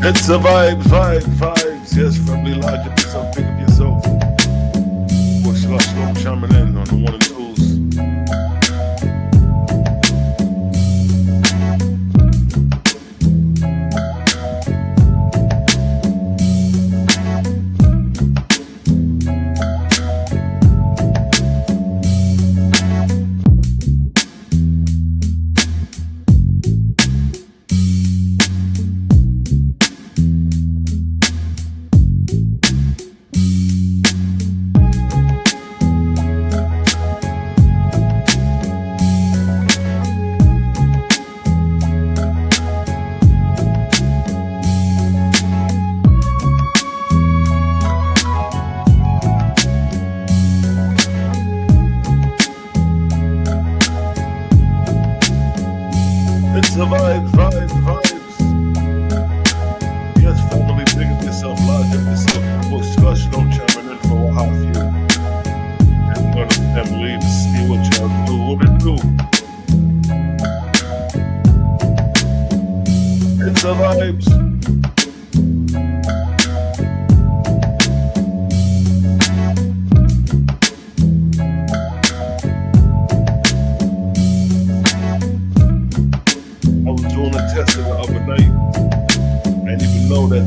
It's a vibes. Yes, family logic, yourself, pick up yourself. Boy, slow chiming in on the one and twos. It's a vibes. Yes, family, big up yourself, large up yourself. Boy, slow chiming in for a half you. And got a family to see what y'all do, what it do. It's a vibes. I was doing a testing the other night. I didn't even know that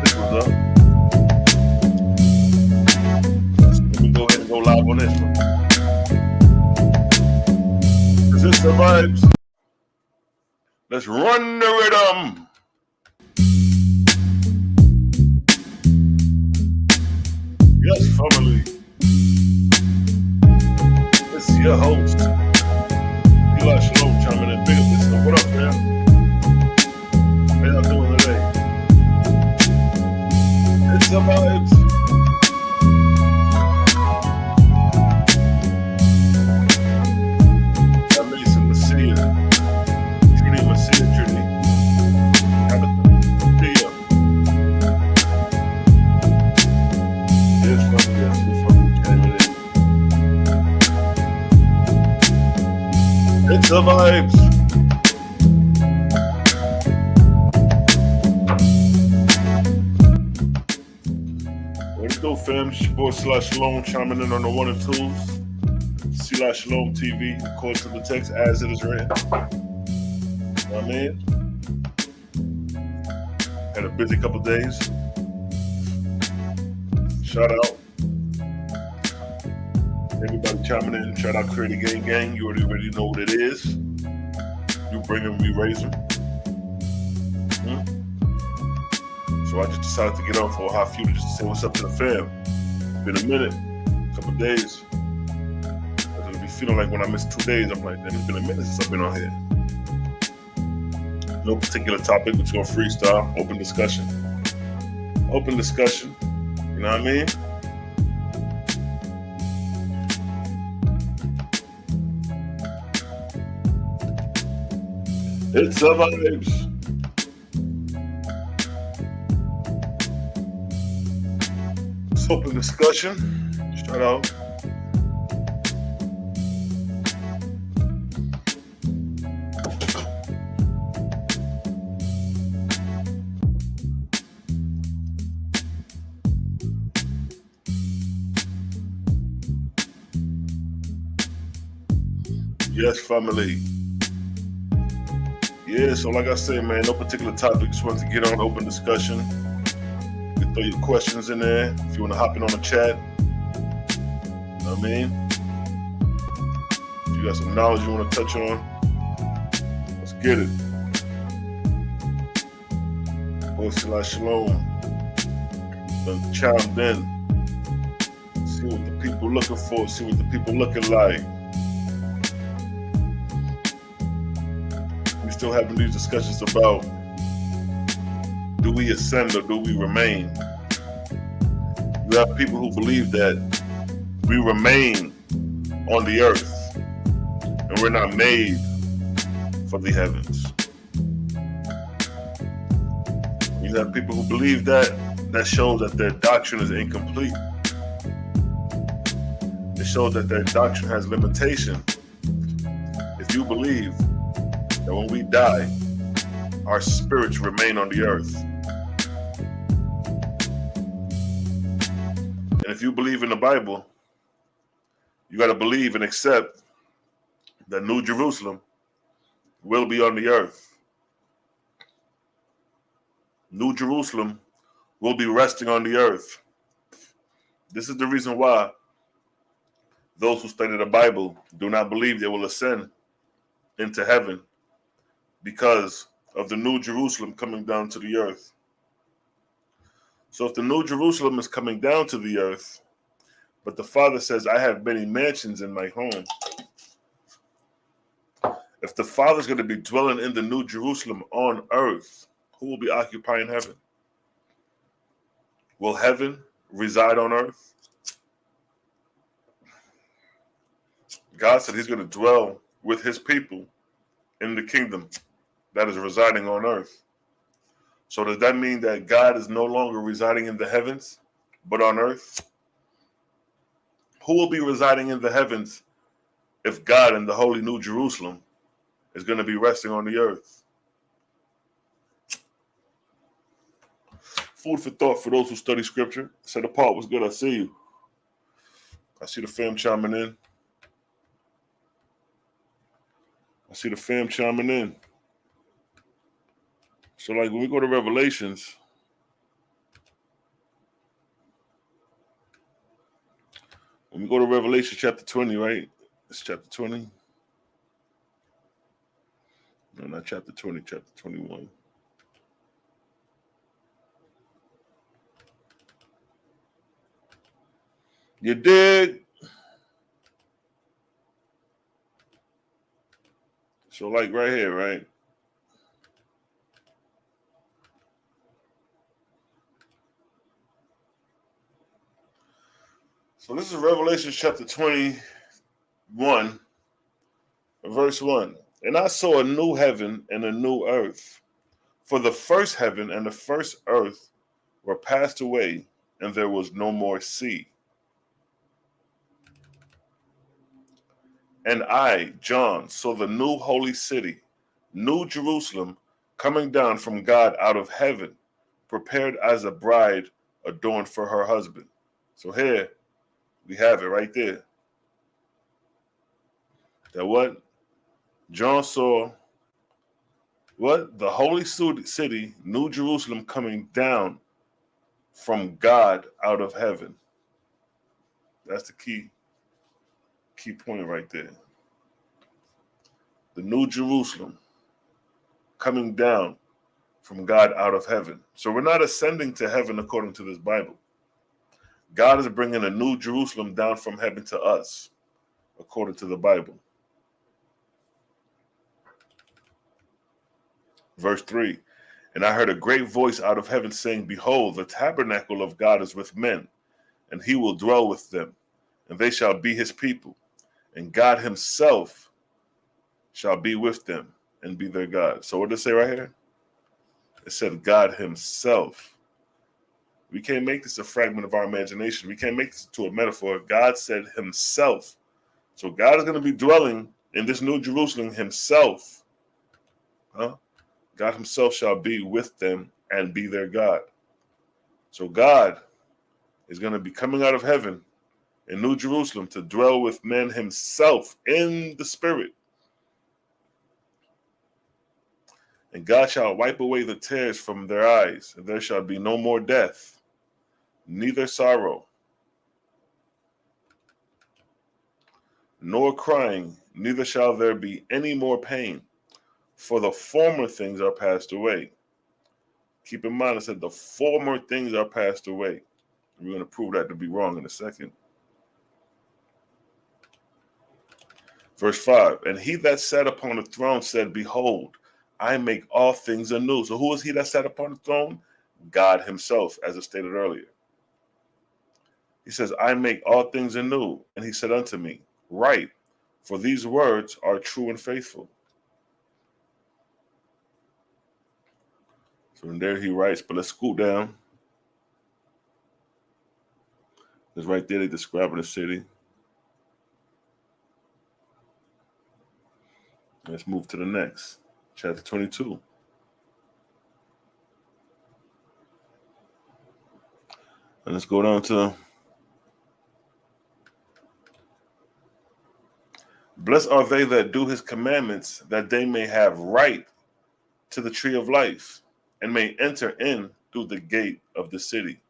this was up. Let me go ahead and go live on this one. Cause it's the vibes. Let's run the rhythm. Yes, family. It's your host. Shalom chiming in, big up this stuff. What up, man? How y'all doing today? It's the vibes. I made some Messiah. Trini Messiah, Trini. Have a video. Yes, family, yes, family chiming in. It's the vibes. What it do, fam? It's your boy Shalom chiming in on the one and twos. Shalom TV, according to the text as it is written. You know what I mean? Had a busy couple days. Shout out. Everybody chiming in, shout out Creative Gang. You already know what it is. You bring them, we raise them. So I just decided to get on for a hot few just to say what's up to the fam. It's been a minute, a couple days. I'll be feeling like when I miss 2 days, I'm like, damn, it's been a minute since I've been on here. No particular topic, but you're freestyle, open discussion. Open discussion, you know what I mean? It's the vibes. It's open discussion. Shout out. Yes, family. Yeah, so like I say, man, no particular topic. Just wanted to get on open discussion. You can throw your questions in there if you want to hop in on the chat. You know what I mean? If you got some knowledge you want to touch on, let's get it. Boy, Shalom. Done chimed in. See what the people looking for. See what the people looking like. Still having these discussions about do we ascend or do we remain? You have people who believe that we remain on the earth and we're not made for the heavens. You have people who believe that shows that their doctrine is incomplete. It shows that their doctrine has limitation. If you believe that when we die, our spirits remain on the earth. And if you believe in the Bible, you got to believe and accept that New Jerusalem will be on the earth. New Jerusalem will be resting on the earth. This is the reason why those who study the Bible do not believe they will ascend into heaven, because of the New Jerusalem coming down to the earth. So if the New Jerusalem is coming down to the earth, but the Father says, I have many mansions in my home. If the Father's going to be dwelling in the New Jerusalem on earth, who will be occupying heaven? Will heaven reside on earth? God said he's going to dwell with his people in the kingdom that is residing on earth. So does that mean that God is no longer residing in the heavens, but on earth? Who will be residing in the heavens if God in the holy New Jerusalem is going to be resting on the earth? Food for thought for those who study scripture. Set apart was good. I see you. I see the fam chiming in. So like when we go to Revelations, chapter 20, right? It's chapter 20. No, not chapter 20, chapter 21. You dig? So like right here, right? So this is Revelation chapter 21, verse 1. And I saw a new heaven and a new earth. For the first heaven and the first earth were passed away, and there was no more sea. And I, John, saw the new holy city, New Jerusalem, coming down from God out of heaven, prepared as a bride adorned for her husband. So here we have it right there. That what? John saw what? The holy city, New Jerusalem, coming down from God out of heaven. That's the key point right there. The New Jerusalem coming down from God out of heaven. So we're not ascending to heaven according to this Bible. God is bringing a New Jerusalem down from heaven to us according to the Bible. Verse 3, and I heard a great voice out of heaven saying, behold, the tabernacle of God is with men, and he will dwell with them, and they shall be his people, and God himself shall be with them and be their God. So what did it say right here? It said God himself. We can't make this a fragment of our imagination. We can't make this to a metaphor. God said himself. So God is going to be dwelling in this New Jerusalem himself. God himself shall be with them and be their God. So God is going to be coming out of heaven in New Jerusalem to dwell with men himself in the spirit. And God shall wipe away the tears from their eyes, and there shall be no more death, neither sorrow, nor crying, neither shall there be any more pain, for the former things are passed away. Keep in mind, I said the former things are passed away. We're going to prove that to be wrong in a second. Verse 5, and he that sat upon the throne said, behold, I make all things anew. So who is he that sat upon the throne? God himself, as I stated earlier. He says, I make all things anew. And he said unto me, write, for these words are true and faithful. So in there he writes, but let's scoot down. Because right there they describe the city. Let's move to the next. Chapter 22. And let's go down to blessed are they that do his commandments, that they may have right to the tree of life and may enter in through the gate of the city.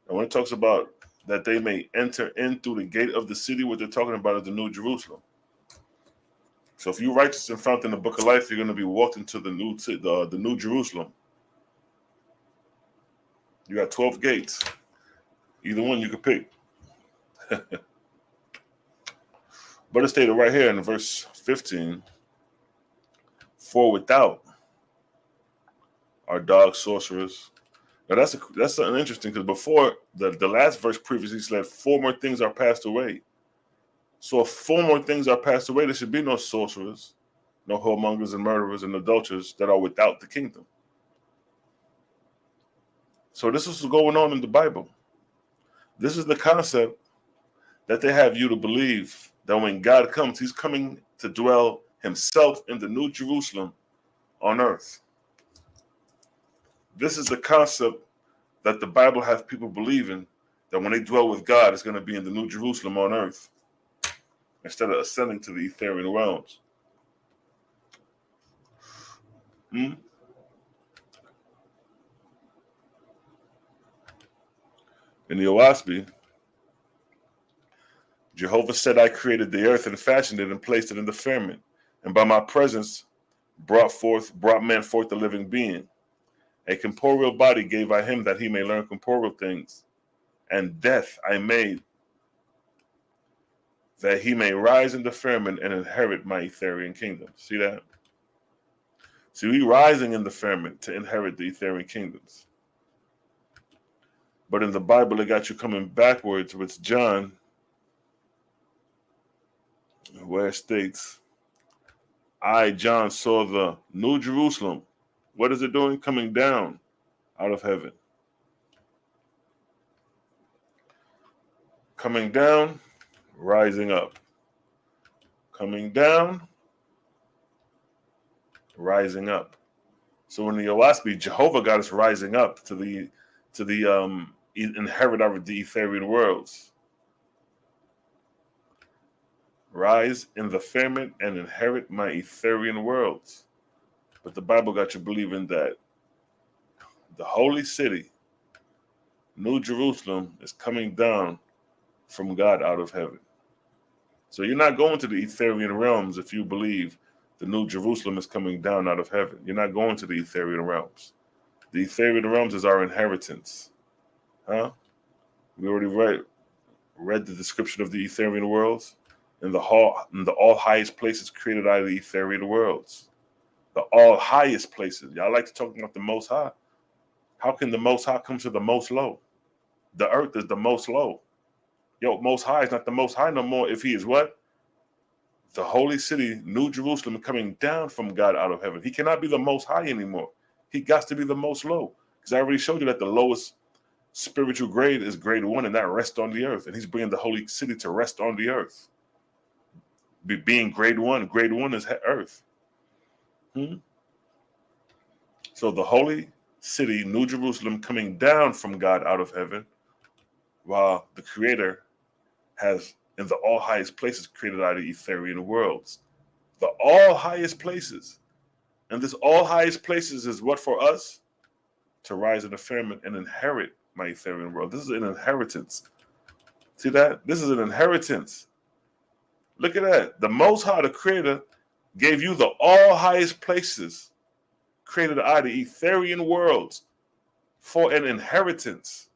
And when it talks about that they may enter in through the gate of the city, what they're talking about is the New Jerusalem. So if you're righteous and found in the book of life, you're going to be walked into the New Jerusalem. You got 12 gates. Either one you could pick. But it's stated right here in verse 15, for without are dogs, sorcerers. Now that's something interesting, because before the last verse previously said 4 more things are passed away. So if 4 more things are passed away, there should be no sorcerers, no whoremongers and murderers and adulterers that are without the kingdom. So this is what's going on in the Bible. This is the concept that they have you to believe, that when God comes, he's coming to dwell himself in the New Jerusalem on earth. This is the concept that the Bible has people believing, that when they dwell with God, it's going to be in the New Jerusalem on earth, instead of ascending to the Ethereal realms. In the Oaspe, Jehovah said, I created the earth and fashioned it and placed it in the firmament, and by my presence brought man forth a living being. A corporeal body gave I him, that he may learn corporeal things, and death I made, that he may rise in the firmament and inherit my Ethereal kingdom. See that? See, we rising in the firmament to inherit the Ethereal kingdoms. But in the Bible, it got you coming backwards with John, where it states, I, John, saw the New Jerusalem. What is it doing? Coming down out of heaven. Coming down, rising up. Coming down, rising up. So in the Oaspe, Jehovah got us rising up to the inherit of the Ethereal worlds. Rise in the firmament and inherit my Ethereal worlds. But the Bible got you believing that the holy city, New Jerusalem, is coming down from God out of heaven. So you're not going to the Ethereal realms if you believe the New Jerusalem is coming down out of heaven. You're not going to the Ethereal realms. The Ethereal realms is our inheritance. Huh? We already read the description of the Ethereal worlds. In the all highest places created out of the Ethereal worlds. The all highest places. Y'all like to talk about the most high. How can the most high come to the most low? The earth is the most low. Yo, most high is not the most high no more if he is what? The holy city, New Jerusalem, coming down from God out of heaven. He cannot be the most high anymore. He got to be the most low. Because I already showed you that the lowest spiritual grade is grade 1, and that rests on the earth. And he's bringing the holy city to rest on the earth. Being grade 1 is earth. So the holy city, New Jerusalem, coming down from God out of heaven, while the Creator has, in the all highest places, created out of Ethereal worlds. The all highest places. And this all highest places is what for us? To rise in the firmament and inherit my Ethereal world. This is an inheritance. See that? This is an inheritance. Look at that. The Most High, the Creator, gave you the all highest places created out of the Ethereal worlds for an inheritance.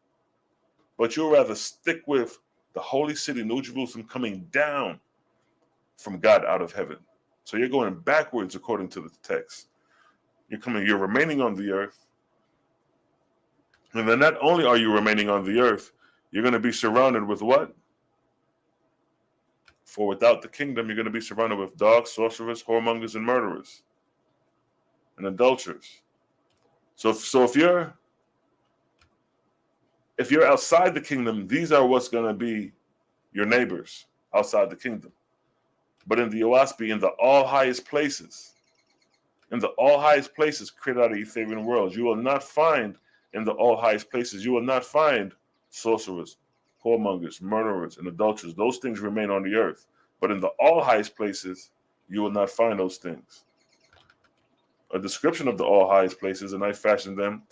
But you'll rather stick with the holy city, New Jerusalem, coming down from God out of heaven. So you're going backwards according to the text. You're remaining on the earth. And then not only are you remaining on the earth, you're going to be surrounded with what? For without the kingdom, you're going to be surrounded with dogs, sorcerers, whoremongers, and murderers, and adulterers. So if you're outside the kingdom, these are what's going to be your neighbors outside the kingdom. But in the Oaspe, in the all highest places created out of Ethereal worlds, you will not find in the all highest places, you will not find sorcerers, whoremongers, murderers, and adulterers. Those things remain on the earth. But in the all highest places, you will not find those things. A description of the all highest places, and I fashioned them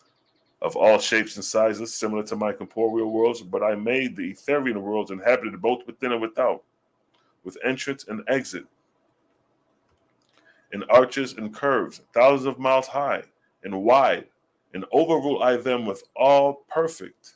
of all shapes and sizes, similar to my corporeal worlds, but I made the Ethereal worlds inhabited both within and without, with entrance and exit, in arches and curves, thousands of miles high and wide, and overrule I them with all perfect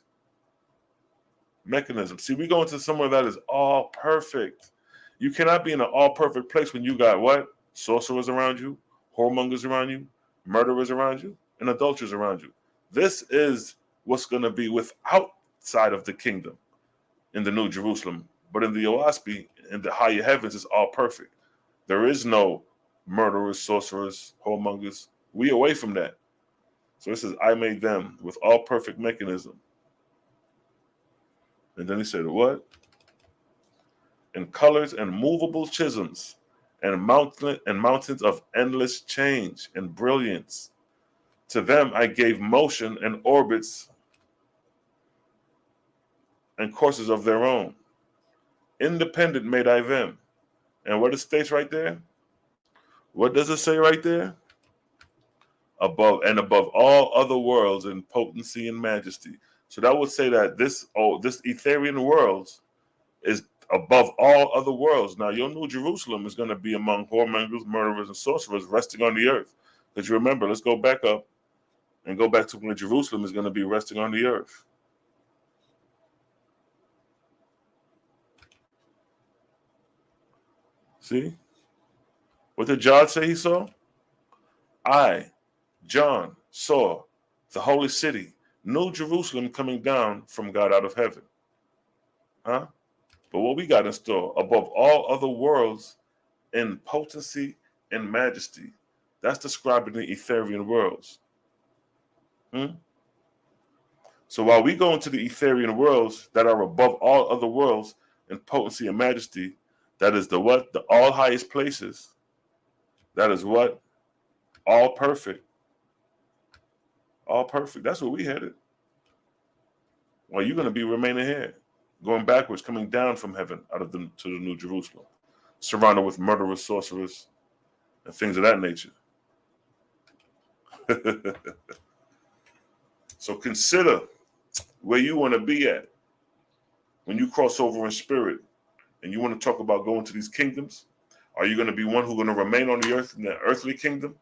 mechanism. See, we go into somewhere that is all perfect. You cannot be in an all perfect place when you got what? Sorcerers around you, whoremongers around you, murderers around you, and adulterers around you. This is what's going to be outside of the kingdom in the New Jerusalem. But in the Oaspe, in the higher heavens, it's all perfect. There is no murderers, sorcerers, whoremongers. We away from that. So it says, I made them with all perfect mechanism. And then he said, what? And colors and movable chisms and mountains of endless change and brilliance. To them I gave motion and orbits and courses of their own. Independent made I them. And what it states right there? What does it say right there? Above all other worlds in potency and majesty. So that would say that this Ethereal worlds is above all other worlds. Now, your New Jerusalem is going to be among whoremongers, murderers, and sorcerers resting on the earth. Because you remember, let's go back up and go back to when Jerusalem is going to be resting on the earth. See? What did John say he saw? I, John, saw the holy city, New Jerusalem, coming down from God out of heaven. Huh? But what we got in store, above all other worlds in potency and majesty, that's describing the Ethereal worlds. So while we go into the Ethereal worlds that are above all other worlds in potency and majesty, that is the what? The all highest places. That is what? All perfect. All perfect. That's where we headed. Well, you're going to be remaining here, going backwards, coming down from heaven to the New Jerusalem, surrounded with murderers, sorcerers, and things of that nature. So consider where you want to be at when you cross over in spirit and you want to talk about going to these kingdoms. Are you going to be one who's going to remain on the earth in the earthly kingdom,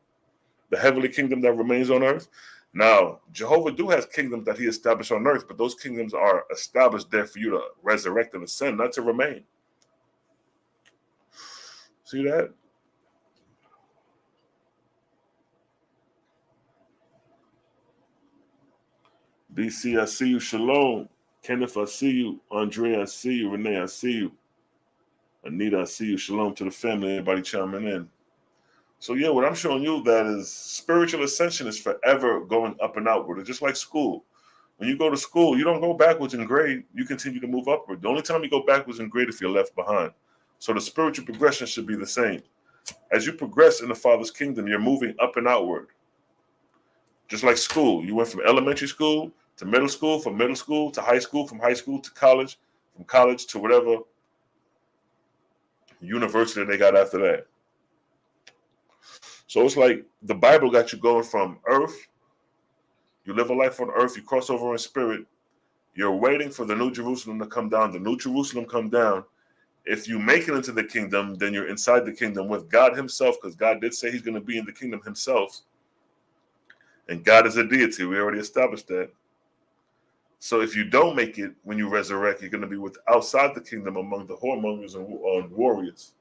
the heavenly kingdom that remains on earth? Now, Jehovah has kingdoms that he established on earth, but those kingdoms are established there for you to resurrect and ascend, not to remain. See that? BC, I see you. Shalom. Kenneth, I see you. Andre, I see you. Renee, I see you. Anita, I see you. Shalom to the family. Everybody chiming in. So yeah, what I'm showing you that is spiritual ascension is forever going up and outward. It's just like school. When you go to school, you don't go backwards in grade. You continue to move upward. The only time you go backwards in grade if you're left behind. So the spiritual progression should be the same. As you progress in the Father's kingdom, you're moving up and outward. Just like school. You went from elementary school to middle school, from middle school to high school, from high school to college, from college to whatever university they got after that. So it's like the Bible got you going from earth. You live a life on earth. You cross over in spirit. You're waiting for the New Jerusalem to come down. The New Jerusalem come down. If you make it into the kingdom, then you're inside the kingdom with God himself, because God did say he's going to be in the kingdom himself. And God is a deity. We already established that. So if you don't make it when you resurrect, you're going to be outside the kingdom among the whoremongers and warriors.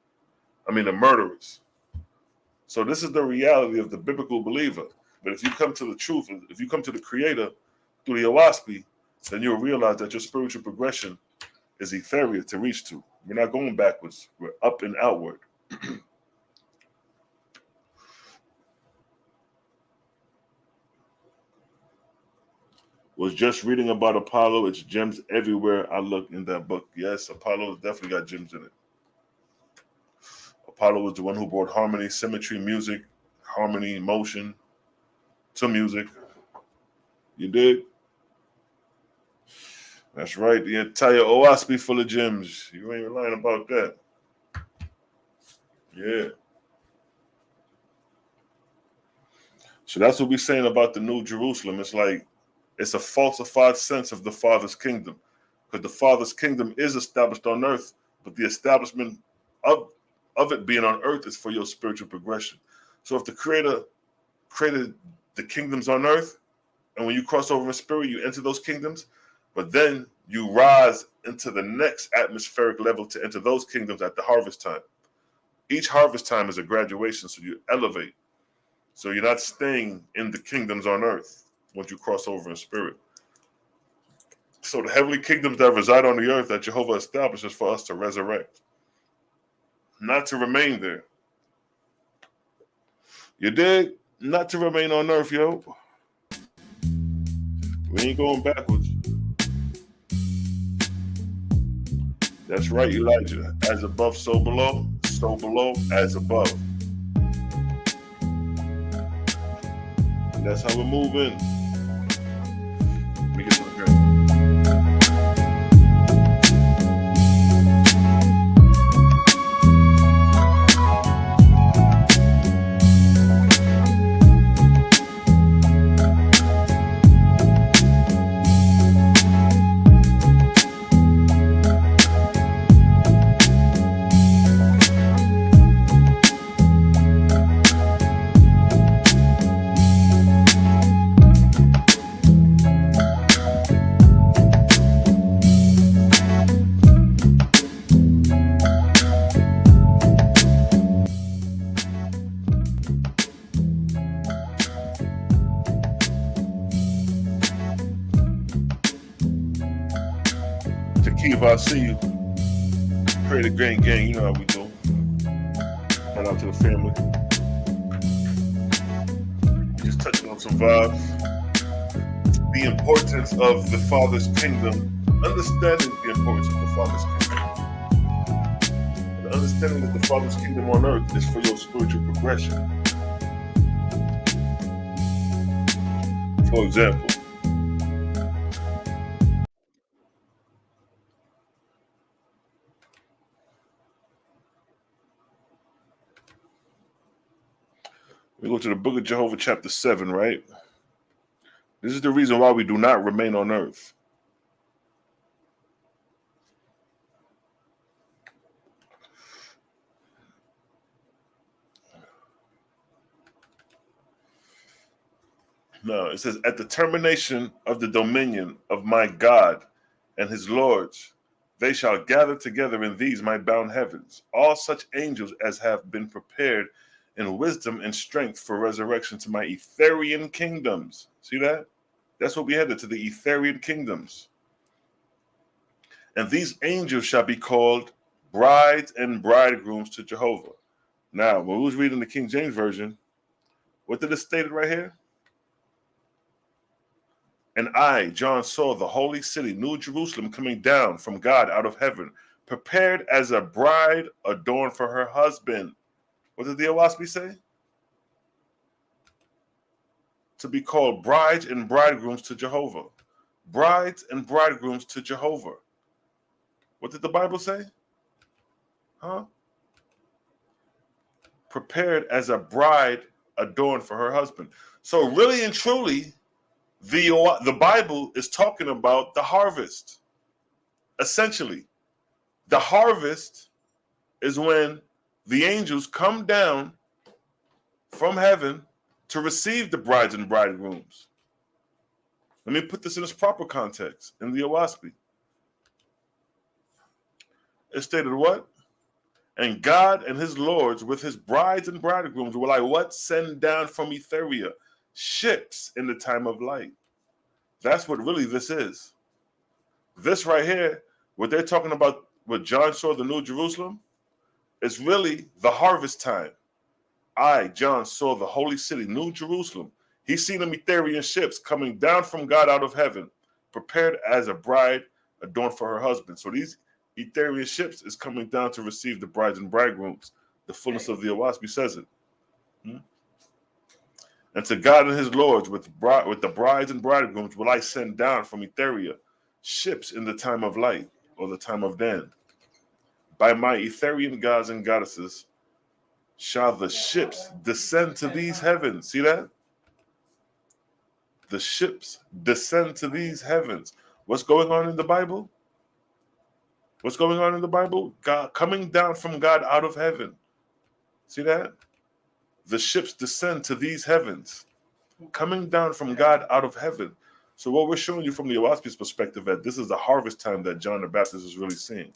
I mean, the murderers. So this is the reality of the biblical believer. But if you come to the truth, if you come to the Creator through the Oaspe, then you'll realize that your spiritual progression is ethereal to reach to. We're not going backwards. We're up and outward. Was just reading about Apollo. It's gems everywhere I look in that book. Yes, Apollo definitely got gems in it. Apollo was the one who brought harmony, symmetry, music, harmony, motion to music. You did? That's right. The entire Oaspe full of gems. You ain't lying about that. Yeah. So that's what we're saying about the New Jerusalem. It's like it's a falsified sense of the Father's kingdom, because the Father's kingdom is established on earth, but the establishment of it being on earth is for your spiritual progression. So if the Creator created the kingdoms on earth, and when you cross over in spirit, you enter those kingdoms, but then you rise into the next atmospheric level to enter those kingdoms at the harvest time. Each harvest time is a graduation, so you elevate. So you're not staying in the kingdoms on earth once you cross over in spirit. So the heavenly kingdoms that reside on the earth that Jehovah establishes for us to resurrect, not to remain there. You dig? Not to remain on earth, yo. We ain't going backwards. That's right, Elijah. As above, so below as above. And that's how we're moving. Let me get some drink. I see you. Pray the gang, you know how we do. Shout out to the family. Just touching on some vibes. The importance of the Father's kingdom, understanding the importance of the Father's kingdom. And understanding that the Father's kingdom on earth is for your spiritual progression. For example, we go to the book of Jehovah, chapter 7, right? This is the reason why we do not remain on earth. No, it says, at the termination of the dominion of my God and his lords, they shall gather together in these my bound heavens, all such angels as have been prepared in wisdom and strength for resurrection to my Ethereal kingdoms. See that? That's what we headed to, the Ethereal kingdoms. And these angels shall be called brides and bridegrooms to Jehovah. Now, when we was reading the King James Version, what did it state right here? And I, John, saw the holy city, New Jerusalem, coming down from God out of heaven, prepared as a bride adorned for her husband. What did the Oaspe say? To be called brides and bridegrooms to Jehovah. Brides and bridegrooms to Jehovah. What did the Bible say? Huh? Prepared as a bride adorned for her husband. So really and truly, the Bible is talking about the harvest. Essentially, the harvest is when the angels come down from heaven to receive the brides and bridegrooms. Let me put this in its proper context in the Oaspe. It stated what? And God and his lords with his brides and bridegrooms will I what? Send down from Ethereal ships in the time of light. That's what really this is. This right here, what they're talking about, what John saw the New Jerusalem, is really the harvest time. I, John, saw the holy city, New Jerusalem. He's seen them Ethereal ships coming down from God out of heaven, prepared as a bride adorned for her husband. So these Ethereal ships is coming down to receive the brides and bridegrooms. The fullness of the Oaspe says it. And to God and his lords with the brides and bridegrooms will I send down from Ethereal ships in the time of light, or the time of Dan. By my Ethereal gods and goddesses shall the ships descend to these heavens. See that? The ships descend to these heavens. What's going on in the Bible? What's going on in the Bible? God coming down from God out of heaven. See that? The ships descend to these heavens, coming down from God out of heaven. So what we're showing you from the Oaspe's perspective, that this is the harvest time that John the Baptist is really seeing.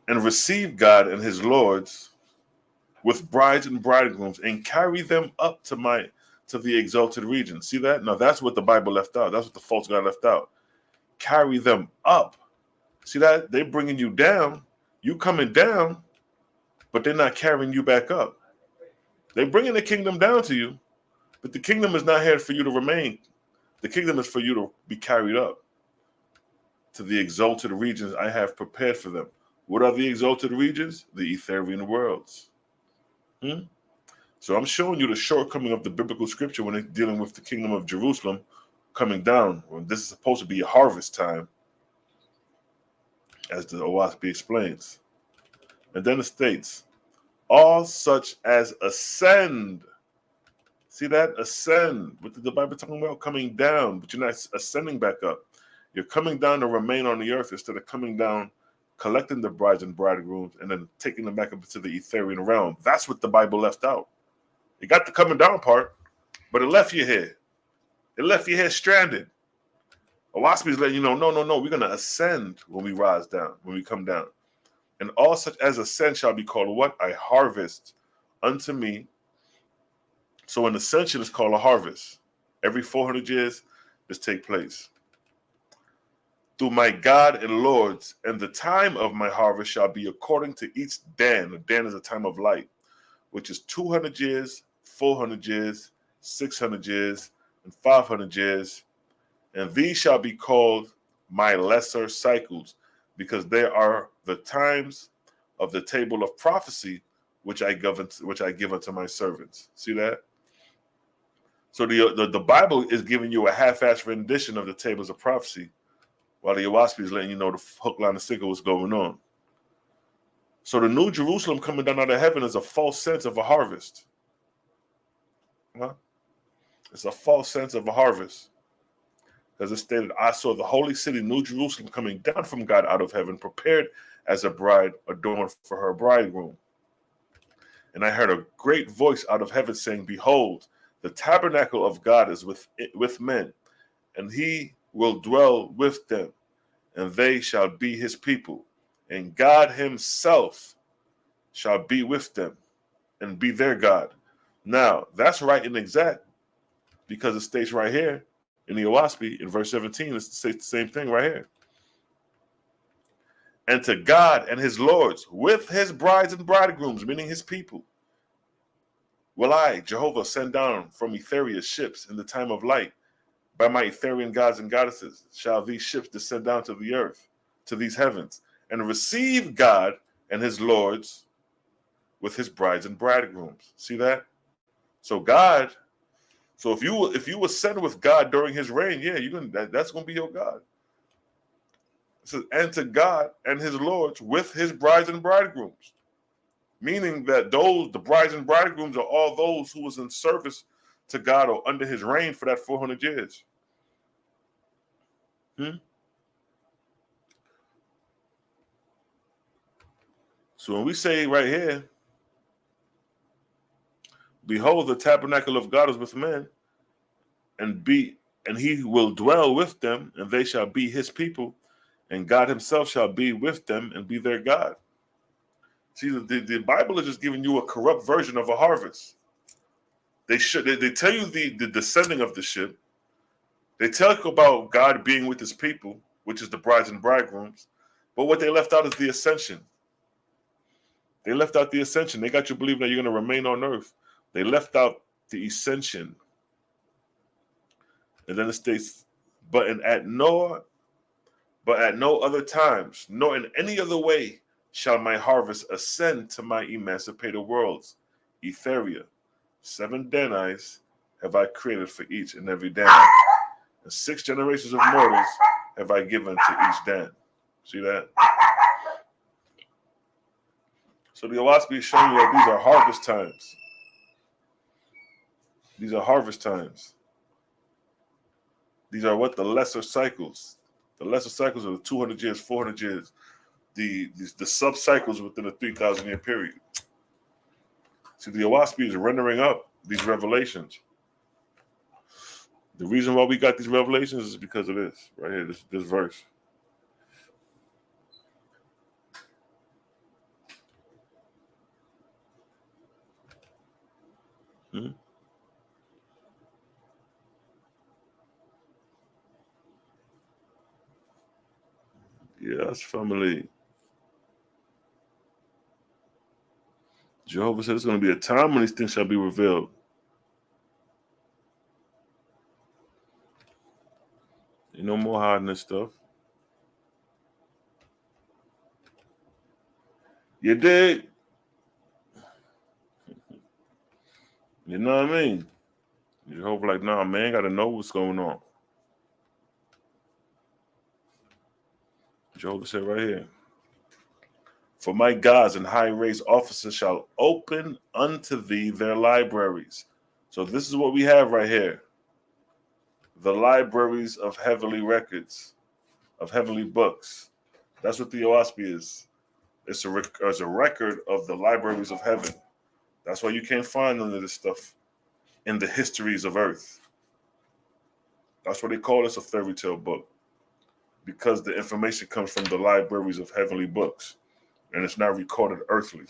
And receive God and his lords with brides and bridegrooms, and carry them up to the exalted region. See that? Now that's what the Bible left out. That's what the false God left out. Carry them up. See that? They're bringing you down. You coming down, but they're not carrying you back up. They're bringing the kingdom down to you, but the kingdom is not here for you to remain. The kingdom is for you to be carried up to the exalted regions I have prepared for them. What are the exalted regions? The Ethereal worlds. So I'm showing you the shortcoming of the biblical scripture when it's dealing with the kingdom of Jerusalem coming down. When this is supposed to be a harvest time, as the Oaspe explains. And then it states, all such as ascend. See that? Ascend. What did the Bible talking about? Coming down, but you're not ascending back up. You're coming down to remain on the earth instead of coming down, collecting the brides and bridegrooms, and then taking them back up into the Ethereal realm. That's what the Bible left out. It got the coming down part, but it left you here. It left you here stranded. Oaspe is letting you know, no, we're going to ascend when we rise down, when we come down. And all such as ascend shall be called what? A harvest unto me. So an ascension is called a harvest. Every 400 years, this take place. Through my God and lords, and the time of my harvest shall be according to each Dan. Dan is a time of light, which is 200 years, 400 years, 600 years, and 500 years. And these shall be called my lesser cycles, because they are the times of the table of prophecy, which I give unto my servants. See that? So the Bible is giving you a half-assed rendition of the tables of prophecy, while the Oaspe is letting you know the hook, line, and sinker what's going on. So the new Jerusalem coming down out of heaven is a false sense of a harvest. Huh? It's a false sense of a harvest. As it stated, I saw the holy city, New Jerusalem, coming down from God out of heaven, prepared as a bride adorned for her bridegroom. And I heard a great voice out of heaven saying, behold, the tabernacle of God is with men, and he will dwell with them, and they shall be his people, and God himself shall be with them and be their God. Now, that's right and exact, because it states right here in the Oaspe, in verse 17, it states the same thing right here. And to God and his lords, with his brides and bridegrooms, meaning his people, will I, Jehovah, send down from Ethereal ships in the time of light. By my Ethereal gods and goddesses shall these ships descend down to the earth, to these heavens, and receive God and his lords with his brides and bridegrooms. See that? So God, so if you ascend with God during his reign, yeah, that's gonna be your God. It says, and to God and his lords with his brides and bridegrooms. Meaning that the brides and bridegrooms are all those who was in service to God or under his reign for that 400 years. So when we say right here, behold, the tabernacle of God is with men, and he will dwell with them, and they shall be his people, and God himself shall be with them and be their God. See, the Bible is just giving you a corrupt version of a harvest. They tell you the descending of the ship. They tell you about God being with his people, which is the brides and bridegrooms. But what they left out is the ascension. They left out the ascension. They got you believing that you're going to remain on earth. They left out the ascension. And then it states, but at no other times, nor in any other way, shall my harvest ascend to my emancipated worlds. Ethereal. 7 Danites have I created for each and every Danite. and 6 generations of mortals have I given to each Dan. See that? So the Oaspe is showing you that these are harvest times. These are harvest times. These are what? The lesser cycles. The lesser cycles are the 200 years, 400 years. The sub-cycles within a 3,000-year period. See, the Oaspe is rendering up these revelations. The reason why we got these revelations is because of this, right here, this verse. Yes, family. Jehovah said it's going to be a time when these things shall be revealed. Ain't no more hiding this stuff. You dig? You know what I mean? Jehovah like, nah, man, got to know what's going on. Jehovah said right here, for my gods and high raised officers shall open unto thee their libraries. So this is what we have right here. The libraries of heavenly records, of heavenly books. That's what the Oaspe is. It's a record of the libraries of heaven. That's why you can't find none of this stuff in the histories of earth. That's why they call this a fairy tale book, because the information comes from the libraries of heavenly books, and it's not recorded earthly.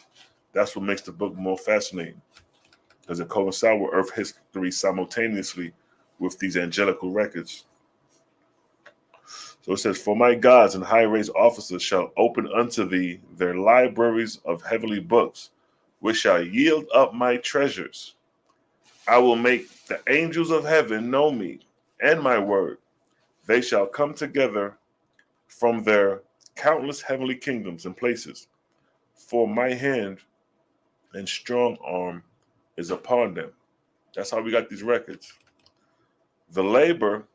That's what makes the book more fascinating, because it coincides with earth history simultaneously with these angelical records. So it says, for my gods and high raised officers shall open unto thee their libraries of heavenly books, which shall yield up my treasures. I will make the angels of heaven know me and my word. They shall come together from their countless heavenly kingdoms and places, for my hand and strong arm is upon them. That's how we got these records. The labor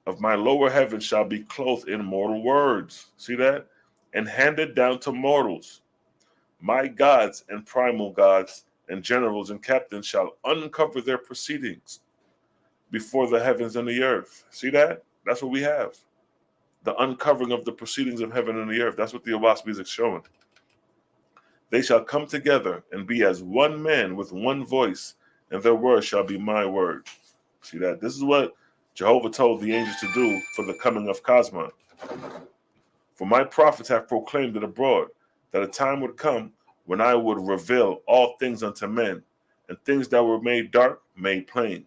of my lower heaven shall be clothed in mortal words. See that? And handed down to mortals. My gods and primal gods and generals and captains shall uncover their proceedings before the heavens and the earth. See that? That's what we have. The uncovering of the proceedings of heaven and the earth. That's what the Oaspe is showing. They shall come together and be as one man with one voice, and their word shall be my word. See that? This is what Jehovah told the angels to do for the coming of Cosmon. For my prophets have proclaimed it abroad, that a time would come when I would reveal all things unto men, and things that were made dark made plain,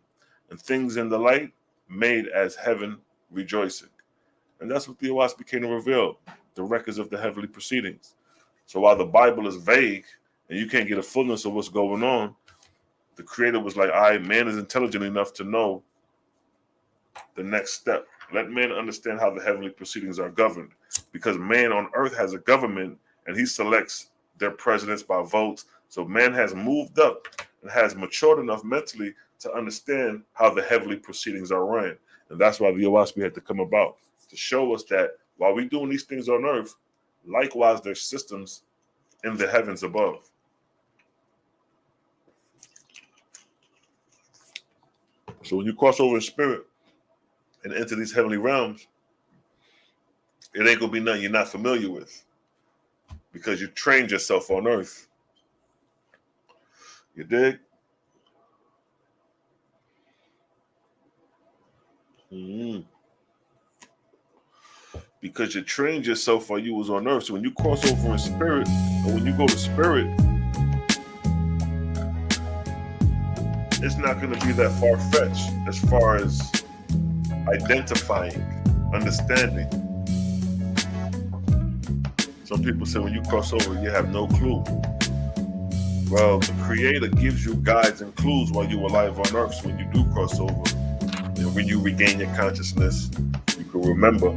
and things in the light made as heaven rejoicing. And that's what the Oaspe came to reveal, the records of the heavenly proceedings. So while the Bible is vague and you can't get a fullness of what's going on, the Creator was like, man is intelligent enough to know the next step. Let man understand how the heavenly proceedings are governed, because man on earth has a government and he selects their presidents by votes. So man has moved up and has matured enough mentally to understand how the heavenly proceedings are ran. And that's why the Oaspe had to come about, to show us that while we're doing these things on earth, likewise there's systems in the heavens above. So when you cross over in spirit and enter these heavenly realms, it ain't gonna be nothing you're not familiar with, because you trained yourself on earth. You dig? Because you trained yourself while you was on earth. So when you cross over in spirit, or when you go to spirit, it's not going to be that far-fetched as far as identifying, understanding. Some people say when you cross over, you have no clue. Well, the Creator gives you guides and clues while you're alive on earth. So when you do cross over, and when you regain your consciousness, you can remember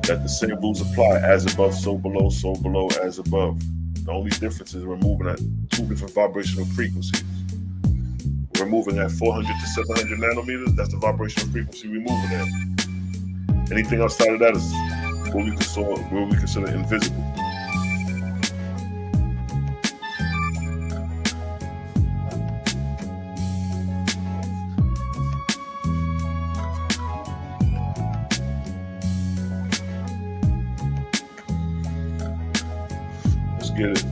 that the same rules apply: as above, so below, as above. The only difference is we're moving at 2 different vibrational frequencies. we're moving at 400 to 700 nanometers. That's the vibrational frequency we're moving at. Anything outside of that is what we consider invisible. Let's get it.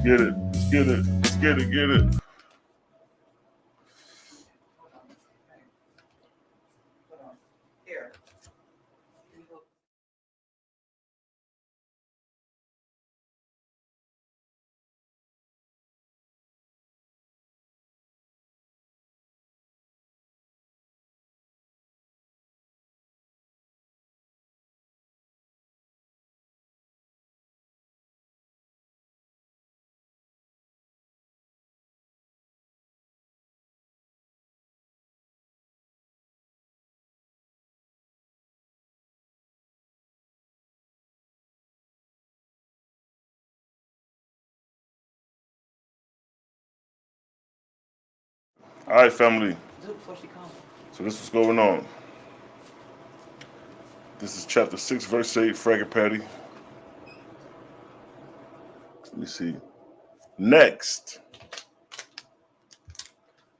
Get it. Let's get it. Let's get it. Get it. Here. All right, family. Do it before she comes. So this is what's going on. This is chapter 6, verse 8, Fraggle Patty. Let me see. Next,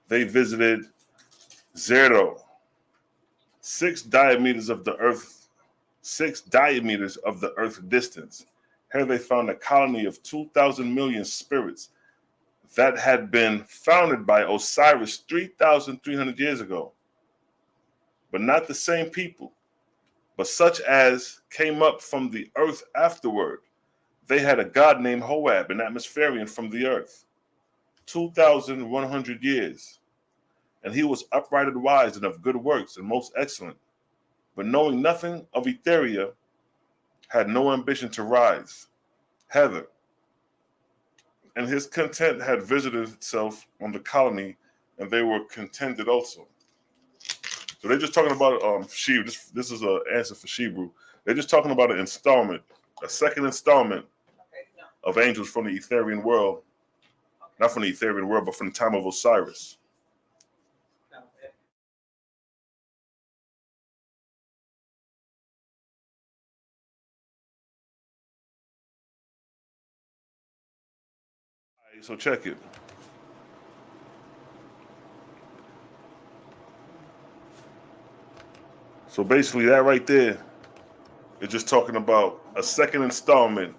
they visited Zero, 6 diameters of the Earth distance. Here they found a colony of 2,000 million spirits that had been founded by Osiris 3,300 years ago. But not the same people, but such as came up from the earth afterward. They had a god named Hoab, an atmospherian from the earth, 2,100 years. And he was upright and wise and of good works and most excellent. But knowing nothing of Ethereal, had no ambition to rise. Heather, and his content had visited itself on the colony, and they were contented also. So they're just talking about Shebrew. This is an answer for Shebrew. They're just talking about an installment, a second installment of angels from the Ethereal world. Not from the Ethereal world, but from the time of Osiris. So check it. So basically that right there is just talking about a second installment,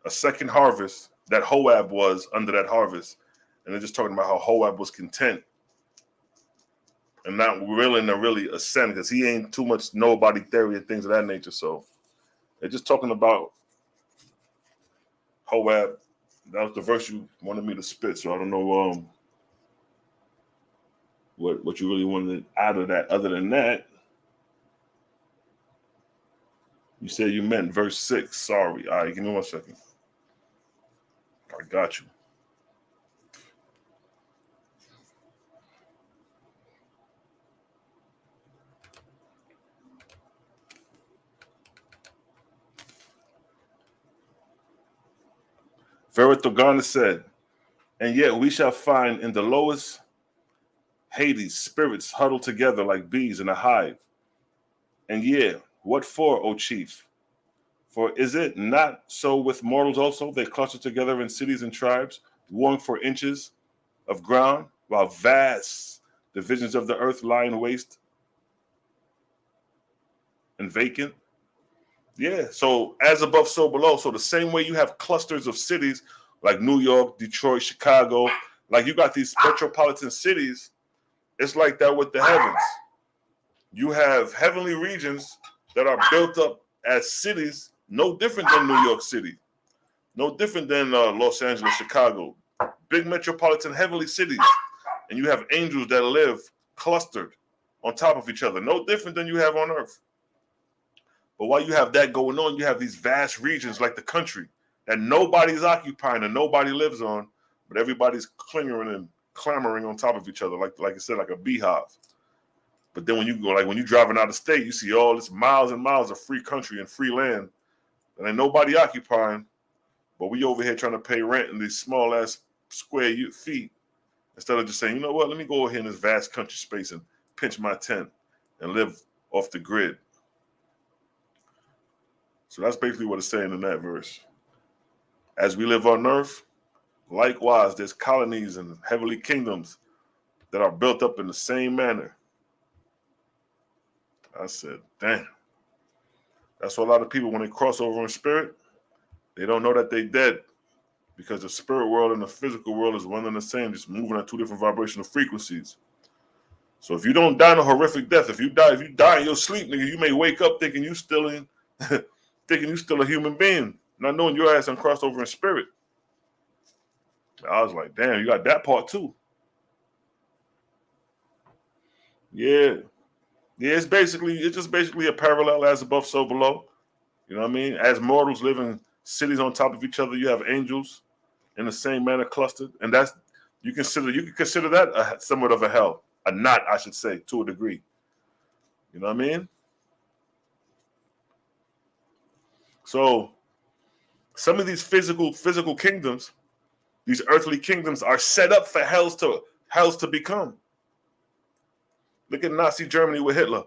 a second harvest that Hoab was under that harvest. And they're just talking about how Hoab was content and not willing to really ascend because he ain't too much know about Ethereal and things of that nature. So they're just talking about Hoab. That was the verse you wanted me to spit, so I don't know what you really wanted out of that. Other than that, you said you meant verse 6. Sorry. All right, give me 1 second. I got you. Veritogana said, and yet we shall find in the lowest Hades spirits huddled together like bees in a hive. And yeah, what for, O chief? For is it not so with mortals also? They cluster together in cities and tribes, warring for inches of ground, while vast divisions of the earth lie in waste and vacant. Yeah, so as above, so below. So the same way you have clusters of cities like New York, Detroit, Chicago, like you got these metropolitan cities, it's like that with the heavens. You have heavenly regions that are built up as cities, no different than New York City. No different than Los Angeles, Chicago, big metropolitan, heavenly cities, and you have angels that live clustered on top of each other. No different than you have on Earth. But while you have that going on, you have these vast regions like the country that nobody's occupying and nobody lives on, but everybody's clinging and clamoring on top of each other, like I said, like a beehive. But then when you go, like when you're driving out of state, you see all this miles and miles of free country and free land that ain't nobody occupying, but we over here trying to pay rent in these small ass square feet instead of just saying, you know what, let me go over here in this vast country space and pinch my tent and live off the grid. So that's basically what it's saying in that verse. As we live on earth, likewise, there's colonies and heavenly kingdoms that are built up in the same manner. I said, damn. That's why a lot of people, when they cross over in spirit, they don't know that they dead, because the spirit world and the physical world is one and the same, just moving at two different vibrational frequencies. So if you don't die in a horrific death, if you die in your sleep, nigga, you may wake up thinking you still in, thinking you still a human being, not knowing your ass done crossed over in spirit. I was like, damn, you got that part too. Yeah. Yeah, it's just basically a parallel, as above, so below. You know what I mean? As mortals live in cities on top of each other, you have angels in the same manner clustered. And that's, you can consider that somewhat of a hell. A knot, I should say, to a degree. You know what I mean? So some of these physical kingdoms, these earthly kingdoms, are set up for hells to become. Look at Nazi Germany with Hitler.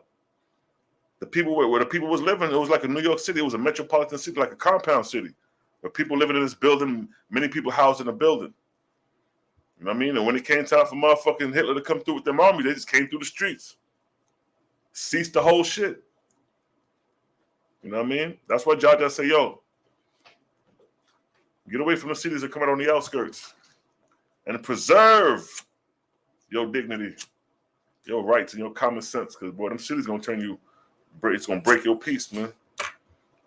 The people where the people was living, it was like a New York City. It was a metropolitan city, like a compound city, where people living in this building, many people housed in a building. You know what I mean? And when it came time for motherfucking Hitler to come through with them army, they just came through the streets. Ceased the whole shit. You know what I mean? That's why Ajah say, yo, get away from the cities and come out on the outskirts and preserve your dignity, your rights, and your common sense. Because, boy, them cities going to turn you, it's going to break your peace, man.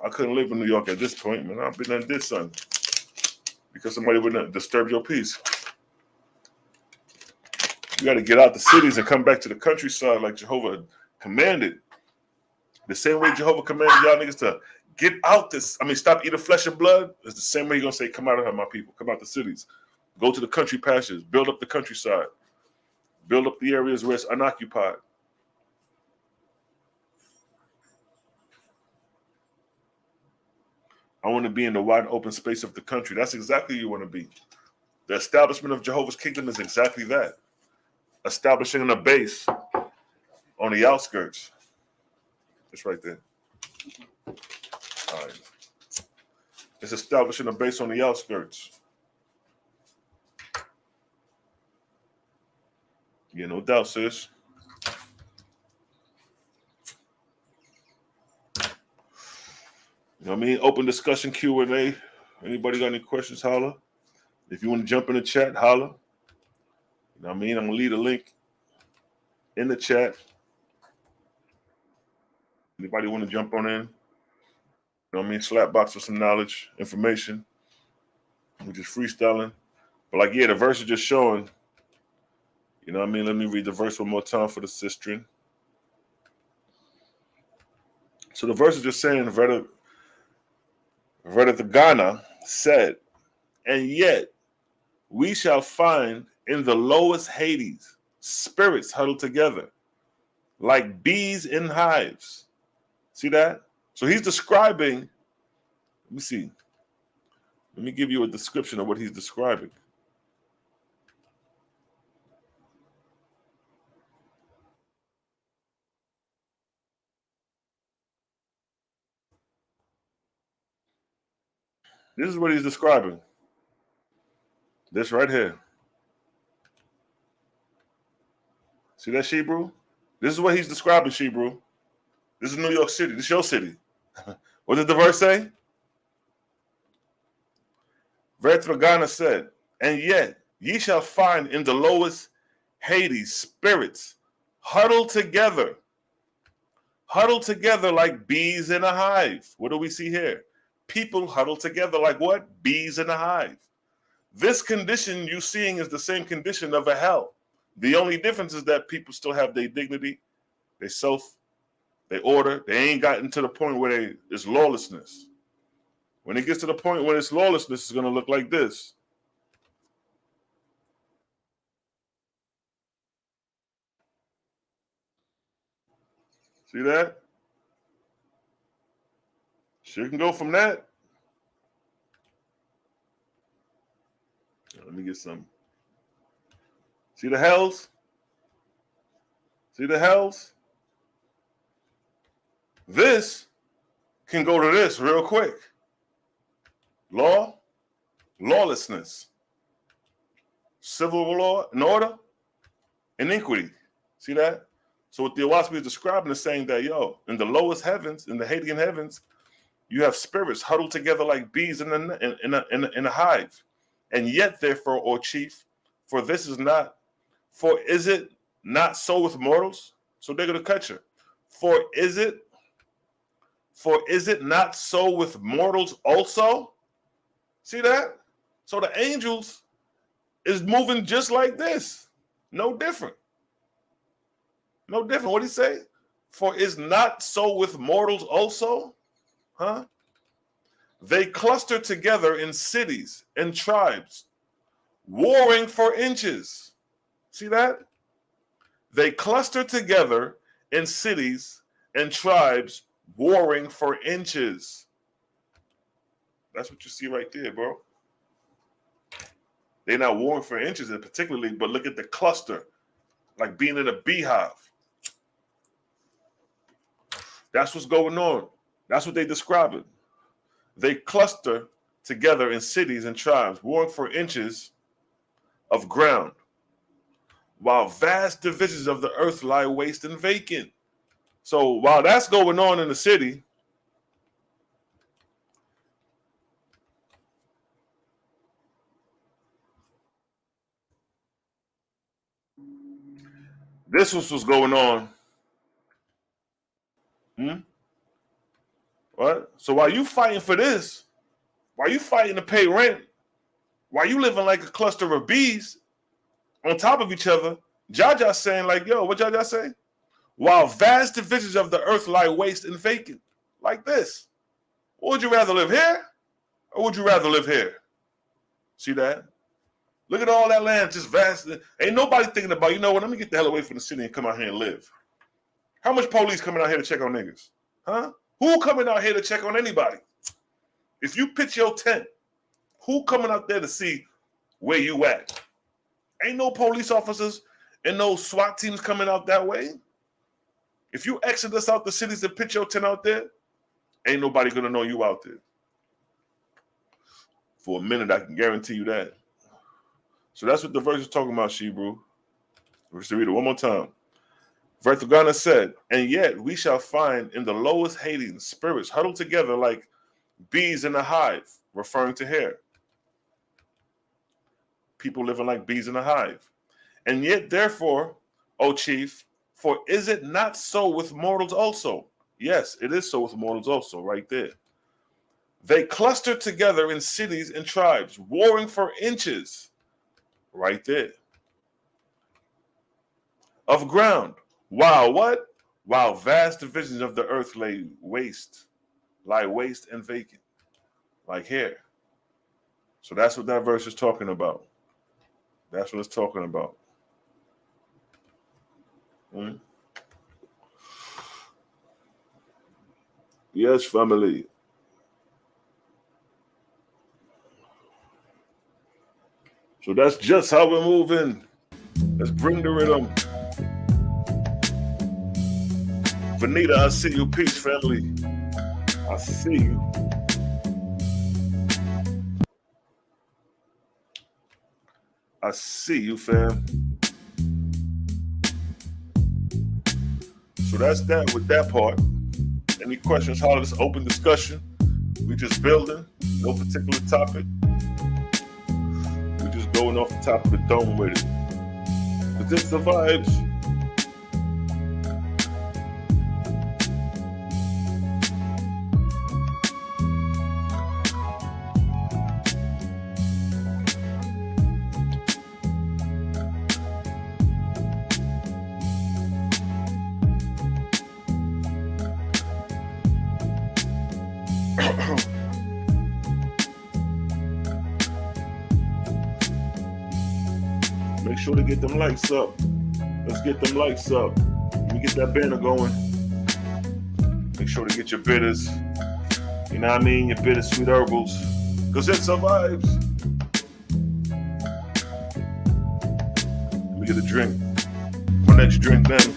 I couldn't live in New York at this point, man. I've been there and did something because somebody wouldn't disturb your peace. You got to get out the cities and come back to the countryside like Jehovah commanded. The same way Jehovah commanded y'all niggas to get out stop eating flesh and blood. It's the same way he's going to say, come out of here, my people. Come out the cities. Go to the country pastures. Build up the countryside. Build up the areas where it's unoccupied. I want to be in the wide open space of the country. That's exactly who you want to be. The establishment of Jehovah's kingdom is exactly that. Establishing a base on the outskirts. It's right there. All right. It's establishing a base on the outskirts. Yeah, no doubt, sis. You know what I mean? Open discussion, Q&A. Anybody got any questions, holla. If you want to jump in the chat, holla. You know what I mean? I'm going to leave a link in the chat. Anybody want to jump on in? You know what I mean? Slap box with some knowledge, information. We're just freestyling. But like, yeah, the verse is just showing. You know what I mean? Let me read the verse one more time for the sistren. So the verse is just saying, Ghana said, and yet we shall find in the lowest Hades spirits huddled together like bees in hives. See that? So he's describing, let me see. Let me give you a description of what he's describing. This is what he's describing. This right here. See that, Shebrew? This is what he's describing, Shebrew. This is New York City. This is your city. What did the verse say? Ghana said, and yet ye shall find in the lowest Hades spirits huddled together like bees in a hive. What do we see here? people huddled together like what? Bees in a hive. This condition you seeing is the same condition of a hell. The only difference is that people still have their dignity, their self, their order. They ain't gotten to the point where it's lawlessness. When it gets to the point when it's lawlessness, it's going to look like this. See that? Shit can go from that. Let me get some. See the hells? See the hells? This can go to this real quick. Law, lawlessness, civil law and order, iniquity. See that? So what the Oaspe is describing is saying that, yo, in the lowest heavens, in the Hadean heavens, you have spirits huddled together like bees in a hive. And yet, therefore, O chief, for is it not so with mortals? So they're going to cut you. For is it not so with mortals also? See that? So the angels is moving just like this. No different. No different. What did he say? For is not so with mortals also? Huh? They cluster together in cities and tribes, warring for inches. See that? They cluster together in cities and tribes, warring for inches. That's what you see right there, bro. They're not warring for inches in particularly, but look at the cluster, like being in a beehive. That's what's going on. That's what they describe it. They cluster together in cities and tribes, warring for inches of ground, while vast divisions of the earth lie waste and vacant. So while that's going on in the city, this was what's going on. What? So while you fighting for this, while you fighting to pay rent, while you living like a cluster of bees on top of each other, Ajah saying like, yo, what Ajah say? While vast divisions of the earth lie waste and vacant, like this. Would you rather live here or would you rather live here? See that? Look at all that land, just vast. Ain't nobody thinking about, you know what, let me get the hell away from the city and come out here and live. How much police coming out here to check on niggas? Huh? Who coming out here to check on anybody? If you pitch your tent, who coming out there to see where you at? Ain't no police officers and no SWAT teams coming out that way. If you exodus out the cities and pitch your tent out there, ain't nobody gonna know you out there. For a minute, I can guarantee you that. So that's what the verse is talking about, Shebrew. Let's read it one more time. Verthagana said, and yet we shall find in the lowest Hades spirits huddled together like bees in a hive, referring to hair. People living like bees in a hive. And yet, therefore, O chief, for is it not so with mortals also? Yes, it is so with mortals also, right there. They cluster together in cities and tribes, warring for inches, right there, of ground. While what? While vast divisions of the earth lie waste and vacant, like hair. So that's what that verse is talking about. That's what it's talking about. Yes, family. So that's just how we're moving. Let's bring the rhythm. Vanita, I see you. Peace, family. I see you. I see you, fam. So that's that with that part. Any questions? How this open discussion? We just building, no particular topic. We just going off the top of the dome with it. But this the vibes. sure to get them likes up. Let's get them likes up. Let me get that banner going. Make sure to get your bitters. You know what I mean? Your bittersweet herbals. Because it survives. Let me get a drink. My next drink then.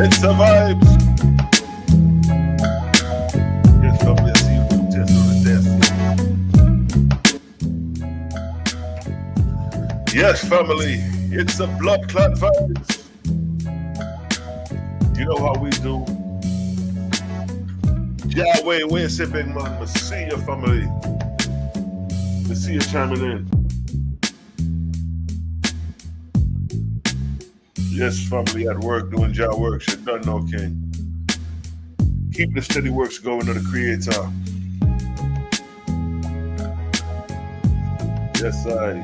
It survives. Yes, family, I see you two test on the dance floor. Yes, family, it's a blood clot vibes. You know how we do. Yahweh, where's it, big man? See your family. Let's see you chiming in. Yes, family at work doing job work. Shit done, no king. Keep the steady works going to the Creator. Yes, I.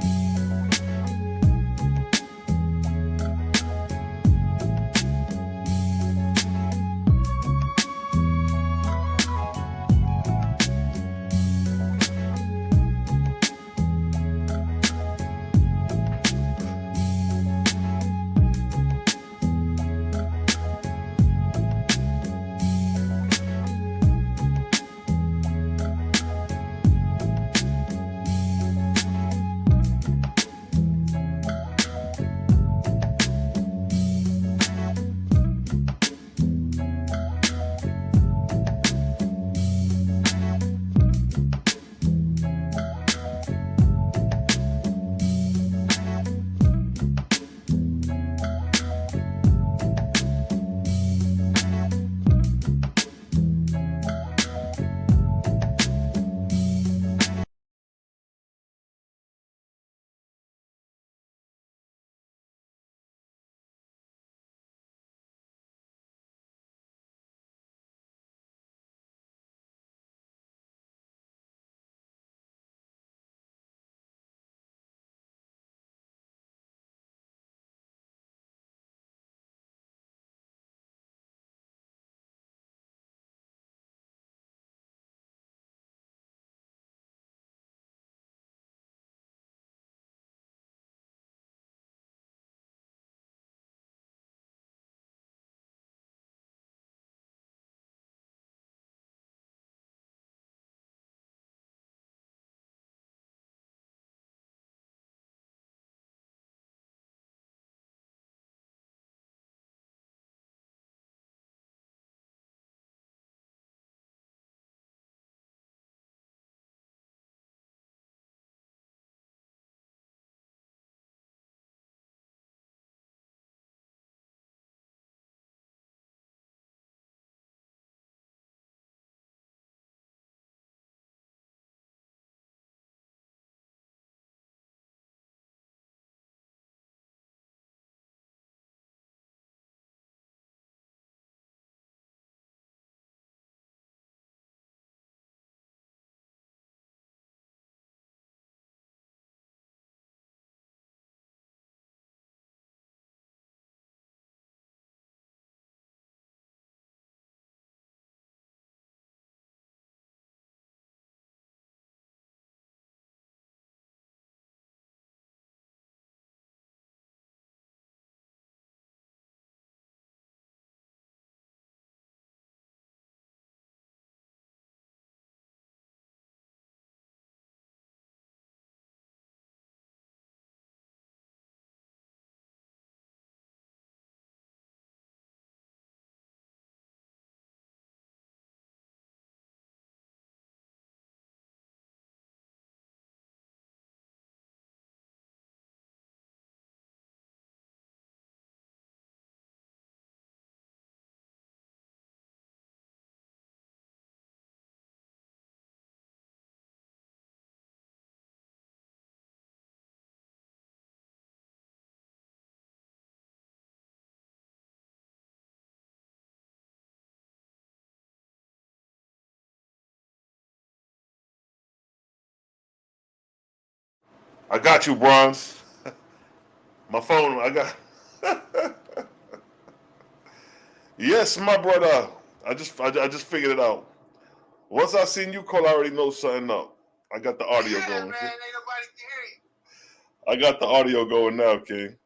I got you, Bronze. My phone, I got. Yes, my brother. I just figured it out. Once I seen you call, I already know something up. I got the audio going. Man, ain't nobody can hear you. I got the audio going now, King.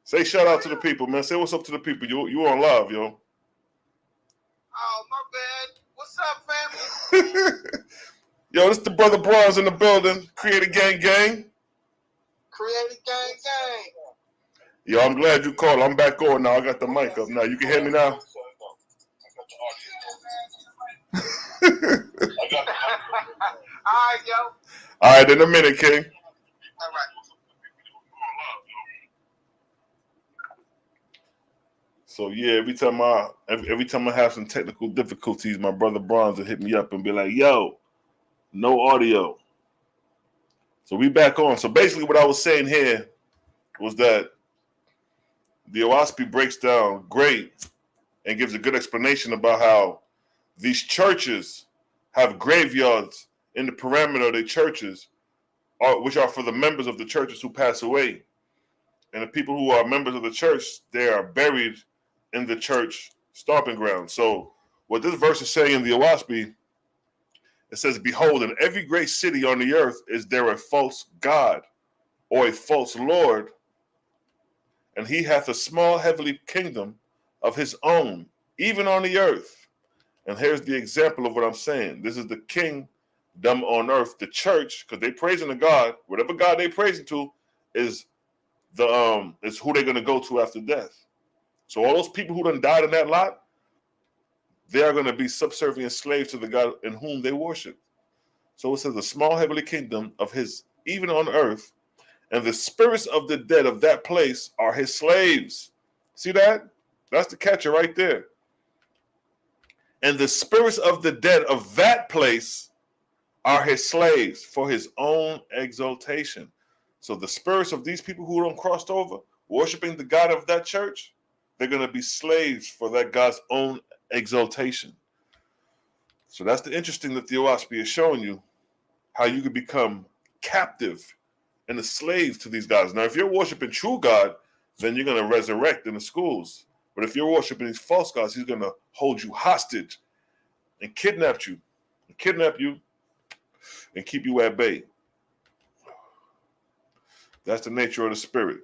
Say shout out to the people, man. Say what's up to the people. You on live, yo. Oh, my bad. What's up, family? Yo, this the brother Bronze in the building. Creative Gang Gang. Creative gang gang. Yo, I'm glad you called. I'm back on now. I got the mic up now. You can hear me now? All right, yo. All right, in a minute, King. All right. So yeah, every time I have some technical difficulties, my brother Bronze will hit me up and be like, "Yo, no audio." So we back on. So basically, what I was saying here was that the Oaspe breaks down great and gives a good explanation about how these churches have graveyards in the perimeter of their churches, which are for the members of the churches who pass away. And the people who are members of the church, they are buried in the church stomping ground. So what this verse is saying in the Oaspe, it says, "Behold, in every great city on the earth is there a false god or a false lord, and he hath a small heavenly kingdom of his own, even on the earth." And here's the example of what I'm saying. This is the kingdom on earth, the church, because they praising the God. Whatever God they praising to is is who they're gonna go to after death. So all those people who done died in that lot, they are gonna be subservient slaves to the God in whom they worship. So it says the small heavenly kingdom of his, even on earth, and the spirits of the dead of that place are his slaves. See that? That's the catcher right there. And the spirits of the dead of that place are his slaves for his own exaltation. So the spirits of these people who don't crossed over, worshiping the God of that church, they're going to be slaves for that God's own exaltation. So that's the interesting that the Oaspe is showing you, how you can become captive and a slave to these gods. Now, if you're worshiping true God, then you're going to resurrect in the schools. But if you're worshiping these false gods, he's going to hold you hostage and kidnap you and keep you at bay. That's the nature of the spirit,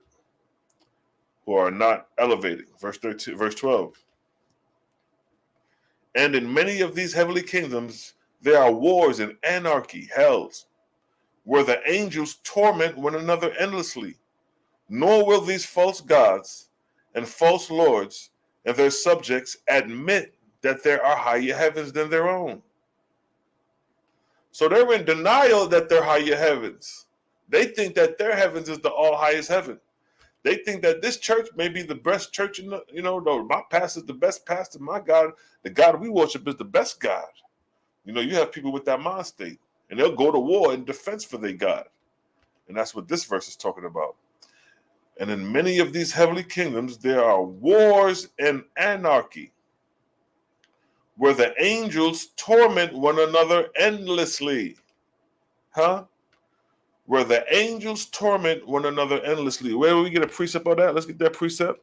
who are not elevating. Verse 13, verse 12. And in many of these heavenly kingdoms, there are wars and anarchy, hells, where the angels torment one another endlessly. Nor will these false gods and false lords and their subjects admit that there are higher heavens than their own. So they're in denial that they're higher heavens. They think that their heavens is the all highest heaven. They think that this church may be the best church in the, my pastor's the best pastor. My God, the God we worship is the best God. You have people with that mind state, and they'll go to war in defense for their God. And that's what this verse is talking about. And in many of these heavenly kingdoms, there are wars and anarchy, where the angels torment one another endlessly. Where the angels torment one another endlessly. Where do we get a precept on that? Let's get that precept.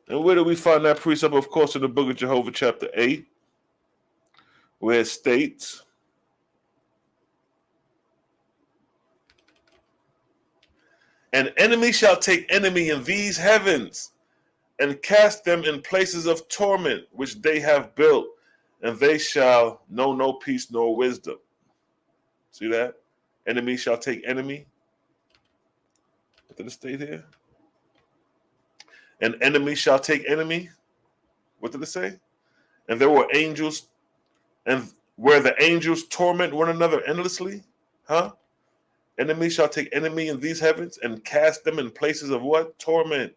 And where do we find that precept? Of course, in the book of Jehovah, chapter 8, where it states, "An enemy shall take enemy in these heavens, and cast them in places of torment, which they have built, and they shall know no peace nor wisdom." See that? Enemy shall take enemy. What did it state here? An enemy shall take enemy. What did it say? And there were angels, and where the angels torment one another endlessly. Enemy shall take enemy in these heavens and cast them in places of what? Torment.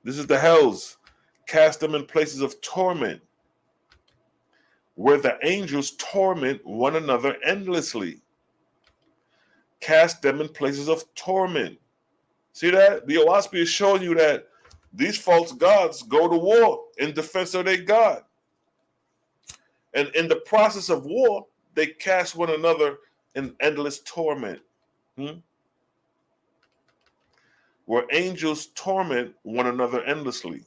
This is the hells. Cast them in places of torment, where the angels torment one another endlessly. Cast them in places of torment. See that? The Oaspe is showing you that These false gods go to war in defense of their God. And in the process of war, they cast one another in endless torment. Where angels torment one another endlessly.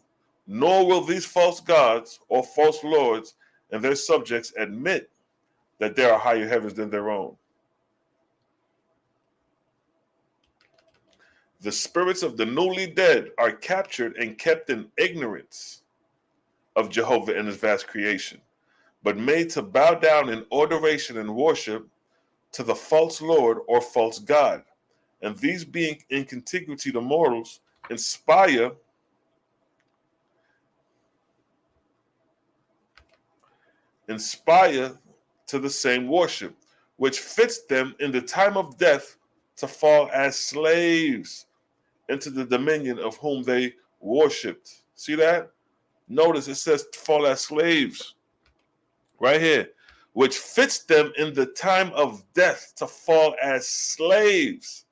Nor will these false gods or false lords and their subjects admit that there are higher heavens than their own. The spirits of the newly dead are captured and kept in ignorance of Jehovah and his vast creation, but made to bow down in adoration and worship to the false lord or false god. And these, being in contiguity to mortals, inspire to the same worship, which fits them in the time of death to fall as slaves into the dominion of whom they worshipped. See that? Notice it says fall as slaves right here, which fits them in the time of death to fall as slaves.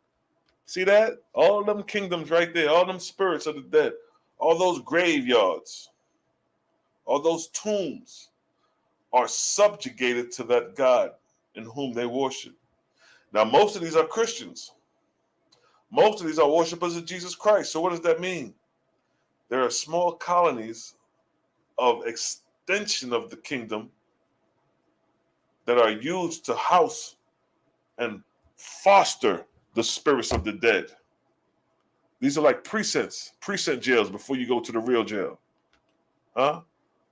See that? All them kingdoms right there, all them spirits of the dead, all those graveyards, all those tombs are subjugated to that God in whom they worship. Now, most of these are Christians. Most of these are worshipers of Jesus Christ. So what does that mean? There are small colonies of extension of the kingdom that are used to house and foster the spirits of the dead. These are like precinct jails before you go to the real jail.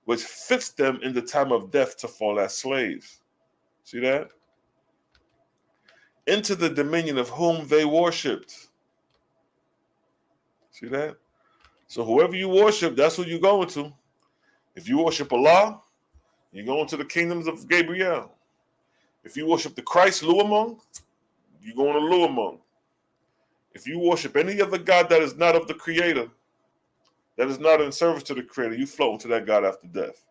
Which fits them in the time of death to fall as slaves. See that? Into the dominion of whom they worshipped. See that? So whoever you worship, that's who you're going to. If you worship Allah, you're going to the kingdoms of Gabriel. If you worship the Christ, Luamung, you're going to Luamung. If you worship any other God that is not of the Creator, that is not in service to the Creator, you float into that God after death.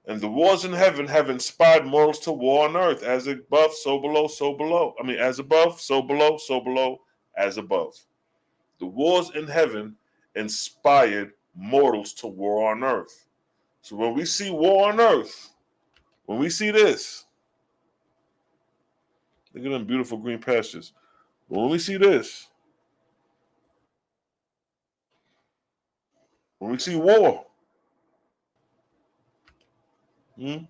And the wars in heaven have inspired mortals to war on earth, as above, so below, so below. I mean, as above, so below, as above. The wars in heaven inspired mortals to war on earth. So when we see war on earth, when we see this, look at them beautiful green pastures. When we see this, when we see war, when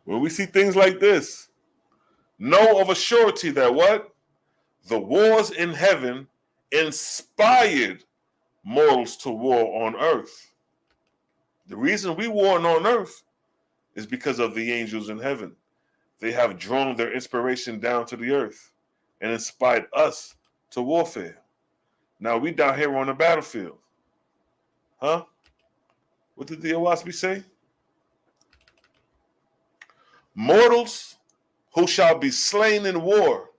we see things like this, know of a surety that what? The wars in heaven inspired mortals to war on earth. The reason we war on earth is because of the angels in heaven. They have drawn their inspiration down to the earth and inspired us to warfare. Now we down here on the battlefield. What did the Oaspe say? Mortals who shall be slain in war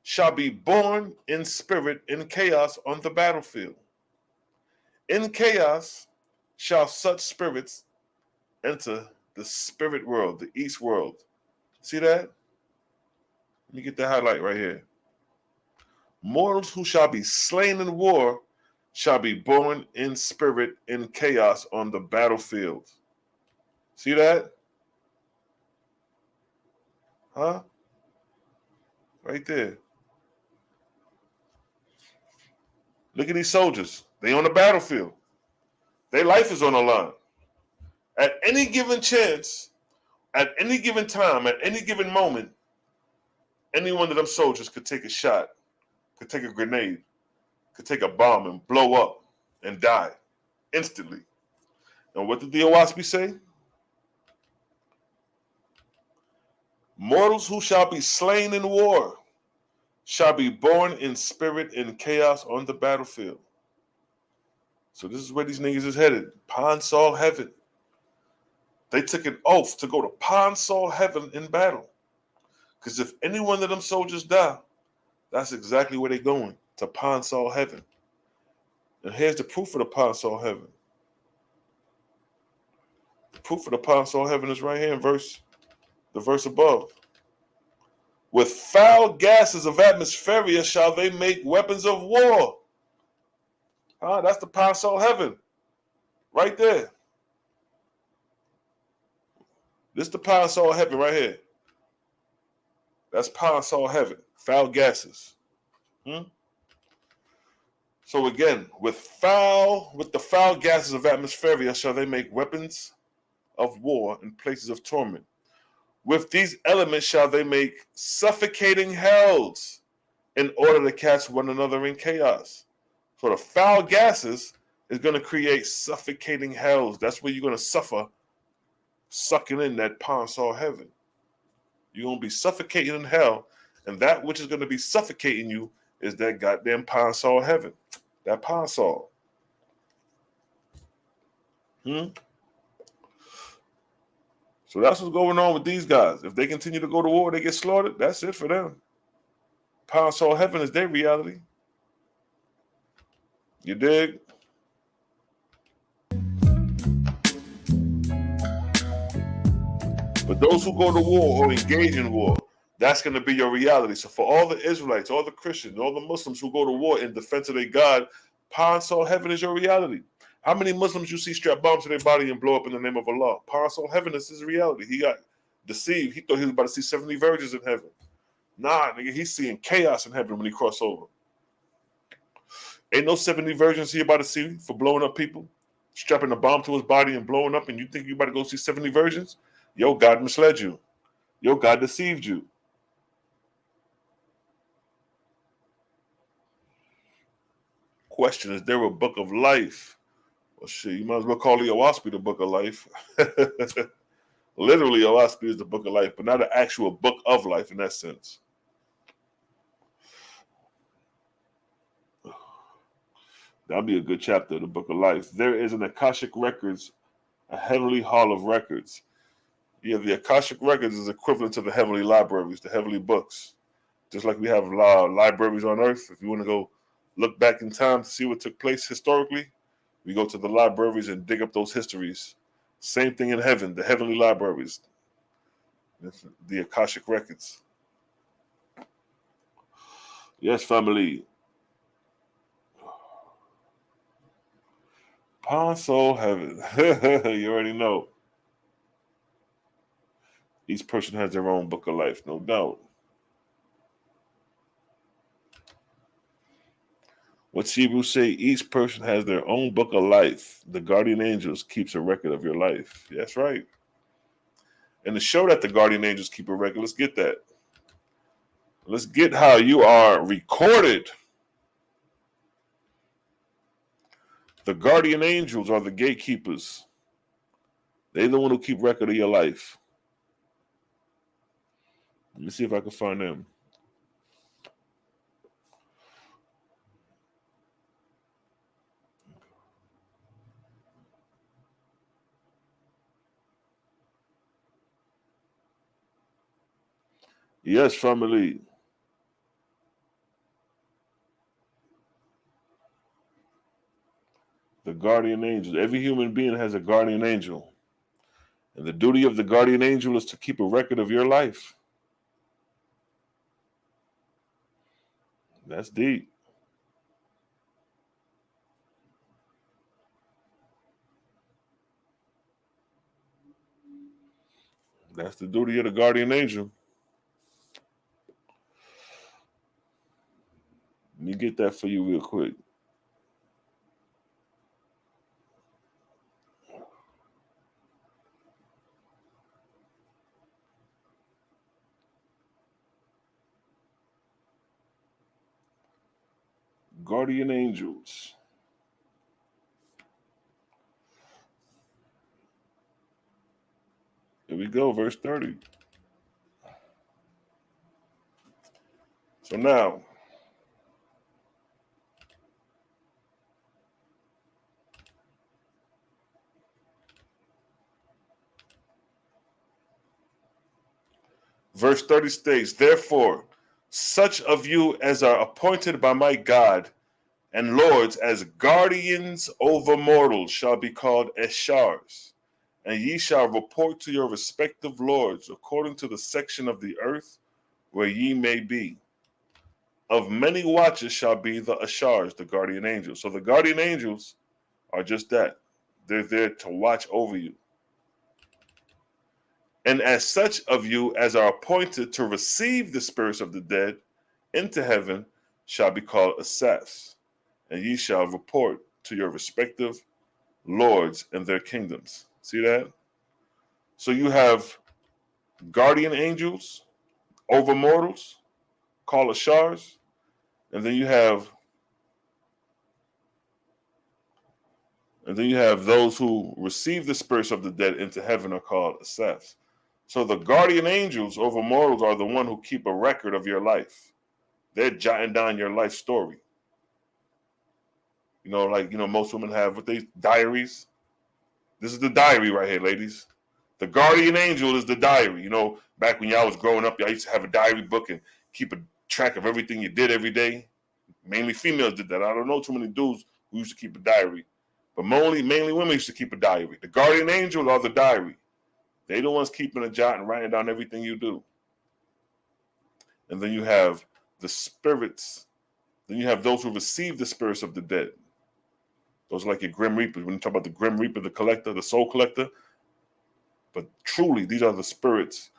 shall be born in spirit in chaos on the battlefield. In chaos shall such spirits enter the spirit world, the east world. See that? Let me get the highlight right here. Mortals who shall be slain in war shall be born in spirit in chaos on the battlefield. See that? Right there. Look at these soldiers. They on the battlefield. Their life is on the line. At any given chance, at any given time, at any given moment, any one of them soldiers could take a shot, could take a grenade, could take a bomb and blow up and die instantly. And what did the Oaspe say? Mortals who shall be slain in war shall be born in spirit in chaos on the battlefield. So this is where these niggas is headed. Ponsal heaven. They took an oath to go to Ponsal heaven in battle. Because if any one of them soldiers die, that's exactly where they're going, to Ponsal heaven. And here's the proof of the Ponsal heaven. The proof of the Ponsal heaven is right here in the verse above. With foul gases of atmospheria shall they make weapons of war. That's the power soul heaven. Right there. This is the power soul heaven right here. That's power soul heaven. Foul gases. So again, with the foul gases of atmospheria shall they make weapons of war in places of torment. With these elements shall they make suffocating hells in order to catch one another in chaos. So the foul gases is going to create suffocating hells. That's where you're going to suffer sucking in that Pansal heaven. You're going to be suffocating in hell, and that which is going to be suffocating you is that goddamn Pansal heaven. That Pansal. So that's what's going on with these guys. If they continue to go to war, they get slaughtered, that's it for them. Pansal heaven is their reality. You dig? But those who go to war or engage in war, that's going to be your reality. So for all the Israelites, all the Christians, all the Muslims who go to war in defense of their God, Pansal heaven is your reality. How many Muslims you see strap bombs to their body and blow up in the name of Allah? Pansal heaven is his reality. He got deceived. He thought he was about to see 70 virgins in heaven. Nah, nigga, he's seeing chaos in heaven when he cross over. Ain't no 70 virgins he about to see for blowing up people, strapping a bomb to his body and blowing up, and you think you about to go see 70 virgins? Yo, God misled you. Yo, God deceived you. Question, is there a book of life? Well, shit, you might as well call the Oaspe the book of life. Literally, Oaspe is the book of life, but not an actual book of life in that sense. That'll be a good chapter of the book of life. There is an Akashic Records, a heavenly hall of records. Yeah, the Akashic Records is equivalent to the heavenly libraries, the heavenly books. Just like we have libraries on earth. If you want to go look back in time to see what took place historically, we go to the libraries and dig up those histories. Same thing in heaven, the heavenly libraries, the Akashic Records. Yes, family. Pansal heaven. You already know. Each person has their own book of life, no doubt. What Hebrews say, each person has their own book of life. The guardian angels keeps a record of your life. That's right. And to show that the guardian angels keep a record, let's get that. Let's get how you are recorded. The guardian angels are the gatekeepers. They're the one who keep record of your life. Let me see if I can find them. Yes, family. The guardian angel. Every human being has a guardian angel. And the duty of the guardian angel is to keep a record of your life. That's deep. That's the duty of the guardian angel. Let me get that for you real quick. Guardian angels. Here we go, verse 30. So now, verse 30 states, therefore, such of you as are appointed by my God and lords as guardians over mortals shall be called Eshars, and ye shall report to your respective lords according to the section of the earth where ye may be. of many watches shall be the Ashars, the guardian angels. So the guardian angels are just that. They're there to watch over you. And as such of you as are appointed to receive the spirits of the dead into heaven shall be called Asafs, and ye shall report to your respective lords and their kingdoms. See that? So you have guardian angels over mortals, called Ashars, and then you have those who receive the spirits of the dead into heaven are called Asafs. So the guardian angels over mortals are the one who keep a record of your life. They're jotting down your life story. Most women have what they diaries. This is the diary right here, ladies. The guardian angel is the diary. Back when y'all was growing up, y'all used to have a diary book and keep a track of everything you did every day. Mainly females did that. I don't know too many dudes who used to keep a diary. But mainly women used to keep a diary. The guardian angel are the diary. They the ones keeping a jot and writing down everything you do. And then you have the spirits. Then you have those who receive the spirits of the dead. Those are like your Grim Reapers. When you talk about the Grim Reaper, the collector, the soul collector. But truly, these are the spirits.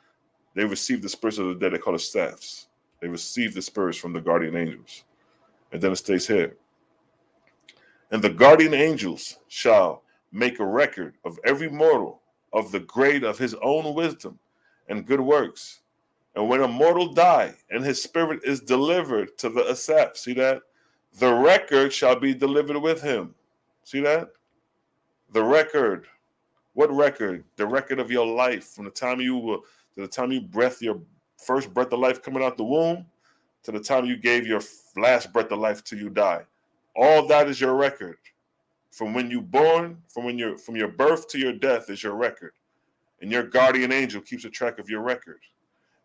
They receive the spirits of the dead. They call it staffs. They receive the spirits from the guardian angels. And then it stays here. And the guardian angels shall make a record of every mortal of the grade of his own wisdom and good works. And when a mortal die and his spirit is delivered to the Asaf, see that? The record shall be delivered with him. See that? The record. What record? The record of your life from the time you breath your first breath of life coming out the womb to the time you gave your last breath of life till you die. All that is your record. From when you born, from your birth to your death is your record. And your guardian angel keeps a track of your record.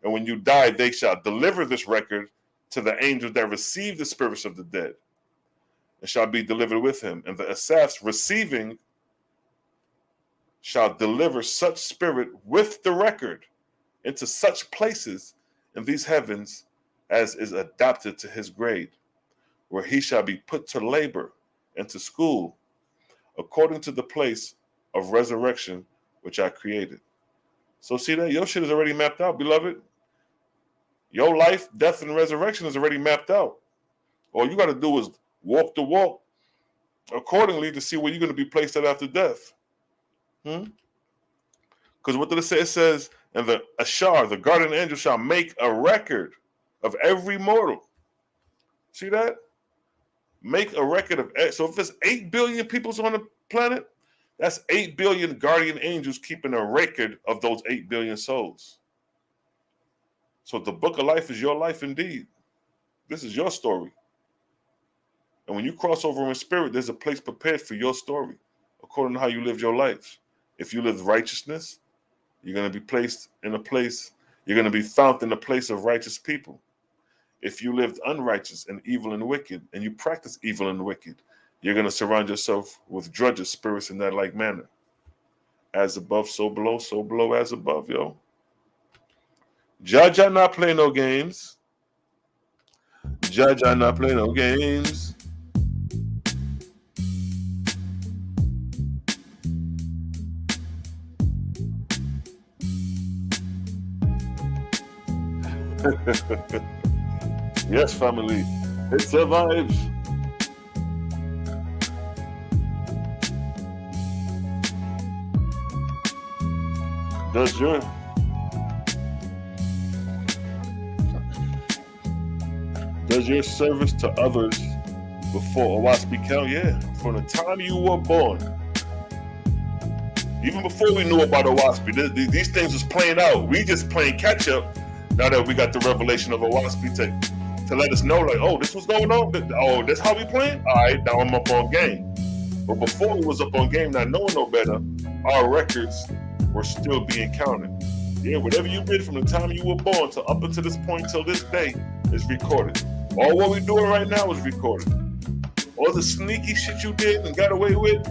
And when you die, they shall deliver this record to the angels that receive the spirits of the dead and shall be delivered with him. And the Asafs receiving shall deliver such spirit with the record into such places in these heavens as is adapted to his grade, where he shall be put to labor and to school according to the place of resurrection which I created. So see that? Your shit is already mapped out, beloved. Your life, death, and resurrection is already mapped out. All you got to do is walk the walk accordingly to see where you're going to be placed at after death. Because what did it say? It says, and the Ashar, the guardian angel, shall make a record of every mortal. See that? Make a record of. So if there's 8 billion people on the planet, that's 8 billion guardian angels keeping a record of those 8 billion souls. So the book of life is your life indeed. This is your story. And when you cross over in spirit, there's a place prepared for your story, according to how you lived your life. If you live righteousness, you're going to be placed in a place, you're going to be found in the place of righteous people. If you lived unrighteous and evil and wicked, and you practice evil and wicked, you're going to surround yourself with drudges, spirits in that like manner. As above, so below as above, yo. Ajah not play no games. Ajah not play no games. Yes, family, it survives. Does your service to others before Oaspe count? Yeah, from the time you were born. Even before we knew about Oaspe, these things was playing out. We just playing catch up. Now that we got the revelation of Oaspe to let us know, like, oh, this was going on. Oh, that's how we playing. All right, now I'm up on game. But before we was up on game, not knowing no better, our records were still being counted. Yeah, whatever you did from the time you were born to up until this point, till this day, is recorded. All what we're doing right now is recorded. All the sneaky shit you did and got away with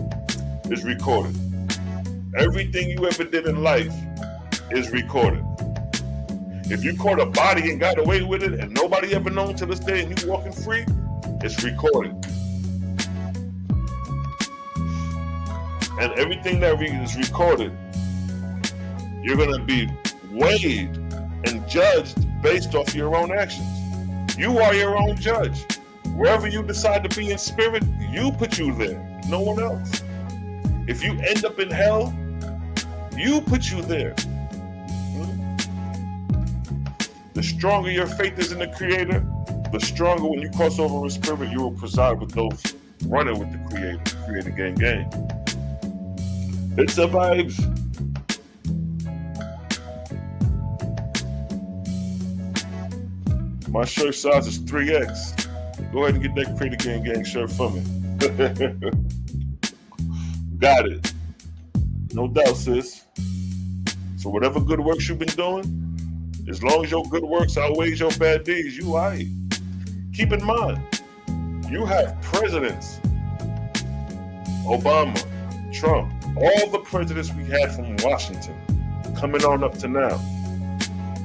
is recorded. Everything you ever did in life is recorded. If you caught a body and got away with it and no nobody ever known to this day, and you walking free, it's recorded. And everything that is recorded, you're going to be weighed and judged based off your own actions. You are your own judge. Wherever you decide to be in spirit, you put you there, no one else. If you end up in hell, you put you there. The stronger your faith is in the Creator, the stronger when you cross over in spirit, you will preside with those running with the Creator gang gang. It survives. My shirt size is 3X. Go ahead and get that Creator Gang Gang shirt for me. Got it. No doubt, sis. So whatever good works you've been doing, as long as your good works outweighs your bad deeds, you right. Keep in mind, you have presidents, Obama, Trump, all the presidents we had from Washington coming on up to now.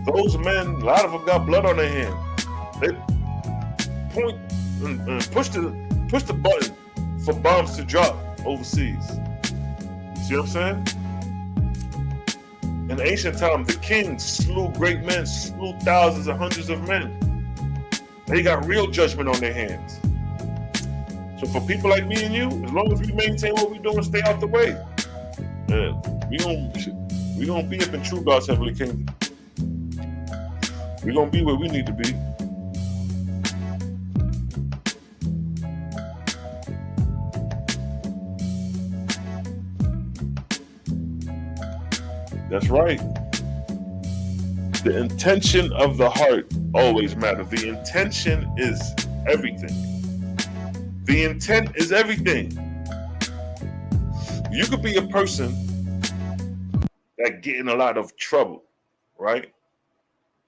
Those men, a lot of them got blood on their hand. They point and push the button for bombs to drop overseas. See what I'm saying? In ancient times, the kings slew great men, slew thousands and hundreds of men. They got real judgment on their hands. So for people like me and you, as long as we maintain what we're doing, stay out the way, we gonna be up in true God's heavenly kingdom. We're gonna be where we need to be. That's right. The intention of the heart always matters. The intention is everything. The intent is everything. You could be a person that get in a lot of trouble, right?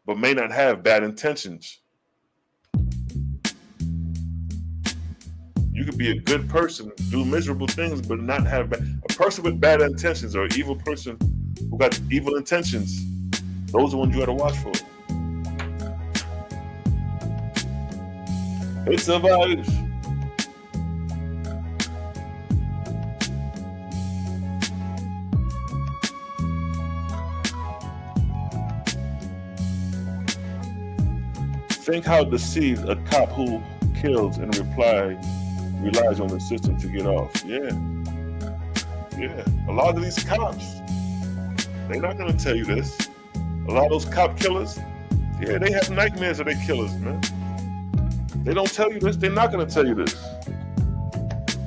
But may not have bad intentions. You could be a good person, do miserable things, but not have a person with bad intentions or an evil person who got evil intentions. Those are the ones you got to watch for. It survives. Think how deceived a cop who kills and relies on the system to get off. Yeah. A lot of these cops, they're not going to tell you this. A lot of those cop killers, yeah, they have nightmares of their killers, man. They don't tell you this. They're not going to tell you this.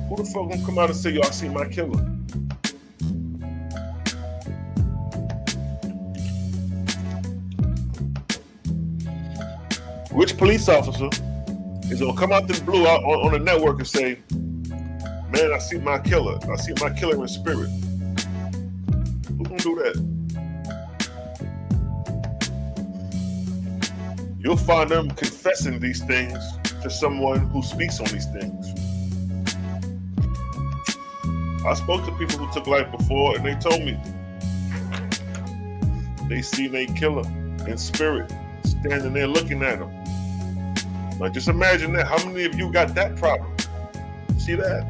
Who the fuck gonna come out and say, yo, I see my killer? Which police officer is gonna come out the blue out on the network and say, man, I see my killer. I see my killer in spirit. Who's gonna do that? You'll find them confessing these things to someone who speaks on these things. I spoke to people who took life before, and they told me they seen a killer in spirit standing there looking at them. Now just imagine that. How many of you got that problem? See that?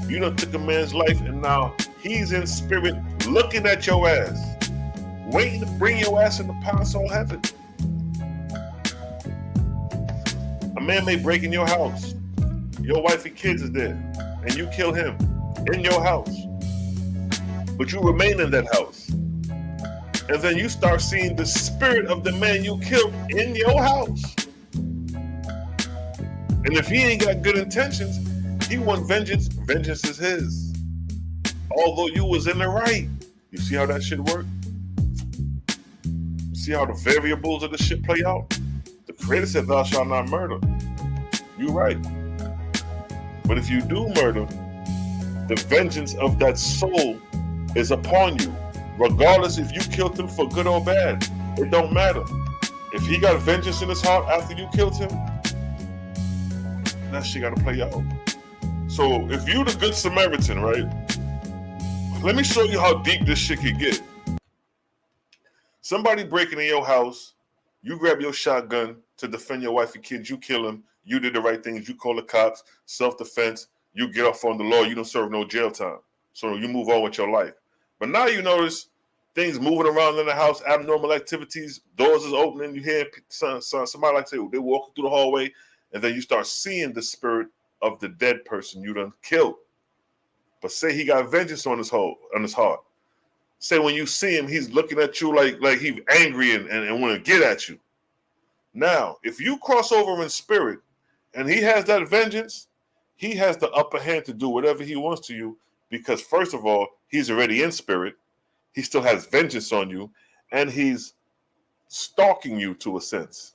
You done took a man's life and now he's in spirit looking at your ass, waiting to bring your ass in the palace of heaven. A man may break in your house. Your wife and kids is there, and you kill him in your house. But you remain in that house. And then you start seeing the spirit of the man you killed in your house. And if he ain't got good intentions, he want vengeance. Vengeance is his. Although you was in the right. You see how that shit work? See how the variables of the shit play out? The Creator said, thou shalt not murder. You right. But if you do murder, the vengeance of that soul is upon you. Regardless if you killed him for good or bad, it don't matter. If he got vengeance in his heart after you killed him, that shit gotta play out. So if you the good Samaritan, right? Let me show you how deep this shit can get. Somebody breaking in your house, you grab your shotgun, to defend your wife and kids. You kill him. You did the right things. You call the cops. Self-defense. You get off on the law. You don't serve no jail time. So you move on with your life. But now you notice things moving around in the house, abnormal activities, doors is opening. You hear somebody like say they walking through the hallway, and then you start seeing the spirit of the dead person you done killed. But say he got vengeance on his heart. Say when you see him, he's looking at you like he's angry and want to get at you. Now, if you cross over in spirit and he has that vengeance, he has the upper hand to do whatever he wants to you because, first of all, he's already in spirit. He still has vengeance on you, and he's stalking you to a sense.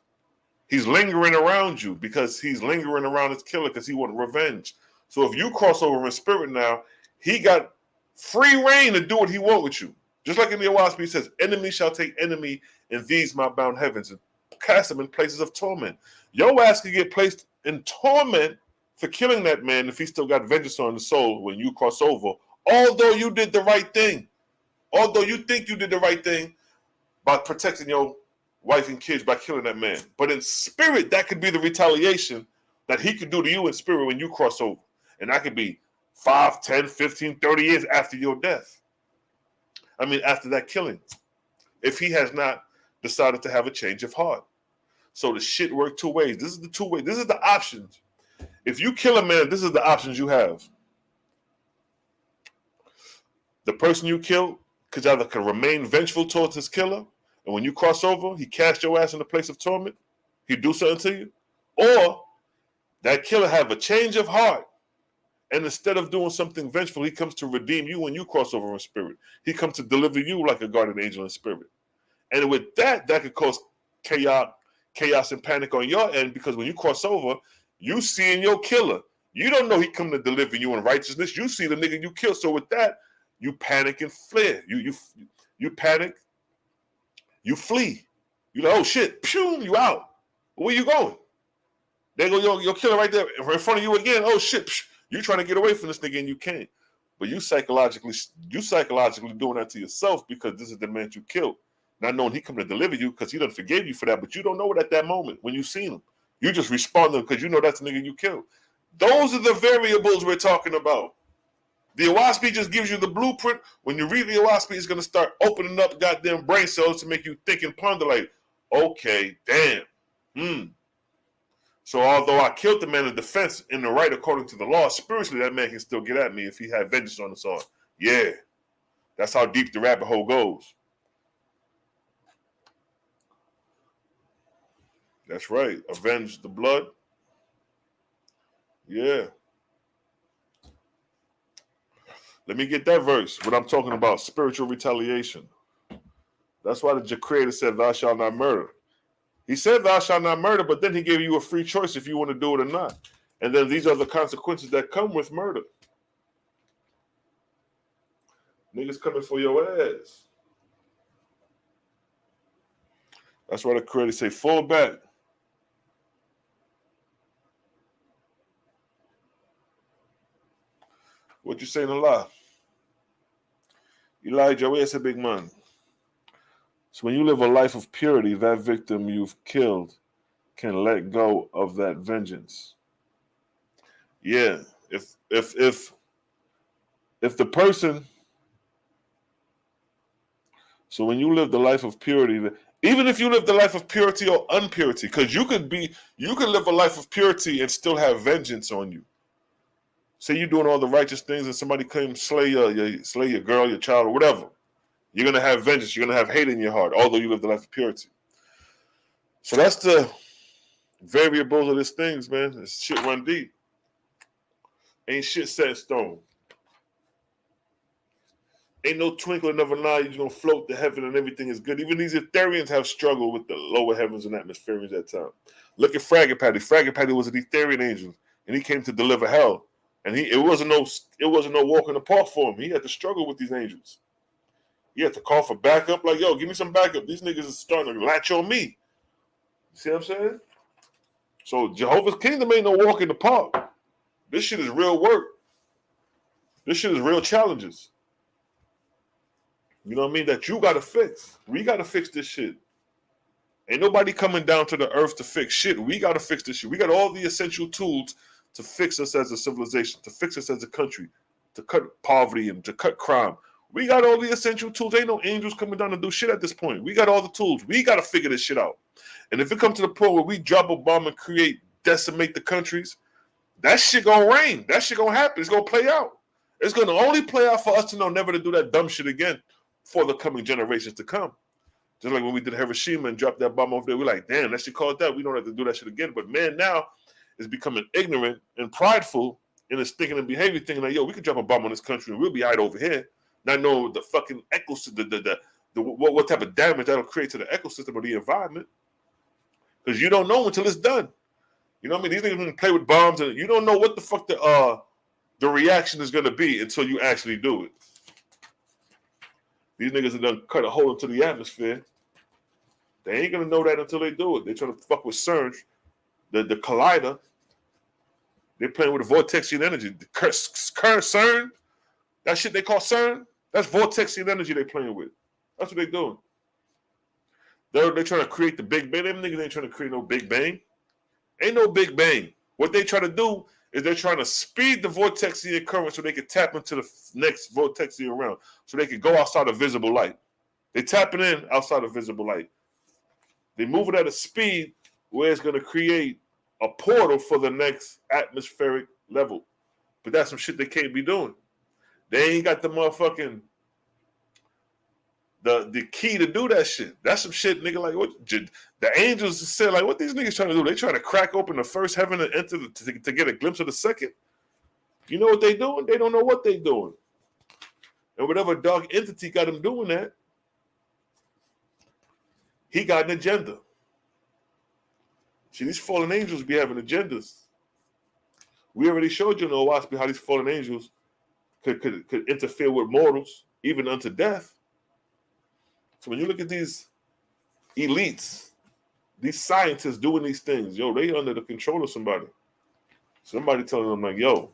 He's lingering around you because he's lingering around his killer because he wants revenge. So if you cross over in spirit now, he got free reign to do what he wants with you. Just like in the Oaspe, he says, enemy shall take enemy in these my bound heavens and cast them in places of torment. Your ass can get placed in torment for killing that man if he still got vengeance on the soul when you cross over, although you did the right thing. Although you think you did the right thing by protecting your wife and kids by killing that man. But in spirit, that could be the retaliation that he could do to you in spirit when you cross over. And that could be 5, 10, 15, 30 years after your death. I mean, after that killing. If he has not decided to have a change of heart. So the shit works two ways. This is the two ways. This is the options. If you kill a man, this is the options you have. The person you killed could either remain vengeful towards his killer, and when you cross over, he cast your ass in a place of torment, he do something to you, or that killer have a change of heart, and instead of doing something vengeful, he comes to redeem you when you cross over in spirit. He comes to deliver you like a guardian angel in spirit. And with that could cause chaos and panic on your end, because when you cross over, you seeing your killer. You don't know he come to deliver you in righteousness. You see the nigga you killed. So with that, you panic and flare. You panic. You flee. You like, oh shit, pew, you out. Where you going? There go your killer right there in front of you again. Oh shit, you trying to get away from this nigga and you can't. But you psychologically doing that to yourself because this is the man you killed. Not knowing he come to deliver you because he done forgave you for that, but you don't know it at that moment when you seen him. You just responding because you know that's the nigga you killed. Those are the variables we're talking about. The Oaspe just gives you the blueprint. When you read the Oaspe, it's going to start opening up goddamn brain cells to make you think and ponder like, okay, damn. So although I killed the man in defense in the right according to the law, spiritually that man can still get at me if he had vengeance on us all. Yeah, that's how deep the rabbit hole goes. That's right. Avenge the blood. Yeah. Let me get that verse. What I'm talking about, spiritual retaliation. That's why the Creator said, thou shalt not murder. He said, thou shalt not murder, but then he gave you a free choice if you want to do it or not. And then these are the consequences that come with murder. Niggas coming for your ass. That's why the Creator say, fall back. What you saying a lie? Elijah, where's a big man? So when you live a life of purity, that victim you've killed can let go of that vengeance. Yeah. If the person, so when you live the life of purity, even if you live the life of purity or unpurity, because you could live a life of purity and still have vengeance on you. Say you're doing all the righteous things and somebody comes slay your girl, your child, or whatever. You're going to have vengeance. You're going to have hate in your heart, although you live the life of purity. So that's the variables of these things, man. This shit run deep. Ain't shit set in stone. Ain't no twinkling of an eye. You're going to float to heaven and everything is good. Even these Etherians have struggled with the lower heavens and atmospherians at time. Look at Fraggle Patty. Fraggle Patty was an Etherian angel, and he came to deliver hell. And it wasn't no walk in the park for him. He had to struggle with these angels. He had to call for backup, like, yo, give me some backup. These niggas is starting to latch on me. You see what I'm saying? So Jehovah's Kingdom ain't no walk in the park. This shit is real work. This shit is real challenges. You know what I mean? That you got to fix. We got to fix this shit. Ain't nobody coming down to the earth to fix shit. We got to fix this shit. We got all the essential tools to fix us as a civilization, to fix us as a country, to cut poverty and to cut crime. We got all the essential tools. Ain't no angels coming down to do shit at this point. We got all the tools. We got to figure this shit out. And if it comes to the point where we drop a bomb and decimate the countries, that shit gonna rain. That shit gonna happen. It's gonna play out. It's gonna only play out for us to know never to do that dumb shit again for the coming generations to come. Just like when we did Hiroshima and dropped that bomb over there, we're like, damn, that shit caused that. We don't have to do that shit again. But man, now is becoming ignorant and prideful in his thinking and behavior, thinking like, yo, we could drop a bomb on this country and we'll be all right over here. Not knowing the fucking ecosystem, what type of damage that'll create to the ecosystem or the environment. Because you don't know until it's done. You know what I mean? These niggas gonna play with bombs and you don't know what the fuck the reaction is gonna be until you actually do it. These niggas have done cut a hole into the atmosphere. They ain't gonna know that until they do it. They're trying to fuck with CERN, the collider. They're playing with the vortexian energy. The current CERN, that shit they call CERN, that's vortexian energy they playing with. That's what they doing. They're trying to create the Big Bang. Them niggas ain't trying to create no Big Bang. Ain't no Big Bang. What they try to do is they're trying to speed the vortexian current so they can tap into the next vortexian round, so they can go outside of visible light. They tapping in outside of visible light. They move it at a speed where it's going to create a portal for the next atmospheric level. But that's some shit they can't be doing. They ain't got the motherfucking the key to do that shit. That's some shit, nigga. Like what the angels said, like what these niggas trying to do? They trying to crack open the first heaven and enter to get a glimpse of the second. You know what they doing? They don't know what they doing. And whatever dark entity got them doing that, he got an agenda. See, these fallen angels be having agendas. We already showed you in Oaspe how these fallen angels could interfere with mortals, even unto death. So when you look at these elites, these scientists doing these things, yo, they under the control of somebody. Somebody telling them like, yo,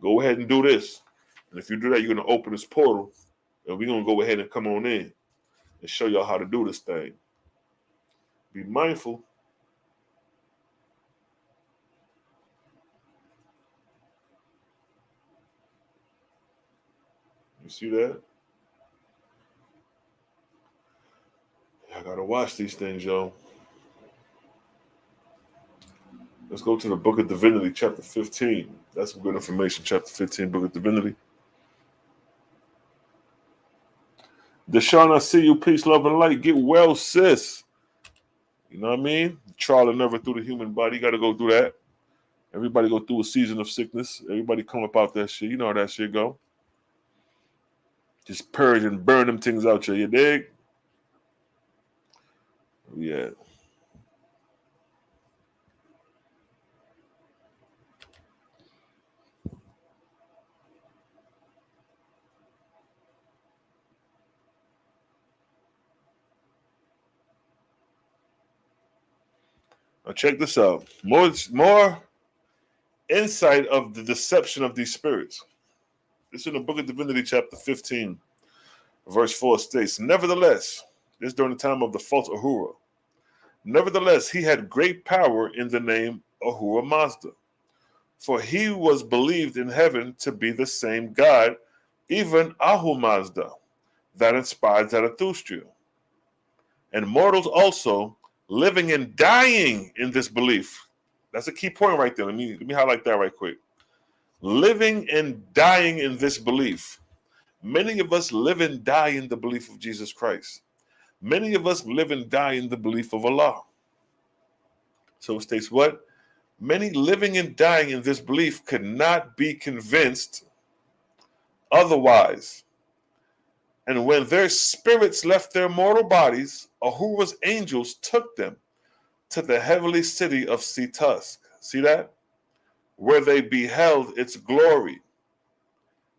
go ahead and do this. And if you do that, you're going to open this portal and we're going to go ahead and come on in and show y'all how to do this thing. Be mindful. You see that? I gotta watch these things, yo. Let's go to the Book of Divinity, chapter 15. That's some good information. Chapter 15, Book of Divinity. Deshaun, I see you. Peace, love, and light. Get well, sis. You know what I mean? Trial and never through the human body. You gotta go through that. Everybody go through a season of sickness. Everybody come up out that shit. You know how that shit go. Just purge and burn them things out, you dig? Yeah. Now check this out. More insight of the deception of these spirits. This is in the Book of Divinity, chapter 15, verse 4 states, nevertheless, this is during the time of the false Ahura. Nevertheless, he had great power in the name Ahura Mazda, for he was believed in heaven to be the same God, even Ahu Mazda, that inspired Zarathustra. And mortals also, living and dying in this belief. That's a key point right there. Let me highlight that right quick. Living and dying in this belief. Many of us live and die in the belief of Jesus Christ. Many of us live and die in the belief of Allah. So it states what? Many living and dying in this belief could not be convinced otherwise. And when their spirits left their mortal bodies, Ahura's angels took them to the heavenly city of Tusk. See that? Where they beheld its glory,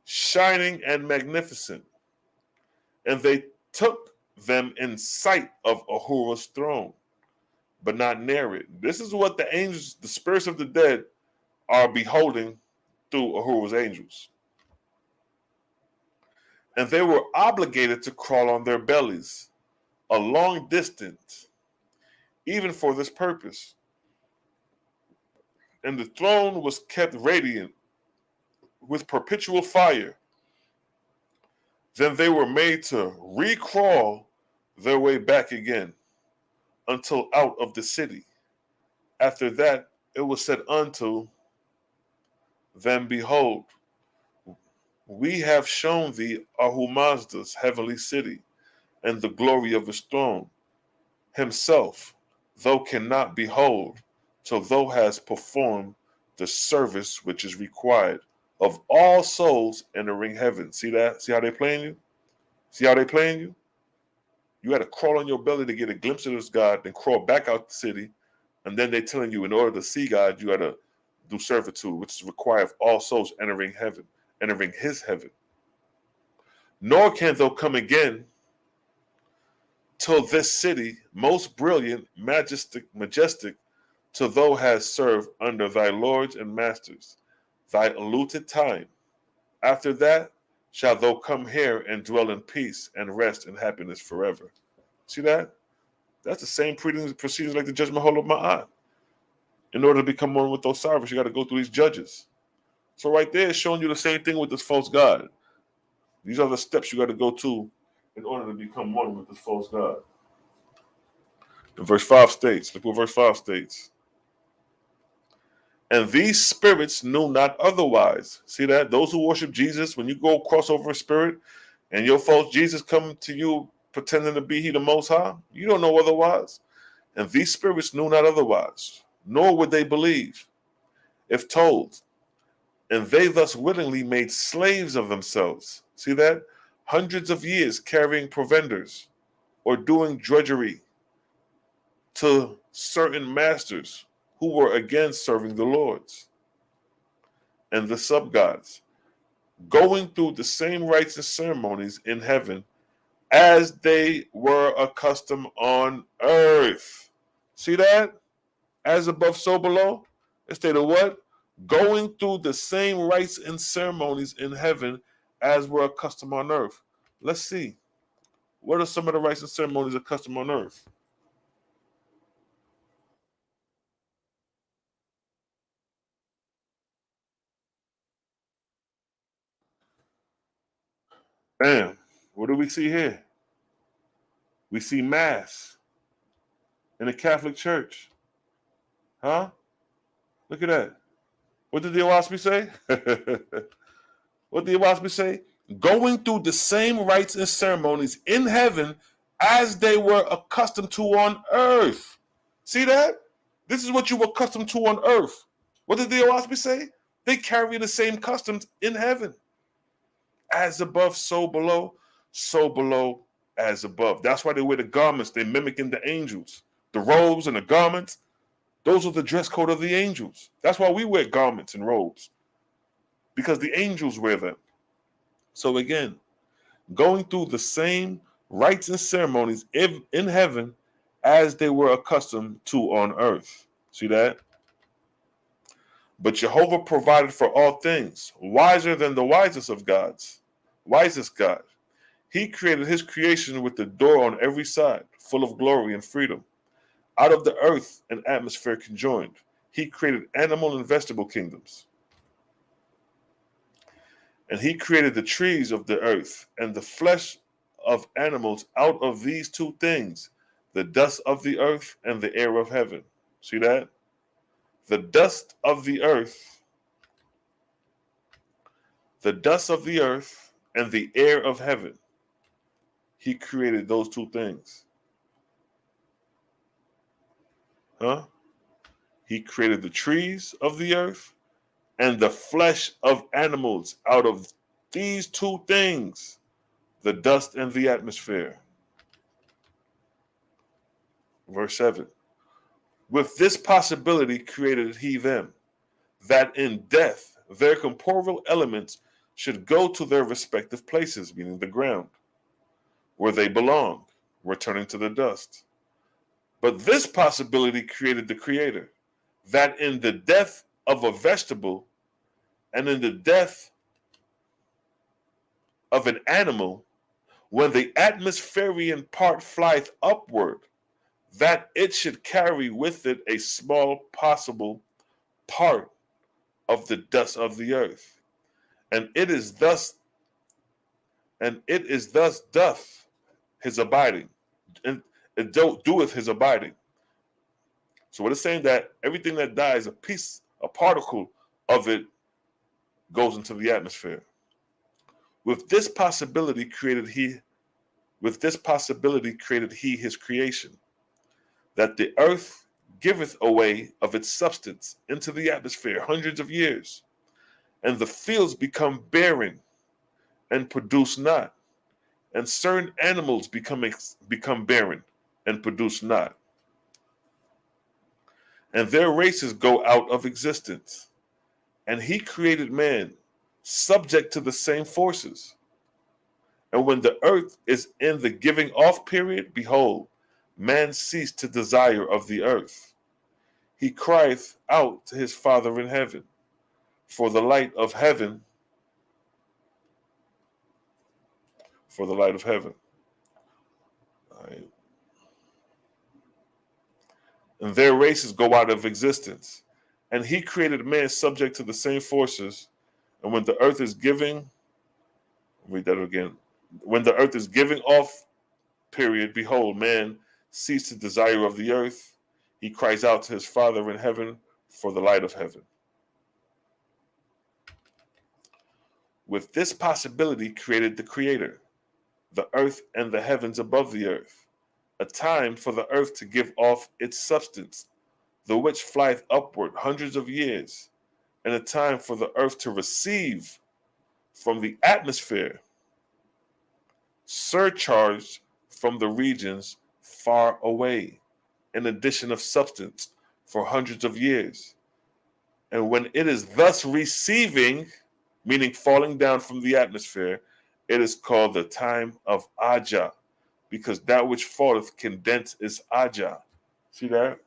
shining and magnificent. And they took them in sight of Ahura's throne, but not near it. This is what the angels, the spirits of the dead, are beholding through Ahura's angels. And they were obligated to crawl on their bellies a long distance even for this purpose. And the throne was kept radiant with perpetual fire. Then they were made to recrawl their way back again until out of the city. After that, it was said unto them, Behold, we have shown thee Ahumazda's heavenly city, and the glory of his throne. Himself, thou cannot behold, till thou hast performed the service which is required of all souls entering heaven. See that? See how they playing you? See how they playing you? You had to crawl on your belly to get a glimpse of this God, then crawl back out the city, and then they're telling you in order to see God, you had to do servitude, which is required of all souls entering heaven, entering his heaven. Nor can thou come again till this city, most brilliant, majestic, till thou hast served under thy lords and masters, thy allotted time. After that shalt thou come here and dwell in peace and rest in happiness forever. See that? That's the same proceedings like the judgment hall of Ma'at. In order to become one with Osiris, you got to go through these judges. So right there, it's showing you the same thing with this false god. These are the steps you got to go to in order to become one with this false god. And verse 5 states, look what verse 5 states. And these spirits knew not otherwise. See that? Those who worship Jesus, when you go cross over a spirit and your false Jesus come to you pretending to be he the Most High, you don't know otherwise. And these spirits knew not otherwise, nor would they believe, if told. And they thus willingly made slaves of themselves. See that? Hundreds of years carrying provenders or doing drudgery to certain masters who were again serving the lords and the sub-gods, going through the same rites and ceremonies in heaven as they were accustomed on earth. See that? As above, so below. It stated what? Going through the same rites and ceremonies in heaven as were accustomed on earth. Let's see. What are some of the rites and ceremonies accustomed on earth? Bam. What do we see here? We see Mass in the Catholic Church. Huh? Look at that. What did the Oaspe say? What did the Oaspe say? Going through the same rites and ceremonies in heaven as they were accustomed to on earth. See that? This is what you were accustomed to on earth. What did the Oaspe say? They carry the same customs in heaven. As above, so below as above. That's why they wear the garments. They're mimicking the angels. The robes and the garments, those are the dress code of the angels. That's why we wear garments and robes, because the angels wear them. So again, going through the same rites and ceremonies in heaven as they were accustomed to on earth. See that? But Jehovah provided for all things, wiser than the wisest of gods, wisest God. He created his creation with the door on every side, full of glory and freedom. Out of the earth and atmosphere conjoined, he created animal and vegetable kingdoms. And he created the trees of the earth and the flesh of animals out of these two things, the dust of the earth and the air of heaven. See that? The dust of the earth, and the air of heaven. He created those two things. Huh? He created the trees of the earth and the flesh of animals out of these two things, the dust and the atmosphere. Verse 7. With this possibility created he them, that in death their corporeal elements should go to their respective places, meaning the ground, where they belong, returning to the dust. But this possibility created the Creator, that in the death of a vegetable and in the death of an animal, when the atmospheric part flieth upward, that it should carry with it a small possible part of the dust of the earth, and it is thus doth his abiding, and it doeth his abiding. So what it's saying that everything that dies, a particle of it goes into the atmosphere. With this possibility created he his creation, that the earth giveth away of its substance into the atmosphere hundreds of years, and the fields become barren and produce not, and certain animals become barren and produce not, and their races go out of existence. And he created man subject to the same forces. And when the earth is in the giving off period, behold, man ceased to desire of the earth. He crieth out to his Father in heaven for the light of heaven, for the light of heaven. All right. And their races go out of existence. And he created man subject to the same forces. And when the earth is giving, read that again. When the earth is giving off period, behold, man ceased to desire of the earth. He cries out to his Father in heaven for the light of heaven. With this possibility created the Creator, the earth and the heavens above the earth, a time for the earth to give off its substance, the which flieth upward hundreds of years, and a time for the earth to receive from the atmosphere surcharged from the regions far away, an addition of substance for hundreds of years. And when it is thus receiving, meaning falling down from the atmosphere, it is called the time of Ajah, because that which falleth condensed is Ajah. See that?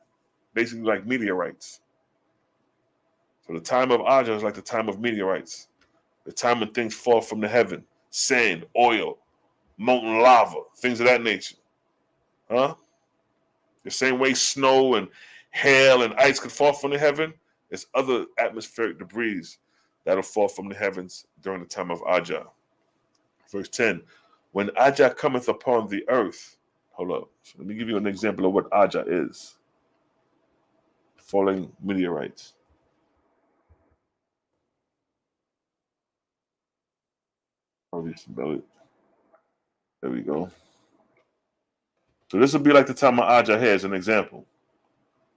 Basically like meteorites. So the time of Ajah is like the time of meteorites, the time when things fall from the heaven, sand, oil, molten lava, things of that nature. Huh? The same way snow and hail and ice could fall from the heaven, there's other atmospheric debris that'll fall from the heavens during the time of Ajah. Verse 10, when Ajah cometh upon the earth, hold up, so let me give you an example of what Ajah is. Falling meteorites. There we go. So this would be like the time of Ajah here as an example.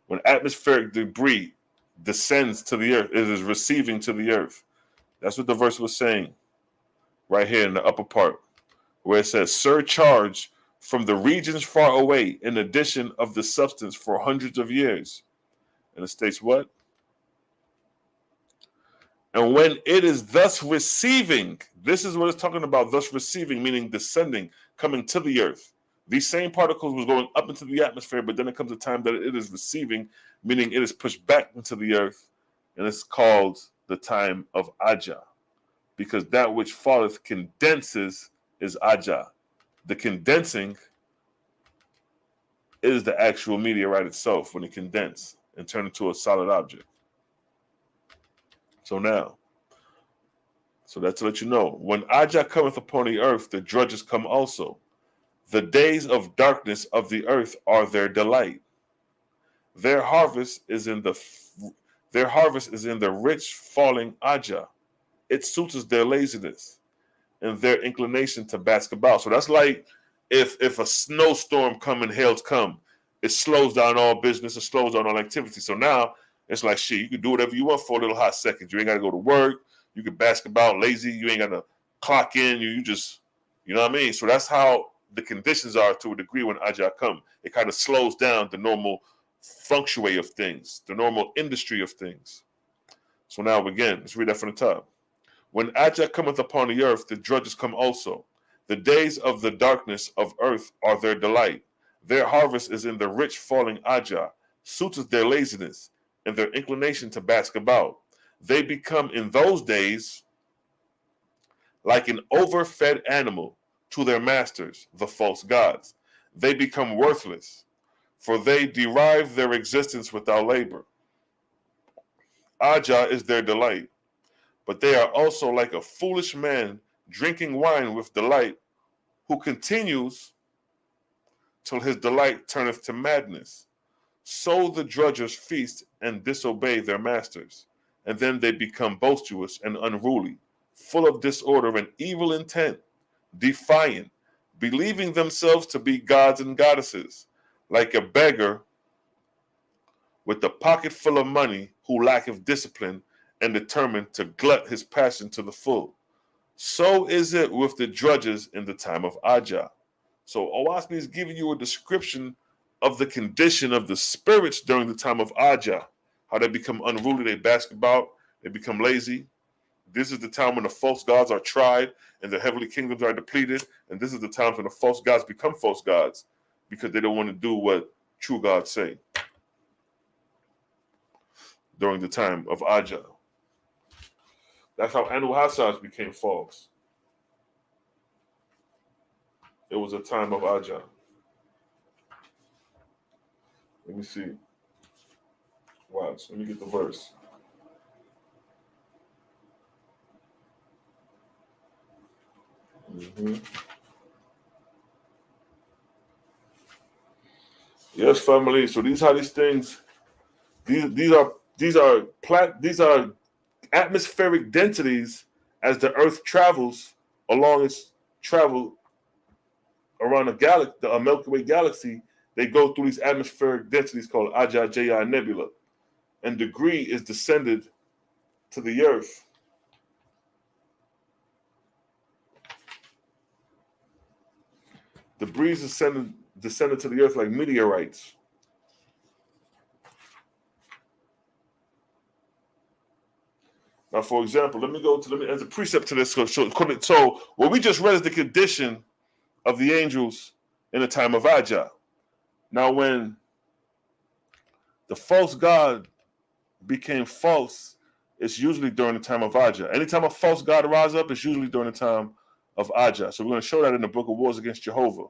When atmospheric debris descends to the earth, it is receiving to the earth. That's what the verse was saying right here in the upper part, where it says, surcharge from the regions far away, in addition of the substance for hundreds of years. And it states what? And when it is thus receiving, this is what it's talking about, thus receiving, meaning descending, coming to the earth. These same particles was going up into the atmosphere, but then it comes a time that it is receiving, meaning it is pushed back into the earth, and it's called the time of Ajah, because that which falleth condenses is Ajah. The condensing is the actual meteorite itself when it condenses and turns into a solid object. So that's to let you know, when Ajah cometh upon the earth, the drudges come also. The days of darkness of the earth are their delight. Their harvest is in the rich falling Ajah. It suits their laziness and their inclination to bask about. So that's like if a snowstorm come and hails come, it slows down all business, it slows down all activity. So now it's like, shit, you can do whatever you want for a little hot second. You ain't got to go to work. You can bask about lazy. You ain't got to clock in. You just, you know what I mean? So that's how the conditions are to a degree when Ajah come. It kind of slows down the normal functioning of things, the normal industry of things. So now again, let's read that from the top. When Ajah cometh upon the earth, the drudges come also. The days of the darkness of earth are their delight. Their harvest is in the rich falling Ajah, suiteth their laziness, and their inclination to bask about. They become in those days like an overfed animal to their masters, the false gods. They become worthless, for they derive their existence without labor. Ajah is their delight, but they are also like a foolish man drinking wine with delight, who continues till his delight turneth to madness. So the drudgers feast and disobey their masters, and then they become boisterous and unruly, full of disorder and evil intent, defiant, believing themselves to be gods and goddesses, like a beggar with a pocket full of money who lacketh discipline and determined to glut his passion to the full. So is it with the drudges in the time of Ajah. So Oaspe is giving you a description of the condition of the spirits during the time of Ajah, how they become unruly, they basketball, they become lazy. This is the time when the false gods are tried and the heavenly kingdoms are depleted, and this is the time when the false gods become false gods because they don't want to do what true gods say during the time of Ajah. That's how Anu-Hassaj became false. It was a time of Ajah. Let me see. Watch. Let me get the verse. Yes, family. So these are these things. These are atmospheric densities as the Earth travels along its travel around the Milky Way galaxy. They go through these atmospheric densities called Ajah, Jaya, Nebula, and debris is descended to the Earth. Debris is descended to the Earth like meteorites. Now, for example, let me as a precept to this. So what we just read is the condition of the angels in the time of Ajah. Now, when the false god became false, it's usually during the time of Ajah. Anytime a false god rises up, it's usually during the time of Ajah. So we're going to show that in the book of Wars Against Jehovah.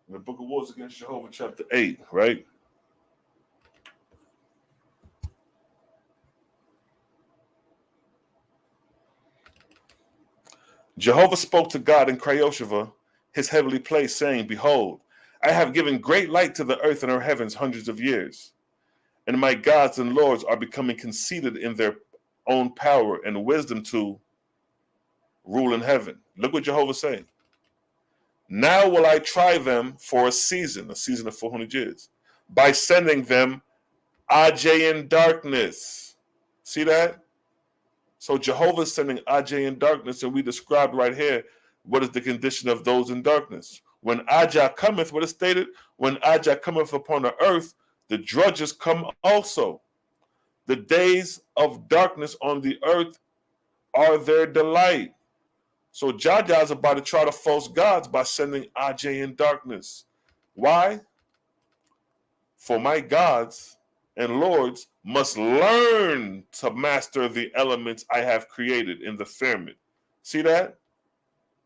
In the book of Wars Against Jehovah, chapter 8, right? Jehovah spoke to God in Cryoshiva, his heavenly place, saying, Behold, I have given great light to the earth and her heavens hundreds of years, and my gods and lords are becoming conceited in their own power and wisdom to rule in heaven. Look what Jehovah's saying. Now will I try them for a season of 400 years, by sending them Ajah in darkness. See that? So Jehovah is sending Ajah in darkness, and we described right here what is the condition of those in darkness. When Ajah cometh, what is stated? When Ajah cometh upon the earth, the drudges come also. The days of darkness on the earth are their delight. So Jaja is about to try the false gods by sending Ajah in darkness. Why? For my gods and lords must learn to master the elements I have created in the firmament. See that?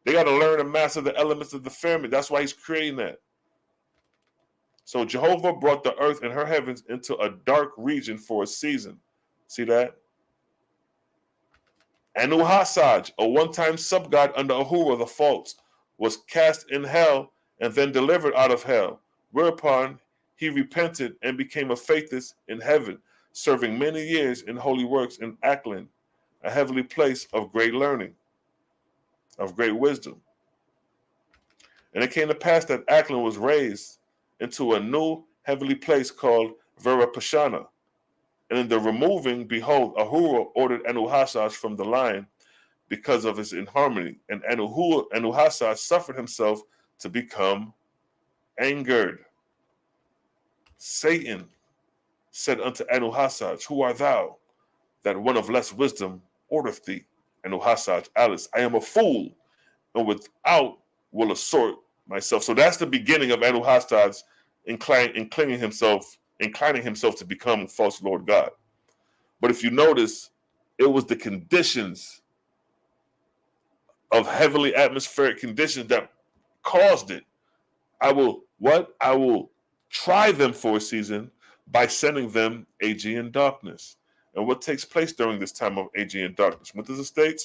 They got to learn to master the elements of the firmament. That's why he's creating that. So Jehovah brought the earth and her heavens into a dark region for a season. See that? Anu-Hassaj, a one-time sub-god under Ahura the false, was cast in hell and then delivered out of hell, whereupon he repented and became a faithist in heaven, serving many years in holy works in Aklan, a heavenly place of great learning, of great wisdom. And it came to pass that Aklan was raised into a new heavenly place called Verapashana. And in the removing, behold, Ahura ordered Anu-Hassaj from the line because of his inharmony, and Anu-Hassaj suffered himself to become angered. Satan said unto Anu-Hassaj, Who art thou, that one of less wisdom ordereth thee? Anu-Hassaj, Alice, I am a fool, and without will assort myself. So that's the beginning of Anu-Hassaj inclining himself to become false Lord God. But if you notice, it was the conditions of heavenly atmospheric conditions that caused it. I will what? I will try them for a season by sending them Aegean darkness. And what takes place during this time of Aegean darkness? What does it state?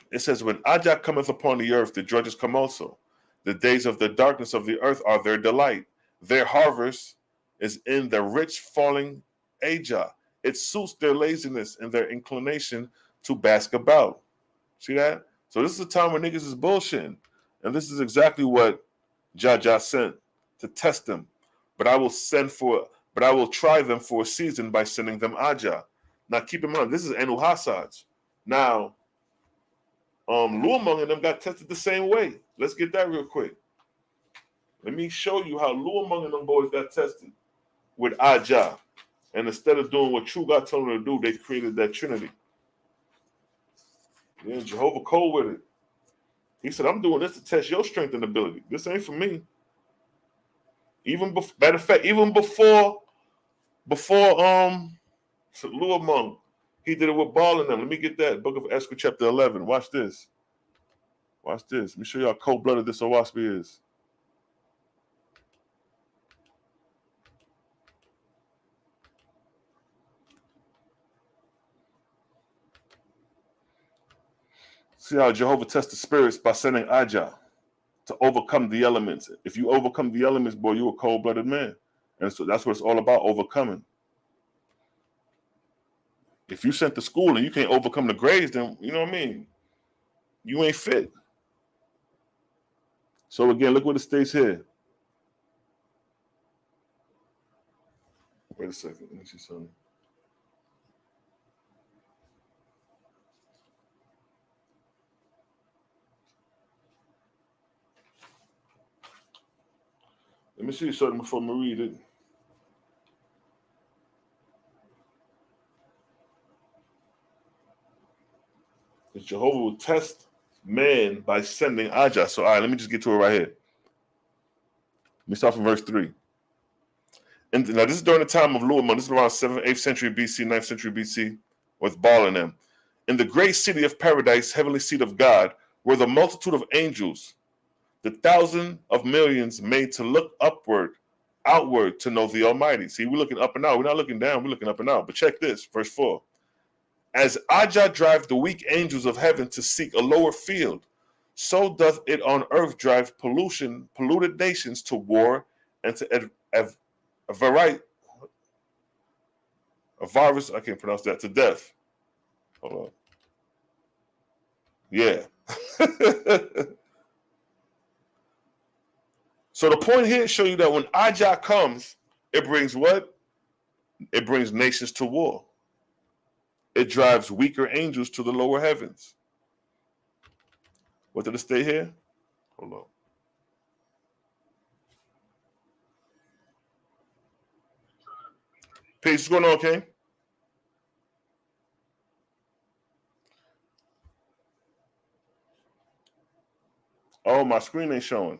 It says, when Ajah cometh upon the earth, the judges come also. The days of the darkness of the earth are their delight. Their harvest is in the rich falling Ajah. It suits their laziness and their inclination to bask about. See that? So this is a time when niggas is bullshitting. And this is exactly what Ajah sent to test them. But I will try them for a season by sending them Ajah. Now keep in mind, this is Anu Hassaj. Now, Luamong and them got tested the same way. Let's get that real quick. Let me show you how Luamong and them boys got tested with Ajah. And instead of doing what True God told them to do, they created that Trinity. Yeah, Jehovah cold with it. He said, I'm doing this to test your strength and ability. This ain't for me. Matter of fact, even before Luamong, he did it with Ball and them. Let me get that. Book of Esther, chapter 11. Watch this. Watch this. Let me show you how cold-blooded this Oaspe is. See how Jehovah tests the spirits by sending Ajah to overcome the elements. If you overcome the elements, boy, you're a cold-blooded man. And so that's what it's all about, overcoming. If you sent to school and you can't overcome the grades, then, you know what I mean? You ain't fit. So again, look what it states here. Wait a second. Let me see something. Let me see something before I read it. Because Jehovah will test man by sending Ajah. So, all right, let me just get to it right here. Let me start from verse 3. And now, this is during the time of Luamon. This is around 7th, 8th century BC, 9th century BC, with Baal and them. In the great city of paradise, heavenly seat of God, were the multitude of angels, the thousand of millions made to look outward to know the Almighty. See, we're looking up and out. We're not looking down. We're looking up and out. But check this, verse 4. As Ajah drive the weak angels of heaven to seek a lower field, so doth it on earth drive polluted nations to war and to I can't pronounce that, to death. Hold on. Yeah. So the point here is show you that when Ajah comes, it brings what? It brings nations to war. It drives weaker angels to the lower heavens. What did it stay here? Hold on. Peace, what's going on, King? Oh, my screen ain't showing.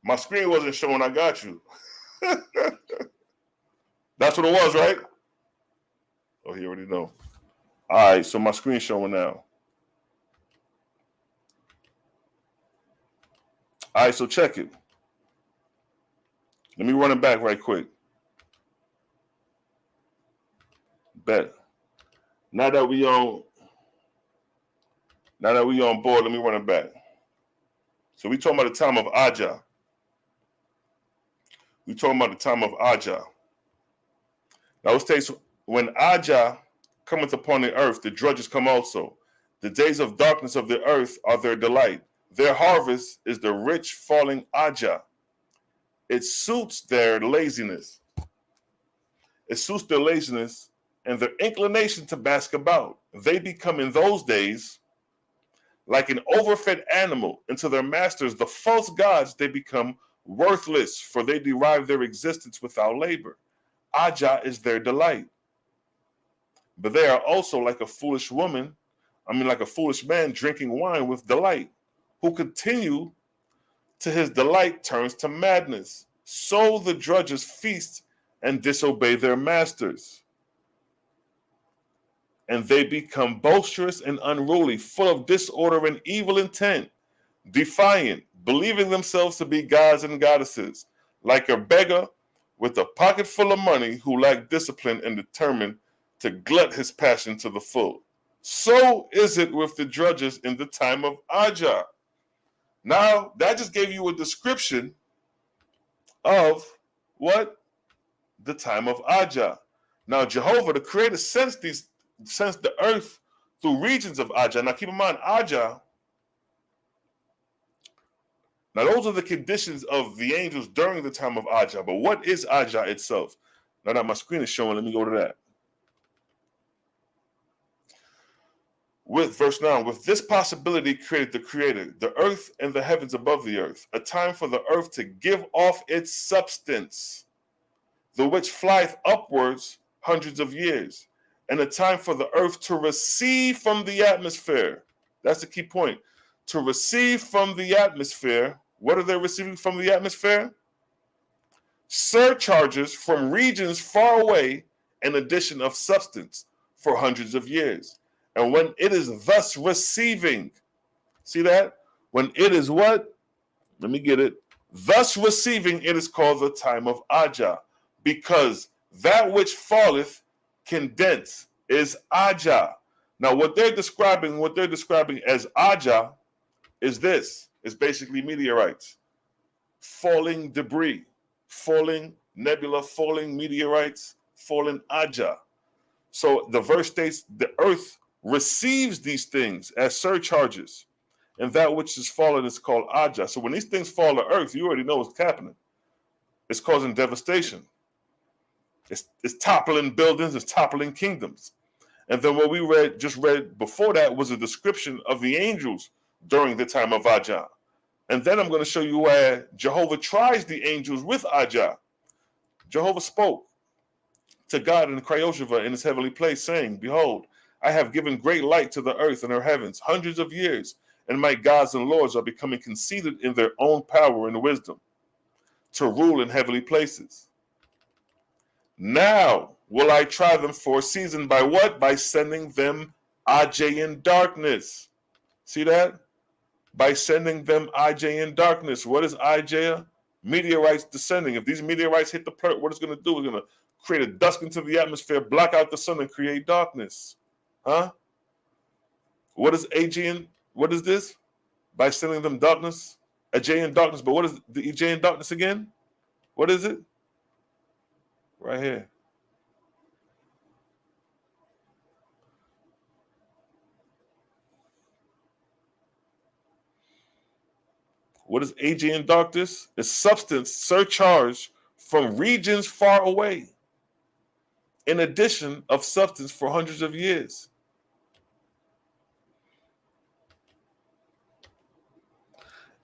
My screen wasn't showing. I got you. That's what it was, right? Oh, you already know. All right, so my screen's showing now. All right, so check it. Let me run it back right quick. Bet. Now that we on board, let me run it back. So we talking about the time of Ajah. We talking about the time of Ajah. Now it states, when Ajah cometh upon the earth, the drudges come also. The days of darkness of the earth are their delight. Their harvest is the rich falling Ajah. It suits their laziness. It suits their laziness and their inclination to bask about. They become in those days like an overfed animal, and to their masters, the false gods, they become worthless, for they derive their existence without labor. Ajah is their delight. But they are also like a foolish like a foolish man drinking wine with delight, who continue to his delight turns to madness. So the drudges feast and disobey their masters. And they become boisterous and unruly, full of disorder and evil intent, defiant, believing themselves to be gods and goddesses, like a beggar with a pocket full of money who lacked discipline and determined to glut his passion to the full. So is it with the drudges in the time of Ajah. Now, that just gave you a description of what? The time of Ajah. Now, Jehovah, the Creator, sensed the earth through regions of Ajah. Now, keep in mind, Ajah. Now, those are the conditions of the angels during the time of Ajah. But what is Ajah itself? Now that my screen is showing, let me go to that. With verse 9, with this possibility created the Creator, the earth and the heavens above the earth, a time for the earth to give off its substance, the which flieth upwards hundreds of years, and a time for the earth to receive from the atmosphere. That's the key point. To receive from the atmosphere. What are they receiving from the atmosphere? Surcharges from regions far away, an addition of substance for hundreds of years. And when it is thus receiving, see that? When it is what? Let me get it. Thus receiving, it is called the time of Ajah, because that which falleth condense is Ajah. Now, what they're describing as Ajah is this. It's basically meteorites, falling debris, falling nebula, falling meteorites, falling Ajah. So the verse states the earth receives these things as surcharges, and that which is fallen is called Ajah. So when these things fall to earth, you already know what's happening. It's causing devastation. It's toppling buildings, it's toppling kingdoms. And then what we just read before that was a description of the angels during the time of Ajah. And then I'm going to show you where Jehovah tries the angels with Ajah. Jehovah spoke to God in Cryoshiva in his heavenly place, saying, behold, I have given great light to the earth and her heavens, hundreds of years, and my gods and lords are becoming conceited in their own power and wisdom to rule in heavenly places. Now will I try them for a season by what? By sending them Ajah in darkness. See that? By sending them Ajah in darkness. What is Ajah? Meteorites descending. If these meteorites hit the planet, what it's going to do? It's going to create a dusk into the atmosphere, block out the sun, and create darkness. Huh? What is Ajah? What is this? By sending them darkness? Ajah in darkness. But what is the Ajah in darkness again? What is it? Right here. What is Ajah in darkness? It's substance surcharged from regions far away, in addition of substance for hundreds of years.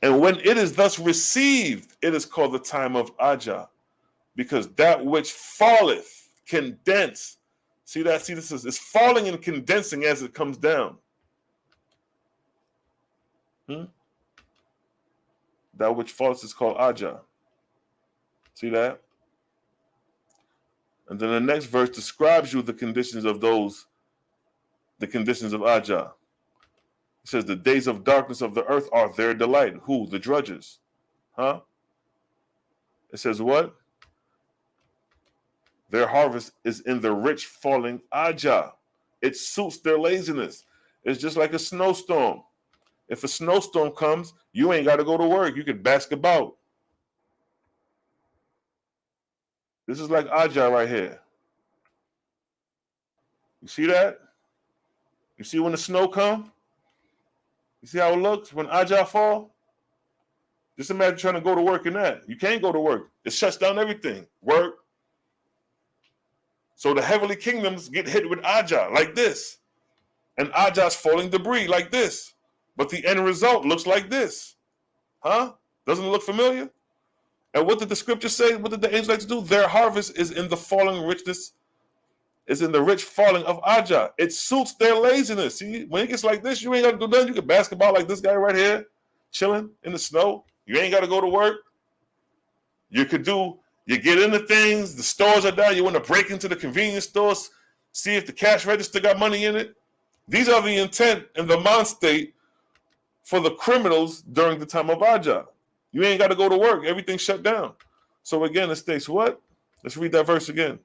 And when it is thus received, it is called the time of Ajah, because that which falleth condense. See that? See, this is it's falling and condensing as it comes down. That which falls is called Ajah. See that? And then the next verse describes you the conditions of those, the conditions of Ajah. It says the days of darkness of the earth are their delight. Who? The drudges. Huh? It says what? Their harvest is in the rich falling Ajah. It suits their laziness. It's just like a snowstorm. If a snowstorm comes, you ain't got to go to work. You can bask about. This is like Ajah right here. You see that? You see when the snow comes? You see how it looks when Ajah fall? Just imagine trying to go to work in that. You can't go to work. It shuts down everything. Work. So the heavenly kingdoms get hit with Ajah like this. And Ajah's falling debris like this. But the end result looks like this. Huh? Doesn't it look familiar? And what did the scripture say? What did the angels like to do? Their harvest is in the falling richness, is in the rich falling of Ajah. It suits their laziness. See, when it gets like this, you ain't got to do nothing. You can basketball like this guy right here, chilling in the snow. You ain't got to go to work. You get into things, the stores are down, you want to break into the convenience stores, see if the cash register got money in it. These are the intent and the mind state for the criminals during the time of Ajah. You ain't got to go to work. Everything's shut down. So again, it states what? Let's read that verse again.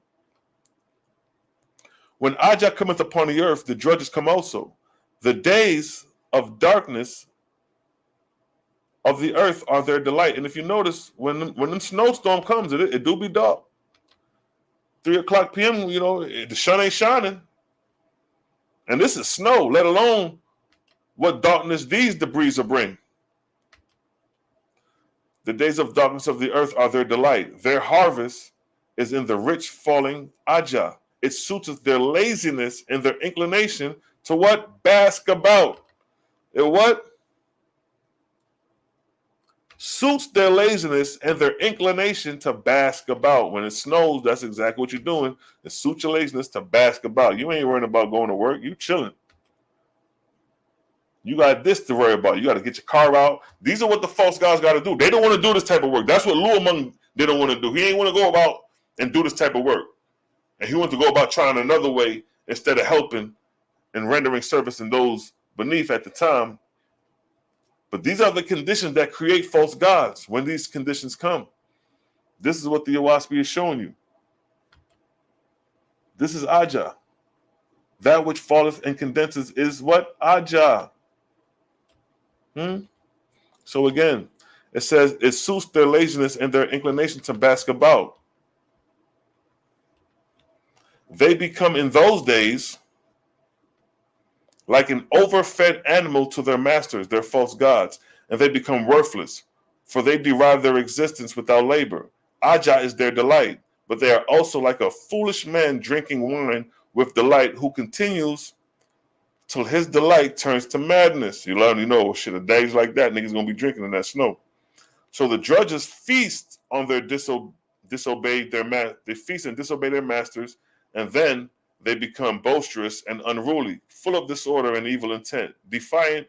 When Ajah cometh upon the earth, the judges come also. The days of darkness of the earth are their delight. And if you notice, when the snowstorm comes, it do be dark. 3 o'clock p.m., the sun ain't shining. And this is snow, let alone what darkness these debris will bring. The days of darkness of the earth are their delight. Their harvest is in the rich falling Ajah. It suiteth their laziness and their inclination to what? Bask about. It what? Suits their laziness and their inclination to bask about. When it snows, that's exactly what you're doing. It suits your laziness to bask about. You ain't worrying about going to work. You chilling. You got this to worry about. You got to get your car out. These are what the false gods got to do. They don't want to do this type of work. That's what Luamung didn't want to do. He ain't want to go about and do this type of work. And he wanted to go about trying another way instead of helping and rendering service in those beneath at the time. But these are the conditions that create false gods when these conditions come. This is what the Oaspe is showing you. This is Ajah. That which falleth and condenses is what? Ajah. So again, it says, it suits their laziness and their inclination to bask about. They become in those days like an overfed animal to their masters, their false gods, and they become worthless, for they derive their existence without labor. Ajah is their delight, but they are also like a foolish man drinking wine with delight, who continues till his delight turns to madness. You already know, shit, a days like that, niggas gonna be drinking in that snow. So the judges feast on their disobeyed their they feast and disobey their masters, and then they become boisterous and unruly, full of disorder and evil intent, defiant,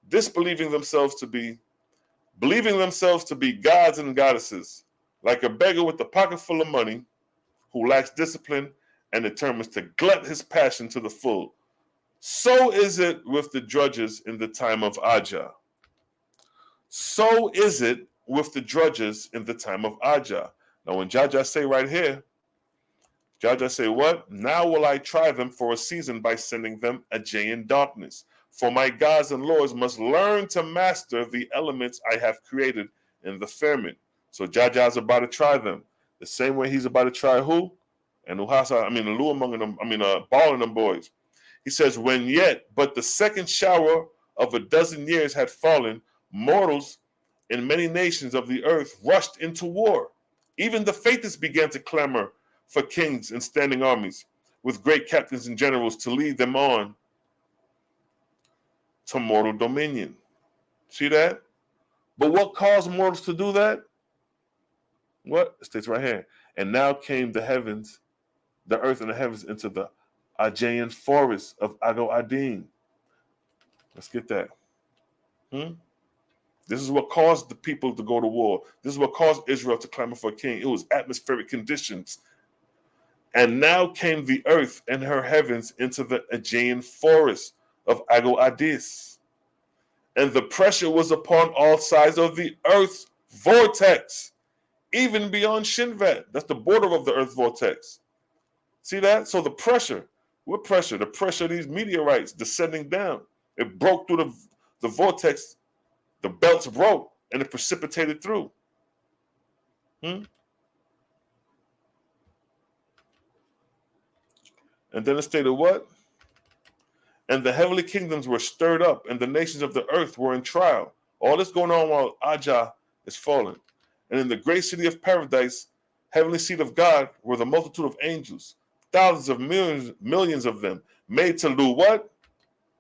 believing themselves to be gods and goddesses, like a beggar with a pocket full of money, who lacks discipline and determines to glut his passion to the full. So is it with the drudges in the time of Ajah. So is it with the drudges in the time of Ajah. Now when Jaja say right here, Jaja say what? Now will I try them for a season by sending them Ajayan darkness. For my gods and lords must learn to master the elements I have created in the firmament. So Jaja's about to try them. The same way he's about to try who? And Uhasa, Luamung and them, Ball and them boys. He says, when yet but the second shower of a dozen years had fallen, mortals in many nations of the earth rushed into war. Even the faithless began to clamor for kings and standing armies, with great captains and generals to lead them on to mortal dominion. See that? But what caused mortals to do that? What? It states right here. And now came the earth and the heavens into the Ajayan forest of Ago Adin. Let's get that. This is what caused the people to go to war. This is what caused Israel to clamor for a king. It was atmospheric conditions. And now came the earth and her heavens into the Ajayan forest of Ago Adis. And the pressure was upon all sides of the earth's vortex, even beyond Shinvat. That's the border of the earth vortex. See that? So the pressure, what pressure? The pressure of these meteorites descending down. It broke through the vortex, the belts broke, and it precipitated through. And then it stated what? And the heavenly kingdoms were stirred up, and the nations of the earth were in trial. All this going on while Ajah is fallen. And in the great city of paradise, heavenly seat of God, were the multitude of angels, thousands of millions of them, made to do what?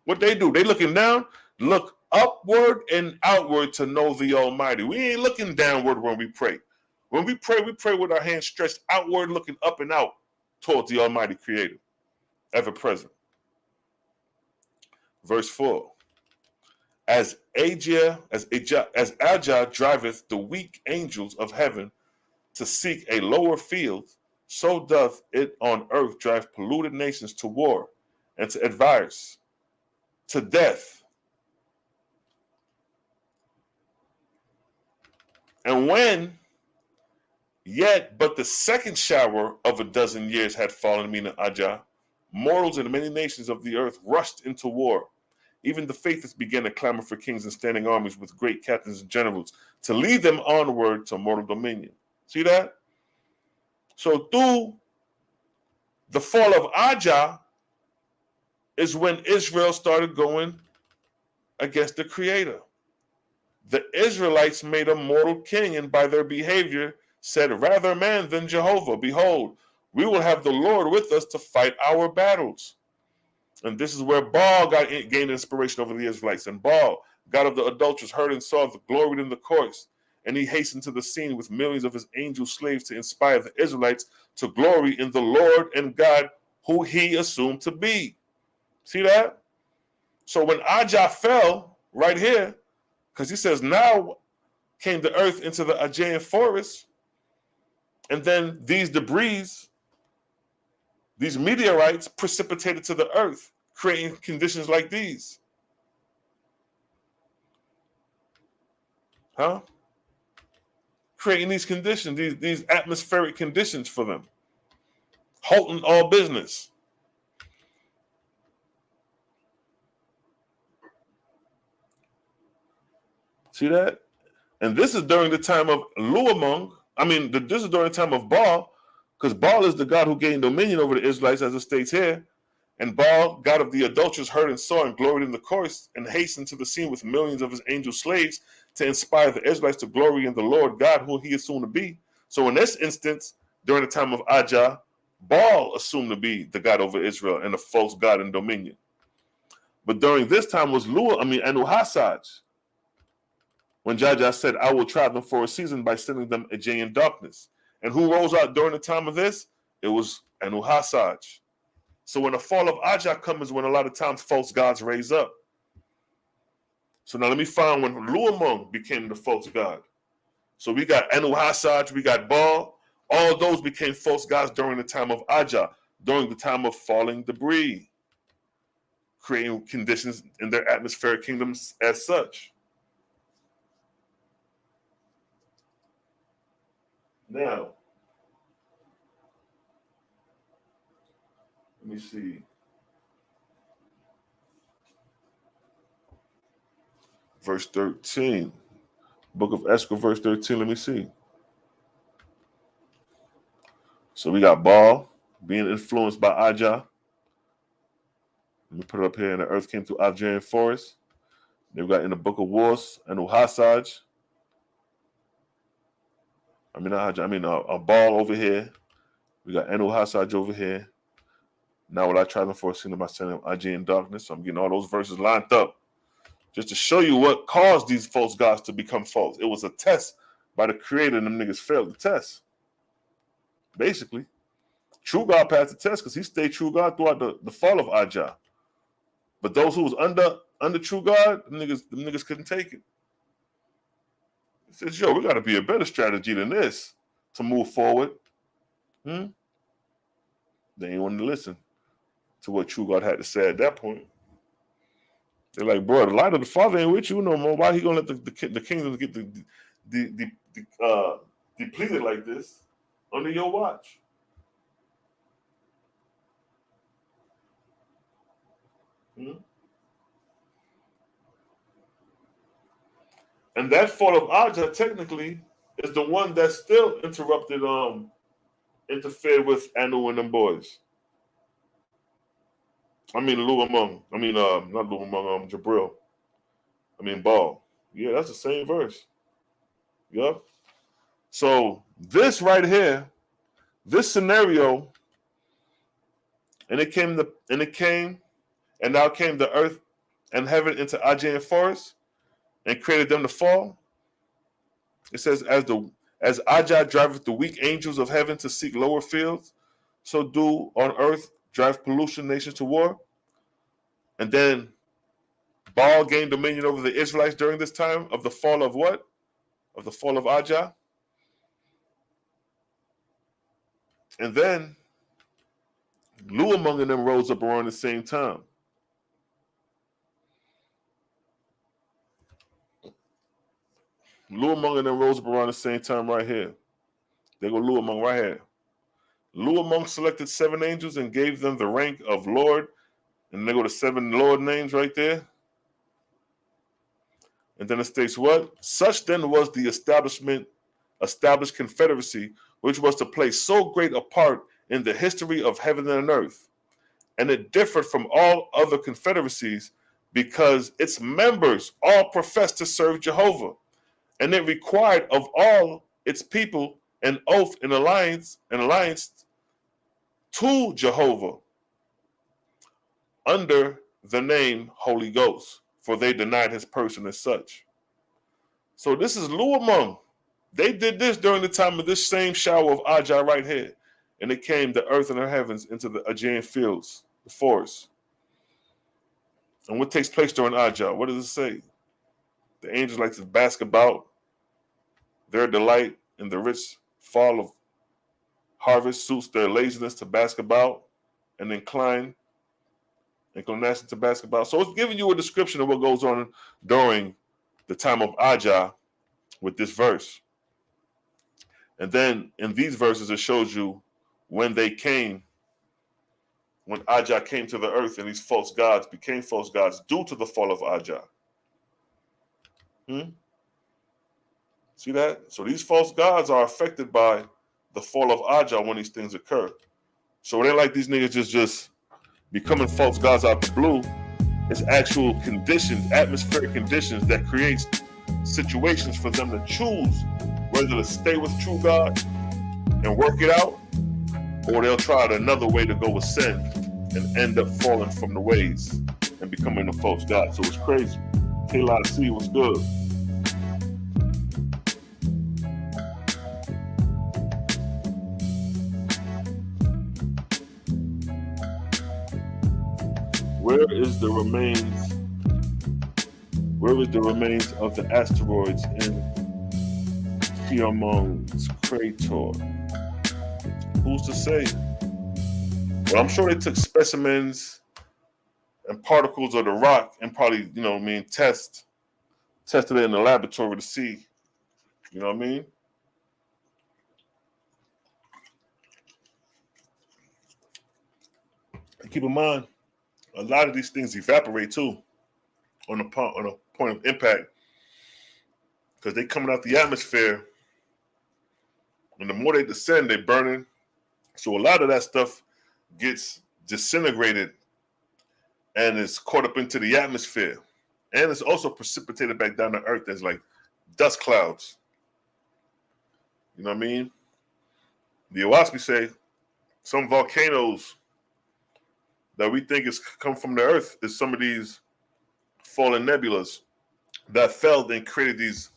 What they do? They looking down, look upward and outward to know the Almighty. We ain't looking downward when we pray. When we pray with our hands stretched outward, looking up and out towards the Almighty Creator, ever present. Verse 4. As Ajah driveth the weak angels of heaven to seek a lower field, so doth it on earth drive polluted nations to war and to advance, to death. And when yet but the second shower of a dozen years had fallen, meaning Ajah, mortals in many nations of the earth rushed into war. Even the faithless began to clamor for kings and standing armies with great captains and generals to lead them onward to mortal dominion. See that? So through the fall of Ajah is when Israel started going against the Creator. The Israelites made a mortal king, and by their behavior said, rather man than Jehovah. Behold, we will have the Lord with us to fight our battles. And this is where Baal gained inspiration over the Israelites. And Baal, god of the adulterers, heard and saw the glory in the courts. And he hastened to the scene with millions of his angel slaves to inspire the Israelites to glory in the Lord and God who he assumed to be. See that? So when Ajah fell, right here, because he says, now came the earth into the Achaean forest, and then these debris, these meteorites precipitated to the earth, creating conditions like these. Creating these conditions, these atmospheric conditions for them, halting all business. See that? And this is during the time of Luamung. This is during the time of Baal, because Baal is the god who gained dominion over the Israelites, as it states here. And Baal, god of the adulterers, heard and saw and gloried in the course, and hastened to the scene with millions of his angel slaves to inspire the Israelites to glory in the Lord God, who he assumed to be. So in this instance, during the time of Ajah, Baal assumed to be the god over Israel and a false god in dominion. But during this time was Anuhasaj, when Ajah said, I will try them for a season by sending them Achaean darkness. And who rose out during the time of this? It was Anuhasaj. So when the fall of Ajah comes is when a lot of times false gods raise up. So now let me find when Luamung became the false god. So we got Anuhasaj, we got Baal. All those became false gods during the time of Ajah, during the time of falling debris, creating conditions in their atmospheric kingdoms as such. Now, let me see. Verse 13. Book of Esther, verse 13. Let me see. So we got Baal being influenced by Ajah. Let me put it up here. And the earth came through Achaean forest. Then we got in the book of Wars, Anuhasaj. Baal over here. We got Anuhasaj over here. Now will I try them for a sin of my son of Achaean darkness? So I'm getting all those verses lined up just to show you what caused these false gods to become false. It was a test by the Creator, and them niggas failed the test. Basically, true God passed the test because he stayed true God throughout the fall of Ajah. But those who was under true God, them niggas couldn't take it. He says, yo, we got to be a better strategy than this to move forward. They ain't want to listen to what true God had to say at that point. They're like, bro, the light of the Father ain't with you no more. Why he gonna let the kingdoms get depleted like this under your watch? And that fall of Ajah technically is the one that still interfered with Anu and them boys. Luamung. Not Luamung, Jabril. Baal. Yeah, that's the same verse. Yup. So this right here, this scenario, and now came the earth and heaven into Achaean forest and created them to fall. It says, as Ajah driveth the weak angels of heaven to seek lower fields, so do on earth drive pollution nations to war. And then Baal gained dominion over the Israelites during this time of the fall of what? Of the fall of Ajah. And then Luamung and them rose up around the same time. Luamung and them rose up around the same time right here. They go Luamung right here. Luamung selected 7 angels and gave them the rank of Lord. And they go to 7 Lord names right there. And then it states what? Such then was the established confederacy, which was to play so great a part in the history of heaven and earth. And it differed from all other confederacies because its members all professed to serve Jehovah. And it required of all its people an oath and alliance to Jehovah under the name Holy Ghost, for they denied his person as such. So this is Luamung. They did this during the time of this same shower of Ajah right here. And it came the earth and the heavens into the Aegean fields, the forest. And what takes place during Ajah? What does it say? The angels like to bask about their delight in the rich fall of harvest suits their laziness to bask about and inclination to bask about. So it's giving you a description of what goes on during the time of Ajah with this verse. And then in these verses, it shows you when they came, when Ajah came to the earth and these false gods became false gods due to the fall of Ajah. See that? So these false gods are affected by the fall of Ajah when these things occur. So it ain't like these niggas just becoming false gods out the blue. It's actual conditions, atmospheric conditions that creates situations for them to choose whether to stay with true God and work it out, or they'll try another way to go ascend and end up falling from the ways and becoming a false god. So it's crazy. K-Lot-C was good. Where is the remains of the asteroids in Tiamon's crater? Who's to say? Well, I'm sure they took specimens and particles of the rock and probably, tested it in the laboratory to see. You know what I mean? And keep in mind, a lot of these things evaporate too on a point of impact because they coming out the atmosphere, and the more they descend, they burning. So a lot of that stuff gets disintegrated and is caught up into the atmosphere, and it's also precipitated back down to earth as like dust clouds. You know what I mean? The Oaspe say some volcanoes that we think is come from the earth is some of these fallen nebulas that fell and created these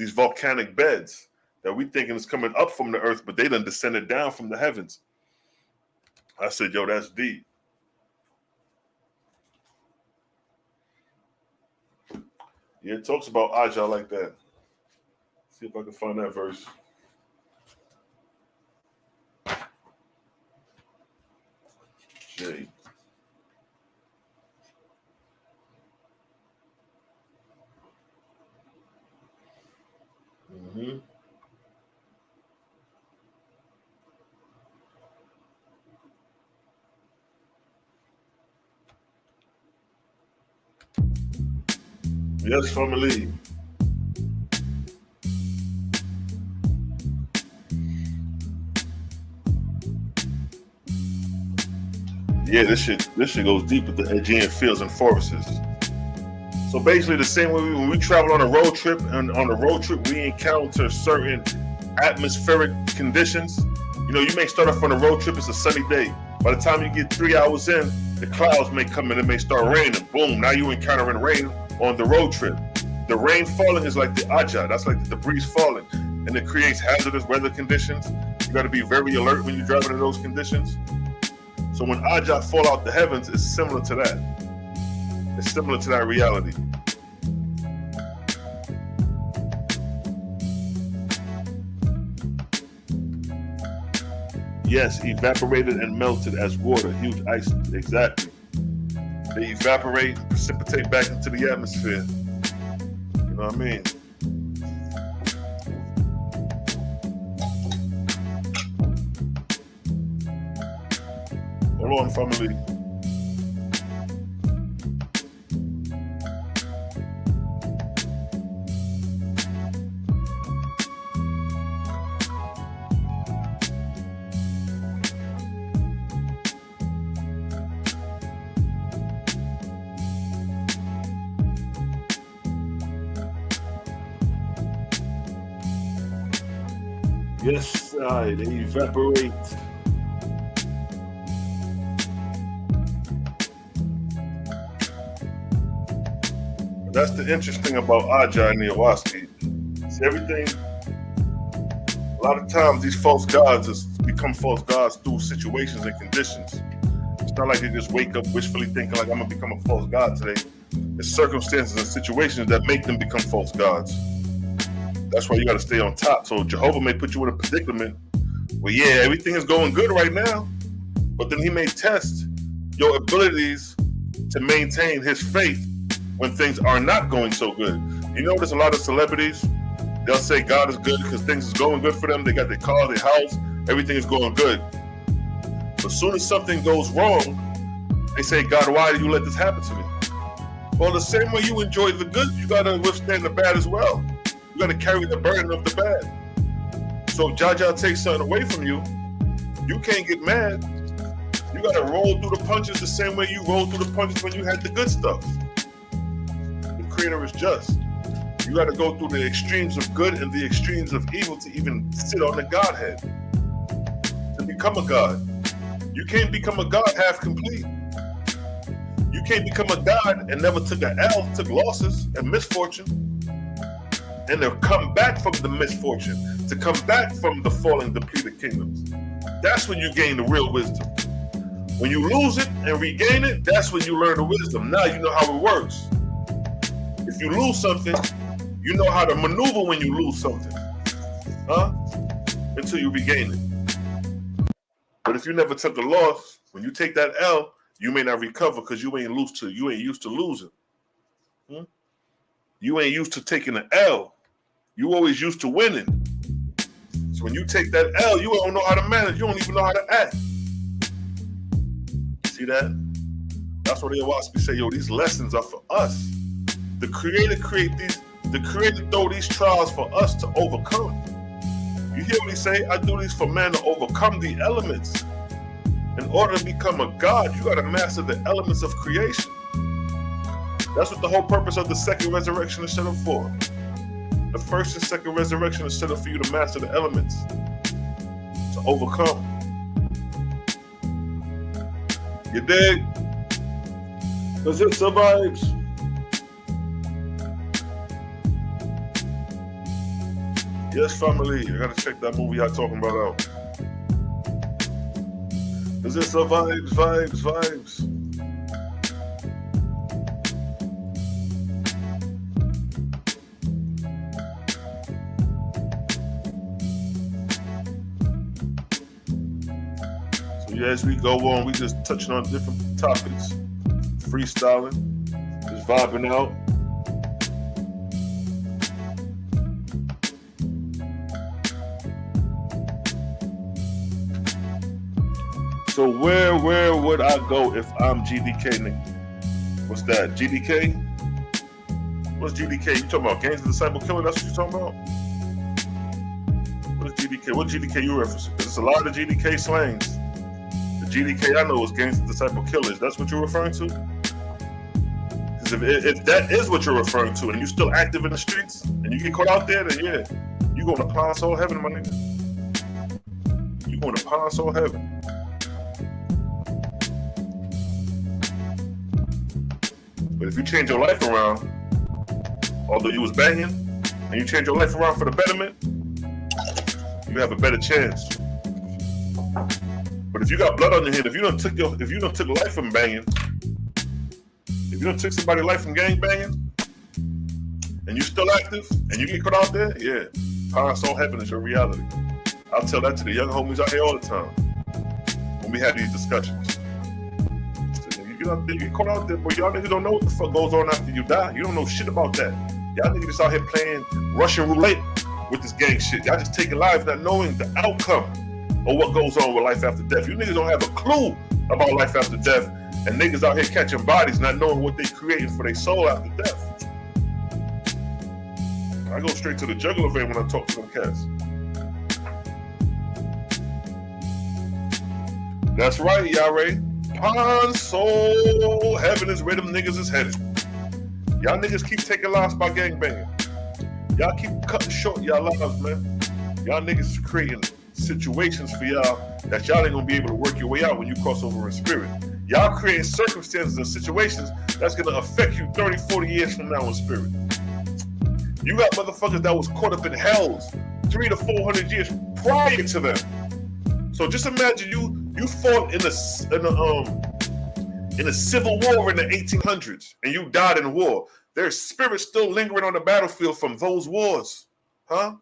volcanic beds that we thinking is coming up from the earth, but they done descended down from the heavens. I said, yo, that's deep. Yeah, it talks about Ajah like that. See if I can find that verse. J. Yes, family. Yeah, this shit goes deep with the Aegean fields and forests. So basically the same way when we travel on a road trip, and on a road trip we encounter certain atmospheric conditions. You may start off on a road trip, it's a sunny day. By the time you get 3 hours in, the clouds may come in and may start raining. Boom, now you encountering rain on the road trip. The rain falling is like the Ajah, that's like the debris falling. And it creates hazardous weather conditions. You gotta be very alert when you're driving in those conditions. So when Ajah fall out the heavens, it's similar to that. It's similar to that reality. Yes, evaporated and melted as water, huge ice, exactly. They evaporate, precipitate back into the atmosphere. You know what I mean? Hold on, family. Yes, they evaporate. That's the interesting about Ajah and the Oaspe. It's everything. A lot of times these false gods become false gods through situations and conditions. It's not like they just wake up wishfully thinking like I'm gonna become a false god today. It's circumstances and situations that make them become false gods. That's why you gotta stay on top. So Jehovah may put you in a predicament where, yeah, everything is going good right now, but then he may test your abilities to maintain his faith when things are not going so good. You notice a lot of celebrities, they'll say God is good because things is going good for them. They got their car, their house, everything is going good. But as soon as something goes wrong, they say, God, why did you let this happen to me? Well, the same way you enjoy the good, you gotta withstand the bad as well. You gotta carry the burden of the bad. So if Ajah takes something away from you, you can't get mad. You gotta roll through the punches the same way you rolled through the punches when you had the good stuff. The Creator is just. You gotta go through the extremes of good and the extremes of evil to even sit on the Godhead. To become a God. You can't become a God half complete. You can't become a God and never took an L, took losses and misfortune. And to come back from the misfortune, to come back from the falling, depleted kingdoms. That's when you gain the real wisdom. When you lose it and regain it, that's when you learn the wisdom. Now you know how it works. If you lose something, you know how to maneuver when you lose something. Until you regain it. But if you never took a loss, when you take that L, you may not recover because you ain't used to losing. You ain't used to taking an L. You always used to winning. So when you take that L, you don't know how to manage. You don't even know how to act. See that? That's what the Oaspe say, yo, these lessons are for us. The Creator throw these trials for us to overcome. You hear what he say? I do these for man to overcome the elements. In order to become a God, you got to master the elements of creation. That's what the whole purpose of the second resurrection is set up for. The first and second resurrection is set up for you to master the elements, to overcome. You dig? Because it survives. Yes, family, I gotta check that movie I'm talking about out. Because it survives, vibes. As we go on, we just touching on different topics, freestyling, just vibing out. So where would I go if I'm GDK, nigga? What's that? GDK? What's GDK? You talking about Gangs of Disciple Killer? That's what you talking about? What is GDK? What GDK you referencing? Because it's a lot of GDK slangs. GDK I know is Gangs of Disciple Killers. That's what you're referring to? Because if that is what you're referring to and you're still active in the streets and you get caught out there, then yeah, you're going to Pine Soul Heaven, my nigga. You're going to Pine Soul Heaven. But if you change your life around, although you was banging, and you change your life around for the betterment, you have a better chance. But if you got blood on your hand, if you don't took life from banging, if You done took somebody's life from gangbanging, and you still active, and you get caught out there? Yeah. Power soul heaven is your reality. I'll tell that to the young homies out here all the time when we have these discussions. So you get out there, you get caught out there, but y'all niggas don't know what the fuck goes on after you die. You don't know shit about that. Y'all niggas just out here playing Russian roulette with this gang shit. Y'all just taking lives not knowing the outcome of what goes on with life after death. You niggas don't have a clue about life after death, and niggas out here catching bodies not knowing what they creating for their soul after death. I go straight to the jugular vein when I talk to them cats. That's right, Yare. Pond soul heaven is where them niggas is headed. Y'all niggas keep taking lives by gangbanging. Y'all keep cutting short y'all lives, man. Y'all niggas is creating situations for y'all that y'all ain't gonna be able to work your way out when you cross over in spirit. Y'all creating circumstances and situations that's gonna affect you 30, 40 years from now in spirit. You got motherfuckers that was caught up in hells 300 to 400 years prior to them. So just imagine you fought in a civil war in the 1800s and you died in war. There's spirits still lingering on the battlefield from those wars, huh?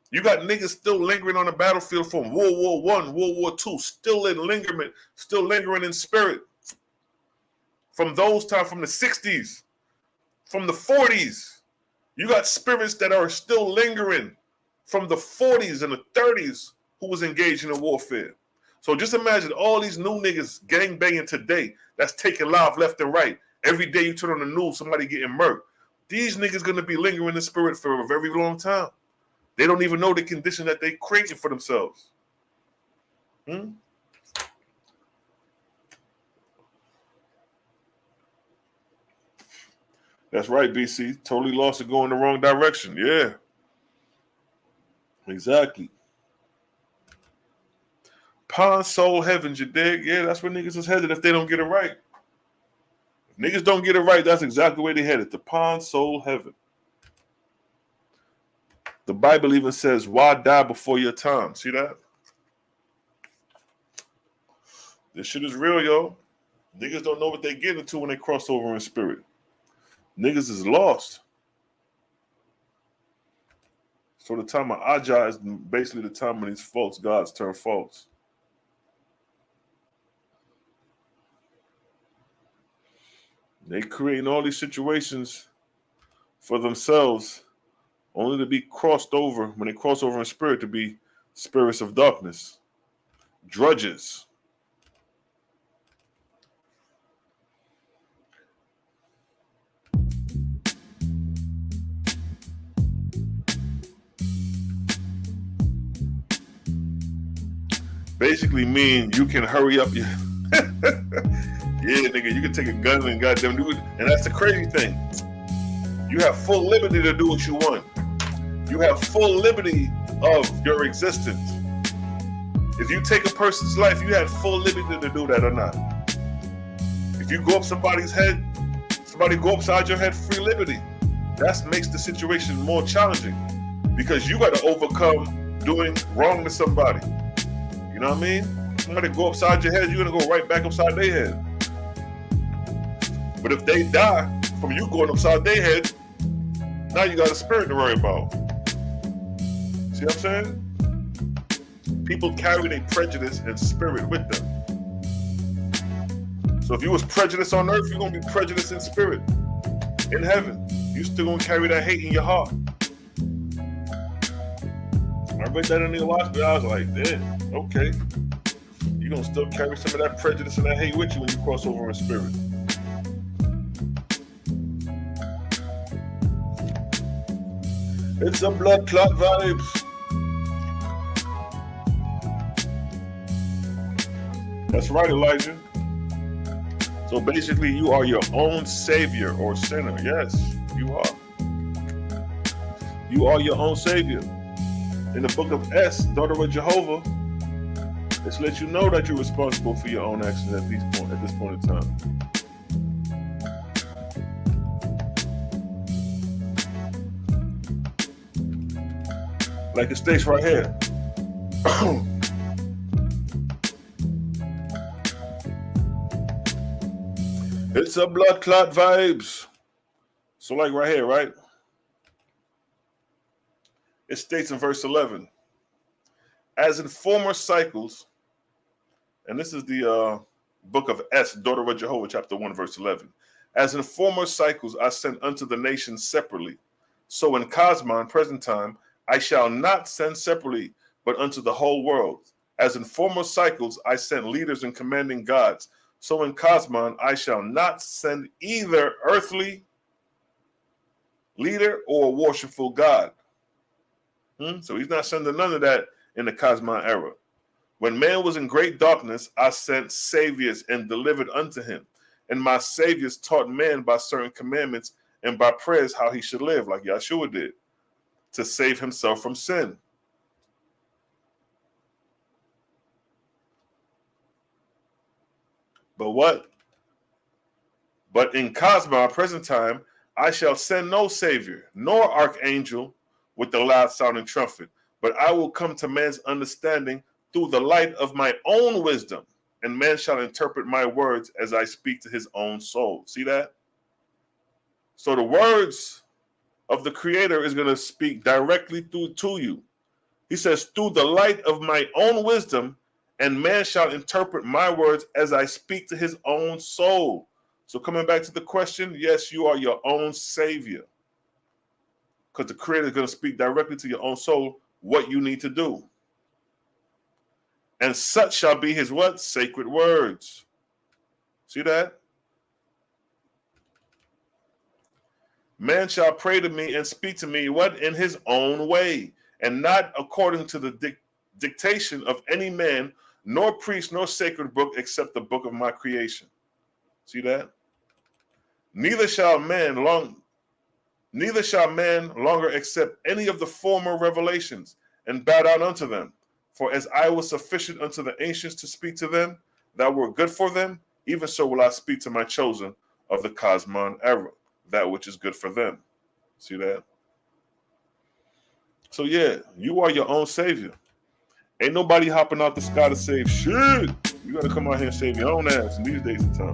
You got niggas still lingering on the battlefield from World War I, World War II, still lingering in spirit. From those times, from the 60s, from the 40s. You got spirits that are still lingering from the 40s and the 30s who was engaging in warfare. So just imagine all these new niggas gang banging today that's taking live left and right. Every day you turn on the news, somebody getting murked. These niggas gonna be lingering in spirit for a very long time. They don't even know the condition that they created for themselves. That's right, BC. Totally lost it going the wrong direction. Yeah. Exactly. Pond soul heavens, you dig? Yeah, that's where niggas is headed if they don't get it right. If niggas don't get it right, that's exactly where they headed. The pond soul heaven. The Bible even says, why die before your time? See that? This shit is real, yo. Niggas don't know what they get into when they cross over in spirit. Niggas is lost. So the time of Ajah is basically the time when these false gods turn false. They creating all these situations for themselves only to be crossed over, when they cross over in spirit, to be spirits of darkness, drudges. Basically mean you can hurry up your yeah, nigga, you can take a gun and goddamn do it. And that's the crazy thing. You have full liberty to do what you want. You have full liberty of your existence. If you take a person's life, you have full liberty to do that or not. If you go up somebody's head, somebody go upside your head, free liberty. That makes the situation more challenging because you got to overcome doing wrong to somebody. You know what I mean? Somebody go upside your head, you're going to go right back upside their head. But if they die from you going upside their head, now you got a spirit to worry about. See what I'm saying? People carry their prejudice and spirit with them. So if you was prejudiced on earth, you're going to be prejudiced in spirit. In heaven, you still going to carry that hate in your heart. I read that in the Oaspe, I was like, damn, okay. You're going to still carry some of that prejudice and that hate with you when you cross over in spirit. It's a blood clot vibes. That's right, Elijah. So basically, you are your own savior or sinner. Yes, you are. You are your own savior. In the book of S, daughter of Jehovah, it's let you know that you're responsible for your own actions at this point in time. Like it states right here. It's It's a blood clot vibes. So like right here, right? It states in verse 11, as in former cycles, and this is the book of S, daughter of Jehovah, chapter 1, verse 11. As in former cycles I sent unto the nations separately, so in Cosmon, present time, I shall not send separately, but unto the whole world. As in former cycles I sent leaders and commanding gods, so in Cosmon I shall not send either earthly leader or worshipful God. So he's not sending none of that in the Cosmon era. When man was in great darkness, I sent saviors and delivered unto him. And my saviors taught man by certain commandments and by prayers how he should live, like Yahshua did, to save himself from sin. But what? But in Cosmon, present time, I shall send no savior, nor archangel with the loud sounding trumpet, but I will come to man's understanding through the light of my own wisdom, and man shall interpret my words as I speak to his own soul. See that? So the words of the Creator is going to speak directly to you. He says, through the light of my own wisdom, and man shall interpret my words as I speak to his own soul. So coming back to the question, yes, you are your own savior. Because the Creator is going to speak directly to your own soul what you need to do. And such shall be his what? Sacred words. See that? Man shall pray to me and speak to me what? In his own way, and not according to the dictation of any man, nor priest, nor sacred book, except the book of my creation. See that? Neither shall man longer accept any of the former revelations and bow down unto them. For as I was sufficient unto the ancients to speak to them that were good for them, even so will I speak to my chosen of the Cosmon era, that which is good for them. See that? So yeah, you are your own savior. Ain't nobody hopping out the sky to save shit. You gotta come out here and save your own ass in these days of time.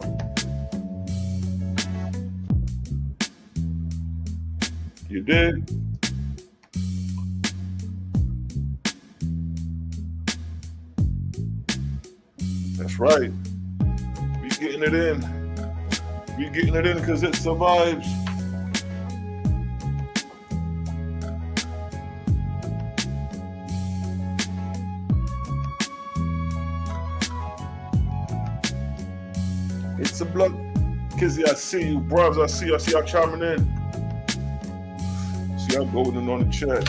You did? That's right. We getting it in. We getting it in because it survives. It's a blood. Kizzy, I see you. Bros, I see y'all chiming in. See y'all golden on the chat.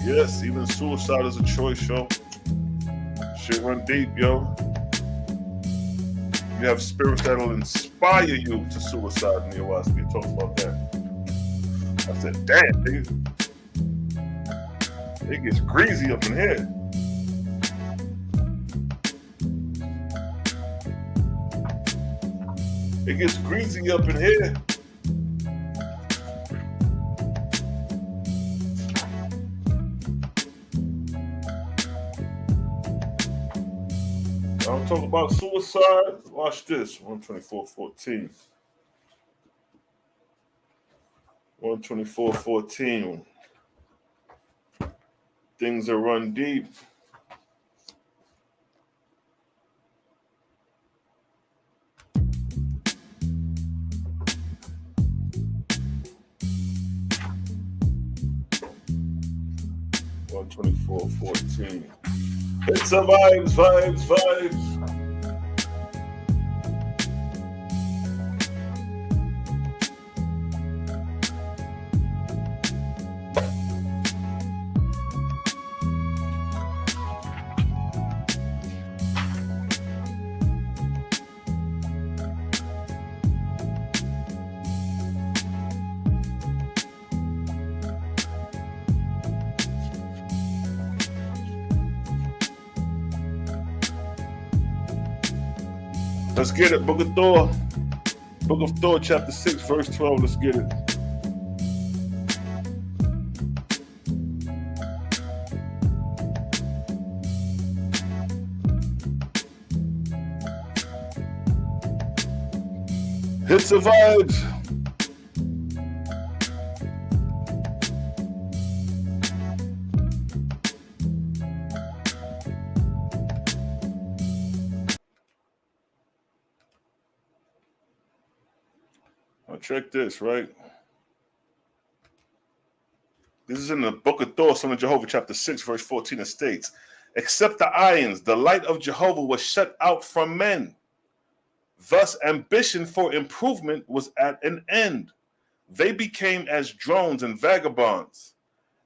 Yes, even suicide is a choice, yo. Shit run deep, yo. You have spirits that'll inspire you to suicide in the Oaspe. Talk about that. I said, damn, nigga. It gets greasy up in here. It gets greasy up in here. I'm talking about suicide. Watch this. 124:14. 124:14. Things are run deep. It's a vibes. Let's get it. Book of Thor. Book of Thor, chapter 6, verse 12. Let's get it. Hits the vibes. Now check this, right? This is in the book of Thor, son of Jehovah, chapter 6, verse 14. It states, except the ions, the light of Jehovah was shut out from men. Thus, ambition for improvement was at an end. They became as drones and vagabonds.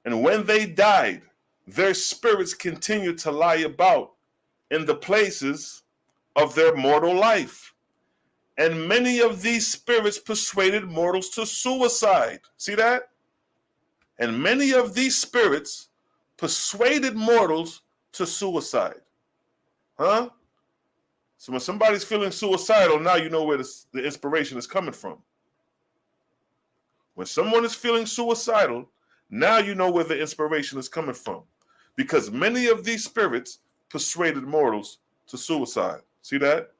And when they died, their spirits continued to lie about in the places of their mortal life. And many of these spirits persuaded mortals to suicide. See that? And many of these spirits persuaded mortals to suicide. Huh? So when somebody's feeling suicidal, now you know where the inspiration is coming from. When someone is feeling suicidal, now you know where the inspiration is coming from. Because many of these spirits persuaded mortals to suicide. See that?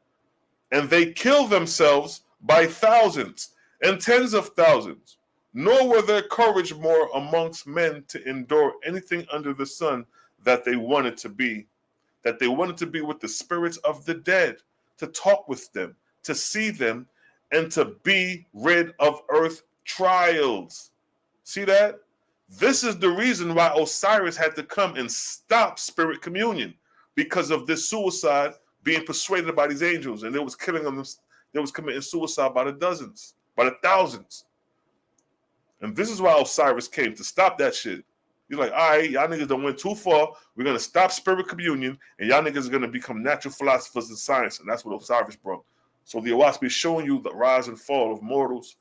And they kill themselves by thousands and tens of thousands. Nor were there courage more amongst men to endure anything under the sun that they wanted to be with the spirits of the dead, to talk with them, to see them, and to be rid of earth trials. See that? This is the reason why Osiris had to come and stop spirit communion, because of this suicide being persuaded by these angels, and they was killing them. They was committing suicide by the dozens, by the thousands. And this is why Osiris came, to stop that shit. He's like, all right, y'all niggas done went too far. We're going to stop spirit communion, and y'all niggas are going to become natural philosophers in science. And that's what Osiris brought. So the Oaspe is showing you the rise and fall of mortals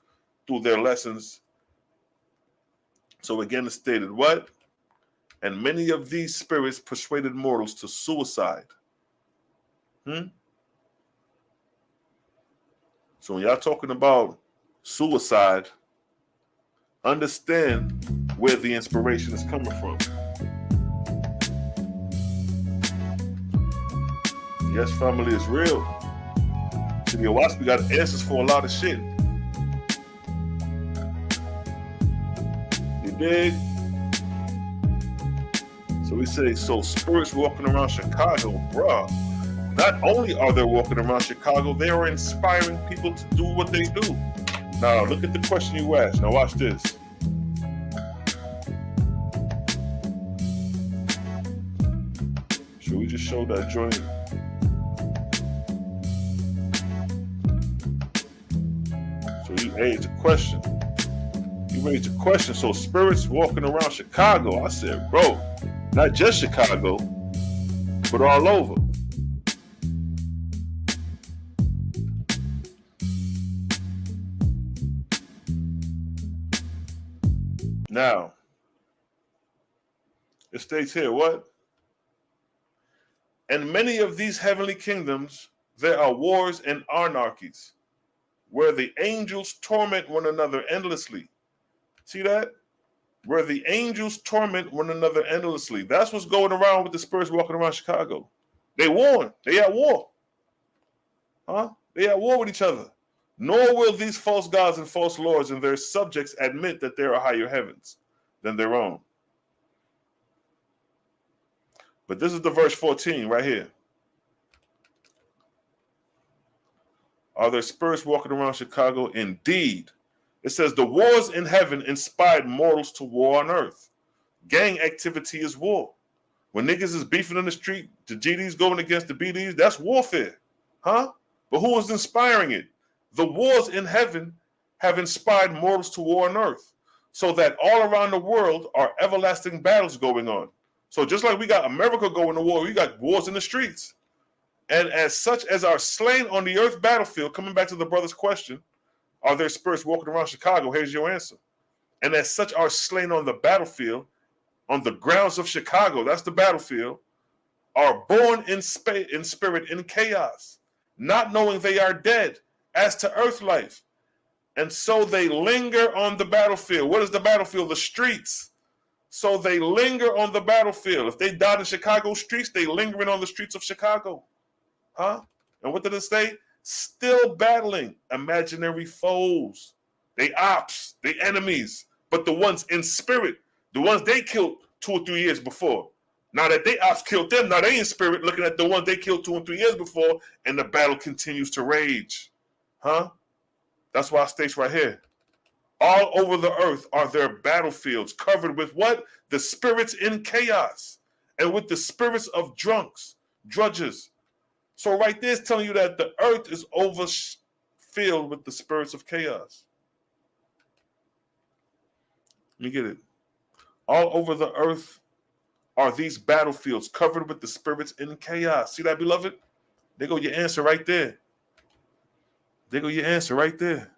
through their lessons. So again, it stated what? And many of these spirits persuaded mortals to suicide. So when y'all talking about suicide, understand where the inspiration is coming from. Yes, family is real. See, the Oaspe got answers for a lot of shit. You dig? So we say, so spirits walking around Chicago, bruh. Not only are they walking around Chicago, they are inspiring people to do what they do. Now, look at the question you asked. Now, watch this. Should we just show that joint? So you raised a question. You raised a question. So spirits walking around Chicago. I said, bro, not just Chicago, but all over. Now, it states here, what? And many of these heavenly kingdoms, there are wars and anarchies, where the angels torment one another endlessly. See that? Where the angels torment one another endlessly. That's what's going around with the spirits walking around Chicago. They warn. They at war. Huh? They at war with each other. Nor will these false gods and false lords and their subjects admit that there are higher heavens than their own. But this is the verse 14 right here. Are there spirits walking around Chicago? Indeed. It says the wars in heaven inspired mortals to war on earth. Gang activity is war. When niggas is beefing in the street, the GDs going against the BDs, that's warfare. Huh? But who is inspiring it? The wars in heaven have inspired mortals to war on earth, so that all around the world are everlasting battles going on. So just like we got America going to war, we got wars in the streets. And as such as are slain on the earth battlefield, coming back to the brother's question, are there spirits walking around Chicago? Here's your answer. And as such are slain on the battlefield, on the grounds of Chicago, that's the battlefield, are born in spirit in chaos, not knowing they are dead as to earth life. And so they linger on the battlefield. What is the battlefield? The streets. So they linger on the battlefield. If they died in Chicago streets, they lingering on the streets of Chicago. Huh? And what did it say? still battling imaginary foes. They ops, they enemies, but the ones in spirit, the ones they killed 2 or 3 years before. Now that they ops killed them, now they in spirit looking at the ones they killed 2 and 3 years before, and the battle continues to rage. Huh? That's why it states right here. All over the earth are there battlefields covered with what? The spirits in chaos, and with the spirits of drunks, drudges. So right there is telling you that the earth is overfilled with the spirits of chaos. Let me get it. All over the earth are these battlefields covered with the spirits in chaos. See that, beloved? There go your answer right there. There go your answer right there.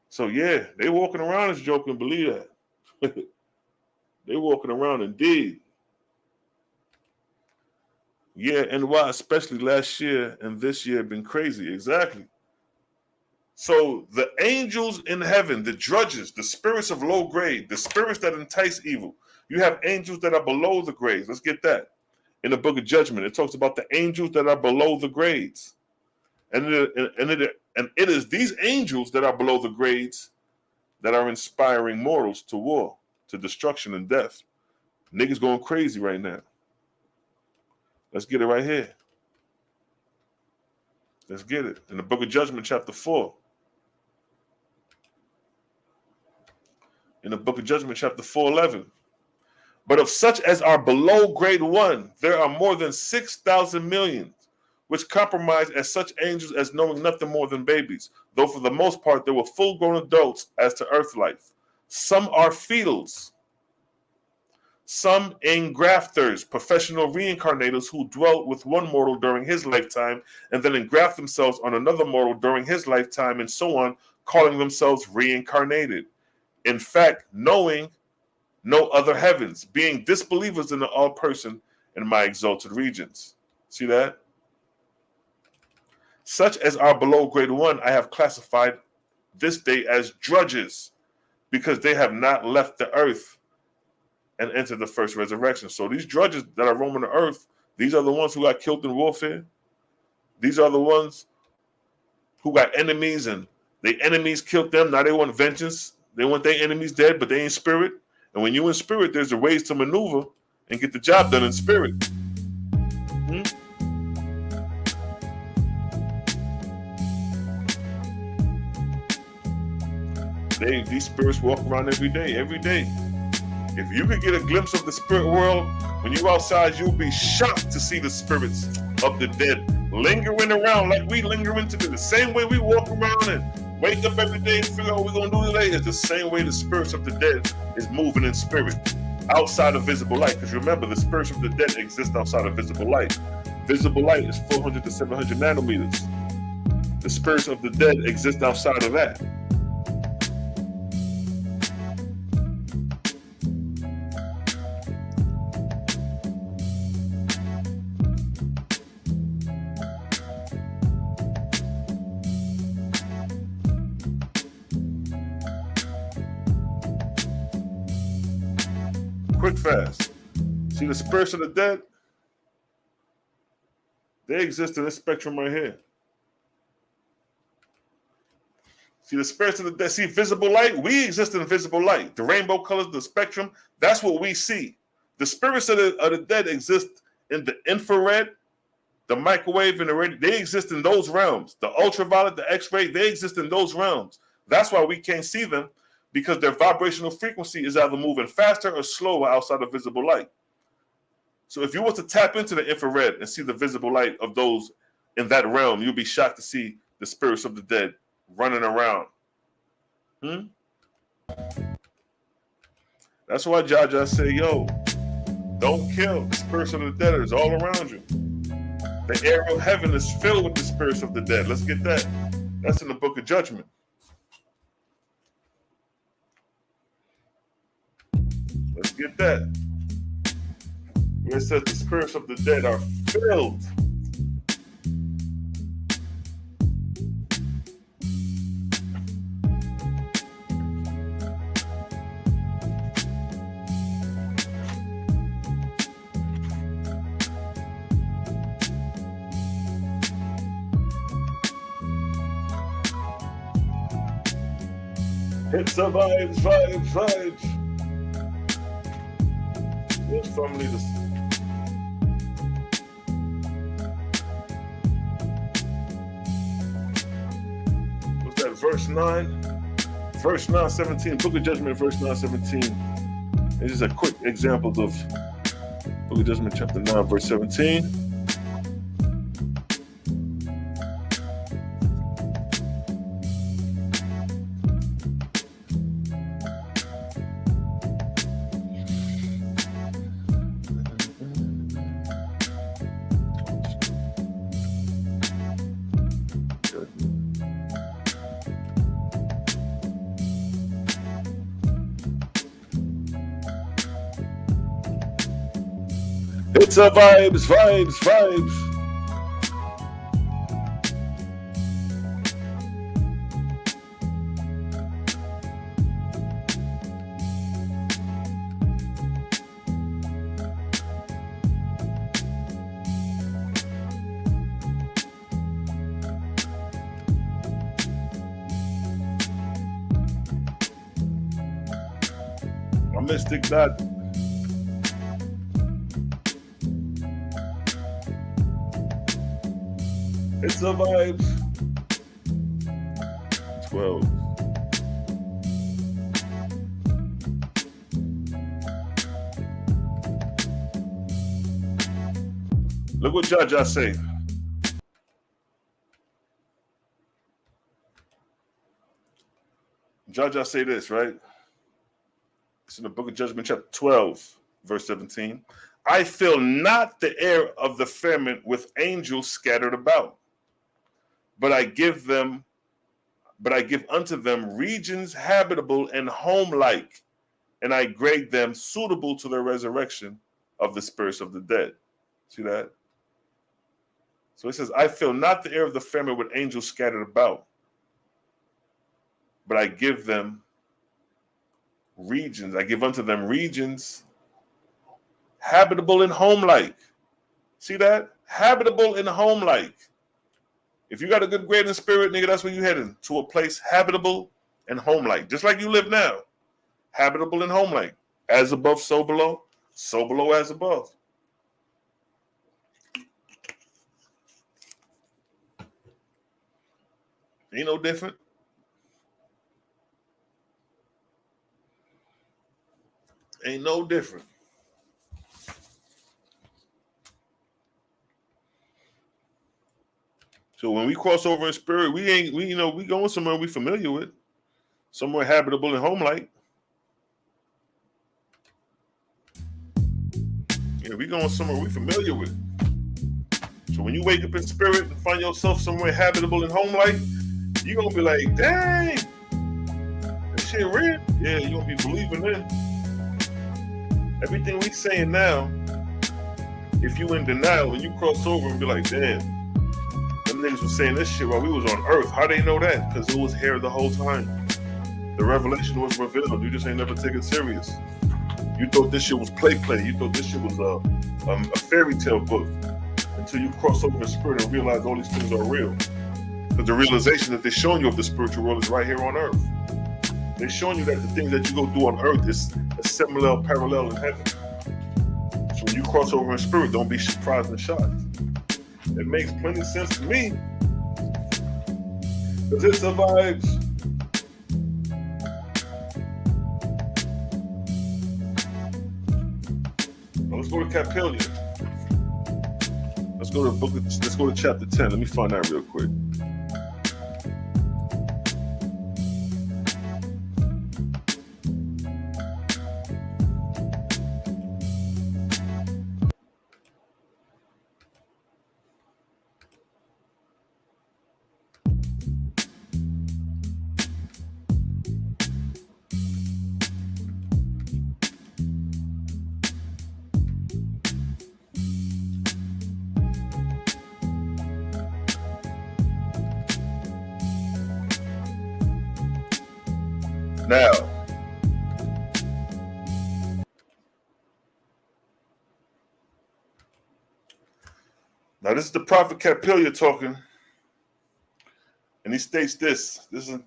So yeah, they walking around as joking, believe that. They walking around indeed. Yeah, and why especially last year and this year have been crazy. Exactly. So the angels in heaven, the drudges, the spirits of low grade, the spirits that entice evil. You have angels that are below the grades. Let's get that. In the book of Judgment, it talks about the angels that are below the grades. And it is these angels that are below the grades that are inspiring mortals to war, to destruction and death. Niggas going crazy right now. Let's get it right here. Let's get it. In the book of Judgment, chapter 4. In the book of Judgment, chapter 4:11. But of such as are below grade 1, there are more than 6,000 millions, which compromise as such angels as knowing nothing more than babies, though for the most part they were full-grown adults as to earth life. Some are fetals, some engrafters, professional reincarnators who dwelt with one mortal during his lifetime and then engraft themselves on another mortal during his lifetime and so on, calling themselves reincarnated. In fact, knowing no other heavens, being disbelievers in the all person in my exalted regions. See that? Such as are below grade 1, I have classified this day as drudges, because they have not left the earth and entered the first resurrection. So these drudges that are roaming the earth, these are the ones who got killed in warfare. These are the ones who got enemies and their enemies killed them. Now they want vengeance. They want their enemies dead, but they ain't spirit. And when you in spirit, there's a ways to maneuver and get the job done in spirit. These spirits walk around every day, every day. If you could get a glimpse of the spirit world, when you're outside, you'll be shocked to see the spirits of the dead lingering around like we lingering today. The same way we walk around and wake up every day and figure out what we're going to do today is the same way the spirits of the dead is moving in spirit, outside of visible light. Because remember, the spirits of the dead exist outside of visible light. Visible light is 400 to 700 nanometers. The spirits of the dead exist outside of that. Quick fast. See the spirits of the dead? They exist in this spectrum right here. See the spirits of the dead? See visible light? We exist in visible light. The rainbow colors, the spectrum, that's what we see. The spirits of the dead exist in the infrared, the microwave, and the radio. They exist in those realms. The ultraviolet, the X-ray, they exist in those realms. That's why we can't see them, because their vibrational frequency is either moving faster or slower outside of visible light. So if you were to tap into the infrared and see the visible light of those in that realm, you'll be shocked to see the spirits of the dead running around. That's why Ajah say, yo, don't kill. The spirits of the dead is all around you. The air of heaven is filled with the spirits of the dead. Let's get that. That's in the book of Judgment. Let's get that. Where it says the spirits of the dead are filled. It's a vibes. Yes, family. What's that? Verse 9? Verse 9:17. Book of Judgment, verse 9:17. This is a quick example of Book of Judgment, chapter 9, verse 17. It's a vibes. A mystic that it's a vibes. 12. Look what Ajah say. Ajah say this, right? It's in the Book of Judgment, chapter 12, verse 17. I fill not the air of the firmament with angels scattered about, but I give unto them regions habitable and home-like, and I grade them suitable to the resurrection of the spirits of the dead. See that? So it says, I fill not the air of the firmament with angels scattered about, but I give them regions. I give unto them regions habitable and home-like. See that? Habitable and home-like. If you got a good grade in spirit, nigga, that's where you heading, to a place habitable and home-like. Just like you live now. Habitable and home-like. As above, so below as above. Ain't no different. Ain't no different. So when we cross over in spirit, we going somewhere we familiar with. Somewhere habitable and home-like. Yeah, we going somewhere we familiar with. So when you wake up in spirit and find yourself somewhere habitable and home-like, you're going to be like, dang, this shit real. Yeah, you're going to be believing it. Everything we saying now, if you in denial and you cross over and be like, damn, them niggas was saying this shit while we was on earth. How they know that? Because it was here the whole time. The revelation was revealed. You just ain't never take it serious. You thought this shit was play. You thought this shit was a fairy tale book until you cross over in spirit and realize all these things are real. Because the realization that they're showing you of the spiritual world is right here on earth. They're showing you that the things that you go through on earth is a similar parallel in heaven. So when you cross over in spirit, don't be surprised and shocked. It makes plenty of sense to me. Because it survives. Now let's go to Capellia. Let's go to chapter 10. Let me find that real quick. Now this is the prophet Capellia talking, and he states this. This is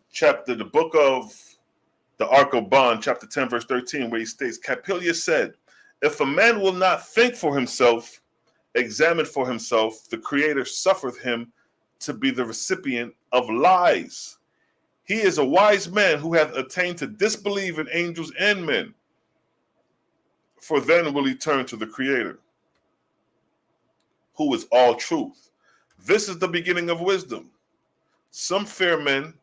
the book of the Ark of Bond, chapter 10, verse 13, where he states, Capilius said, if a man will not think for himself, examine for himself, the Creator suffereth him to be the recipient of lies. He is a wise man who hath attained to disbelieve in angels and men, for then will he turn to the Creator, who is all truth. This is the beginning of wisdom. Some fair men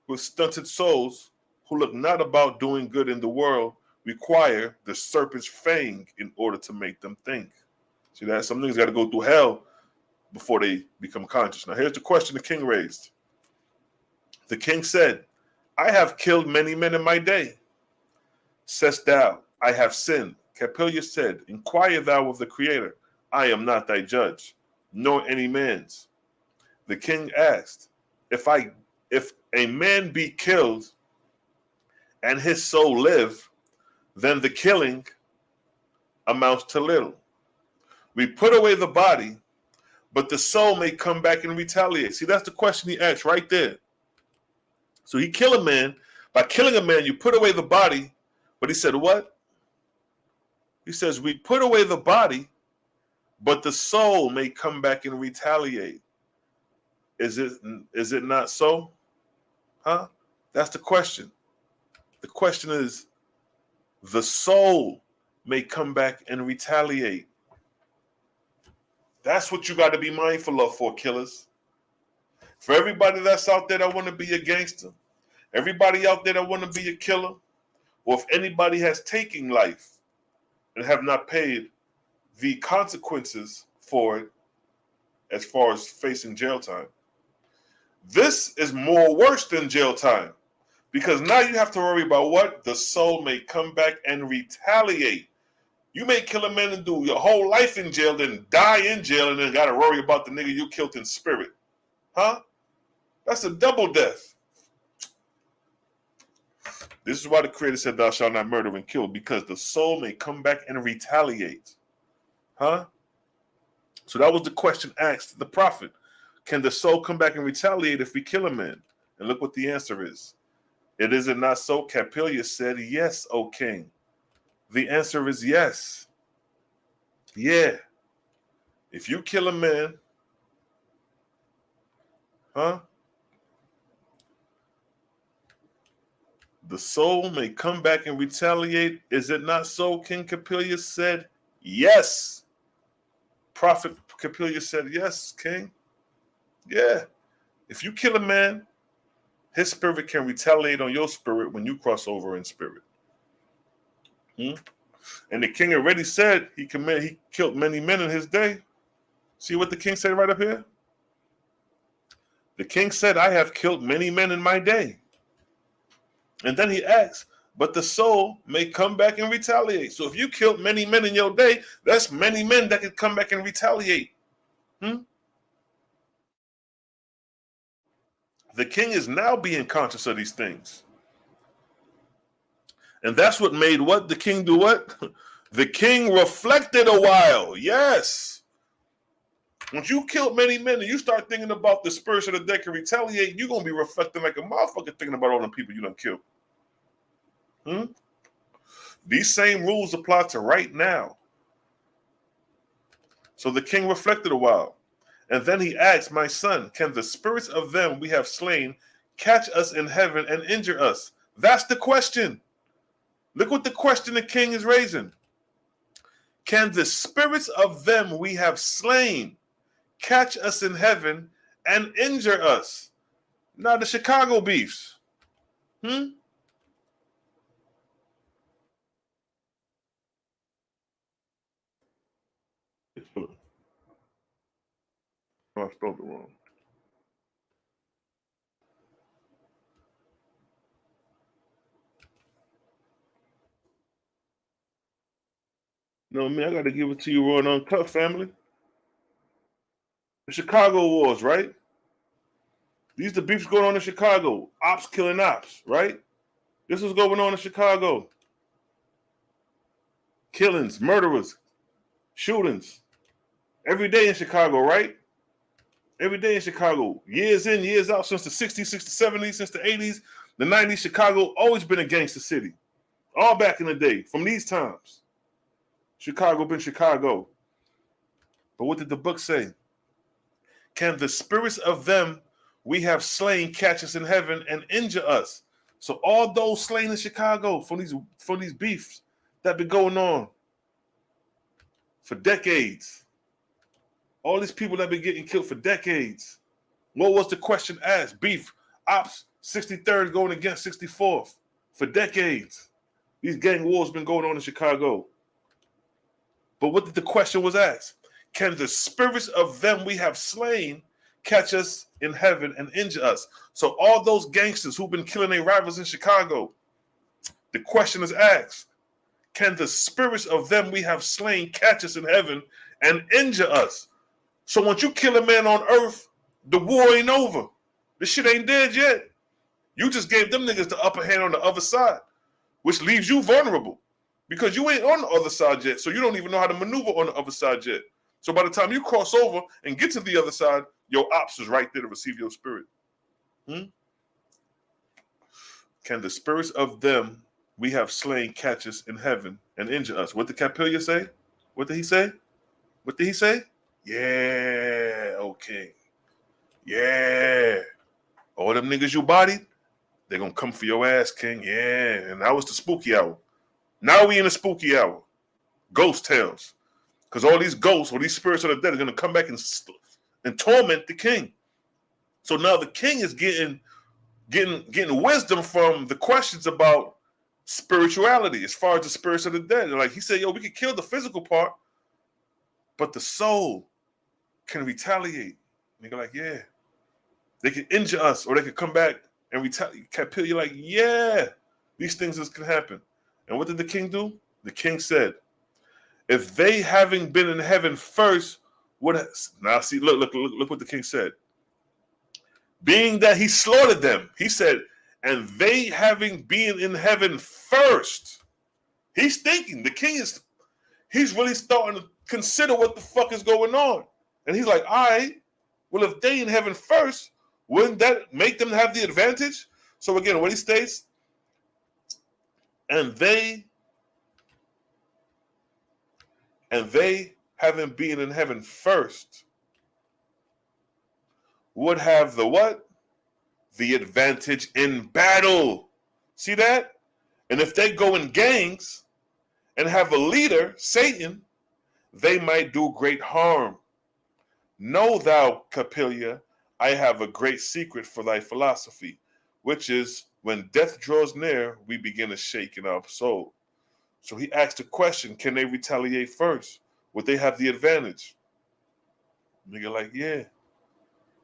with stunted souls, who look not about doing good in the world, require the serpent's fang in order to make them think. See that? Some niggas got to go through hell before they become conscious. Now here's the question the king raised. The king said, I have killed many men in my day. Saidst thou, I have sinned. Capilius said, inquire thou of the Creator. I am not thy judge, nor any man's. The king asked, if a man be killed and his soul live, then the killing amounts to little. We put away the body, but the soul may come back and retaliate. See, that's the question he asked right there. So he killed a man. By killing a man, you put away the body. But he said what? He says, we put away the body, but the soul may come back and retaliate. Is it not so? Huh? That's the question. The question is, the soul may come back and retaliate. That's what you got to be mindful of for killers. For everybody that's out there that want to be a gangster, everybody out there that want to be a killer, or if anybody has taken life and have not paid the consequences for it as far as facing jail time, this is more worse than jail time, because now you have to worry about what? The soul may come back and retaliate. You may kill a man and do your whole life in jail, then die in jail, and then got to worry about the nigga you killed in spirit. Huh? That's a double death. This is why the Creator said, thou shalt not murder and kill, because the soul may come back and retaliate. Huh? So that was the question asked the prophet. Can the soul come back and retaliate if we kill a man? And look what the answer is. Is it not so? Capilius said, yes, O king. The answer is yes. Yeah. If you kill a man, huh? The soul may come back and retaliate. Is it not so? King Capilius said, yes. Prophet Capilius said, yes, king. Yeah. If you kill a man, his spirit can retaliate on your spirit when you cross over in spirit. And the king already said he killed many men in his day. See what the king said right up here? The king said, I have killed many men in my day. And then he asks, but the soul may come back and retaliate. So if you killed many men in your day, that's many men that could come back and retaliate. The king is now being conscious of these things. And that's what made what? The king do what? The king reflected a while. Yes. Once you killed many men and you start thinking about the spirits of the dead can retaliate, you're going to be reflecting like a motherfucker thinking about all the people you done killed. These same rules apply to right now. So the king reflected a while. And then he asked, my son, can the spirits of them we have slain catch us in heaven and injure us? That's the question. Look what the question the king is raising. Can the spirits of them we have slain catch us in heaven and injure us? Now the Chicago beefs. I spelled it wrong. No, man, I got to give it to you raw and uncut, family. The Chicago Wars, right? These the beefs going on in Chicago. Ops killing ops, right? This is going on in Chicago. Killings, murderers, shootings. Every day in Chicago, right? Every day in Chicago. Years in, years out, since the 60s, since the 70s, since the 80s. The 90s, Chicago always been a gangster city. All back in the day, from these times. Chicago been Chicago. But what did the book say? Can the spirits of them we have slain catch us in heaven and injure us? So all those slain in Chicago from these beefs that been going on for decades. All these people that been getting killed for decades. What was the question asked? Beef, ops, 63rd going against 64th for decades. These gang wars been going on in Chicago. But what did the question was asked? Can the spirits of them we have slain catch us in heaven and injure us? So all those gangsters who've been killing their rivals in Chicago, the question is asked, can the spirits of them we have slain catch us in heaven and injure us? So once you kill a man on earth, the war ain't over. This shit ain't dead yet. You just gave them niggas the upper hand on the other side, which leaves you vulnerable because you ain't on the other side yet. So you don't even know how to maneuver on the other side yet. So by the time you cross over and get to the other side, your ops is right there to receive your spirit. Can the spirits of them we have slain catch us in heaven and injure us? What did Capilia say? What did he say? What did he say? Yeah, okay. Yeah. All them niggas you bodied, they're going to come for your ass, King. Yeah. And that was the spooky hour. Now we in the spooky hour. Ghost tales. Because all these ghosts or these spirits of the dead are going to come back and torment the king. So now the king is getting wisdom from the questions about spirituality as far as the spirits of the dead. Like he said, yo, we could kill the physical part, but the soul can retaliate. And they're like, yeah. They can injure us or they can come back and retaliate. Capilia, like, yeah, these things can happen. And what did the king do? The king said, if they having been in heaven first, now see, look what the king said. Being that he slaughtered them, he said, and they having been in heaven first. He's thinking, the king he's really starting to consider what the fuck is going on. And he's like, all right, well, if they in heaven first, wouldn't that make them have the advantage? So again, what he states, and they having been in heaven first would have the what? The advantage in battle. See that? And if they go in gangs and have a leader, Satan, they might do great harm. Know thou, Capilia, I have a great secret for thy philosophy, which is when death draws near, we begin to shake in our soul. So he asked the question, can they retaliate first? Would they have the advantage? Nigga like, yeah.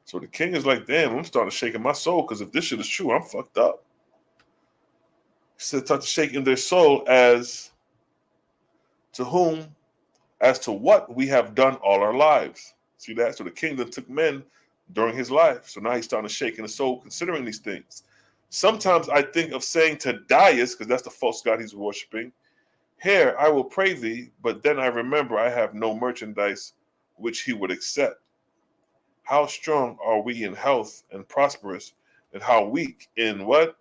So the king is like, damn, I'm starting to shake in my soul because if this shit is true, I'm fucked up. He said, start to shake in their soul as to what we have done all our lives. See that? So the king then took men during his life. So now he's starting to shake in his soul considering these things. Sometimes I think of saying to Dias, because that's the false god he's worshiping, here I will pray thee, but then I remember I have no merchandise which he would accept. How strong are we in health and prosperous, and how weak in what?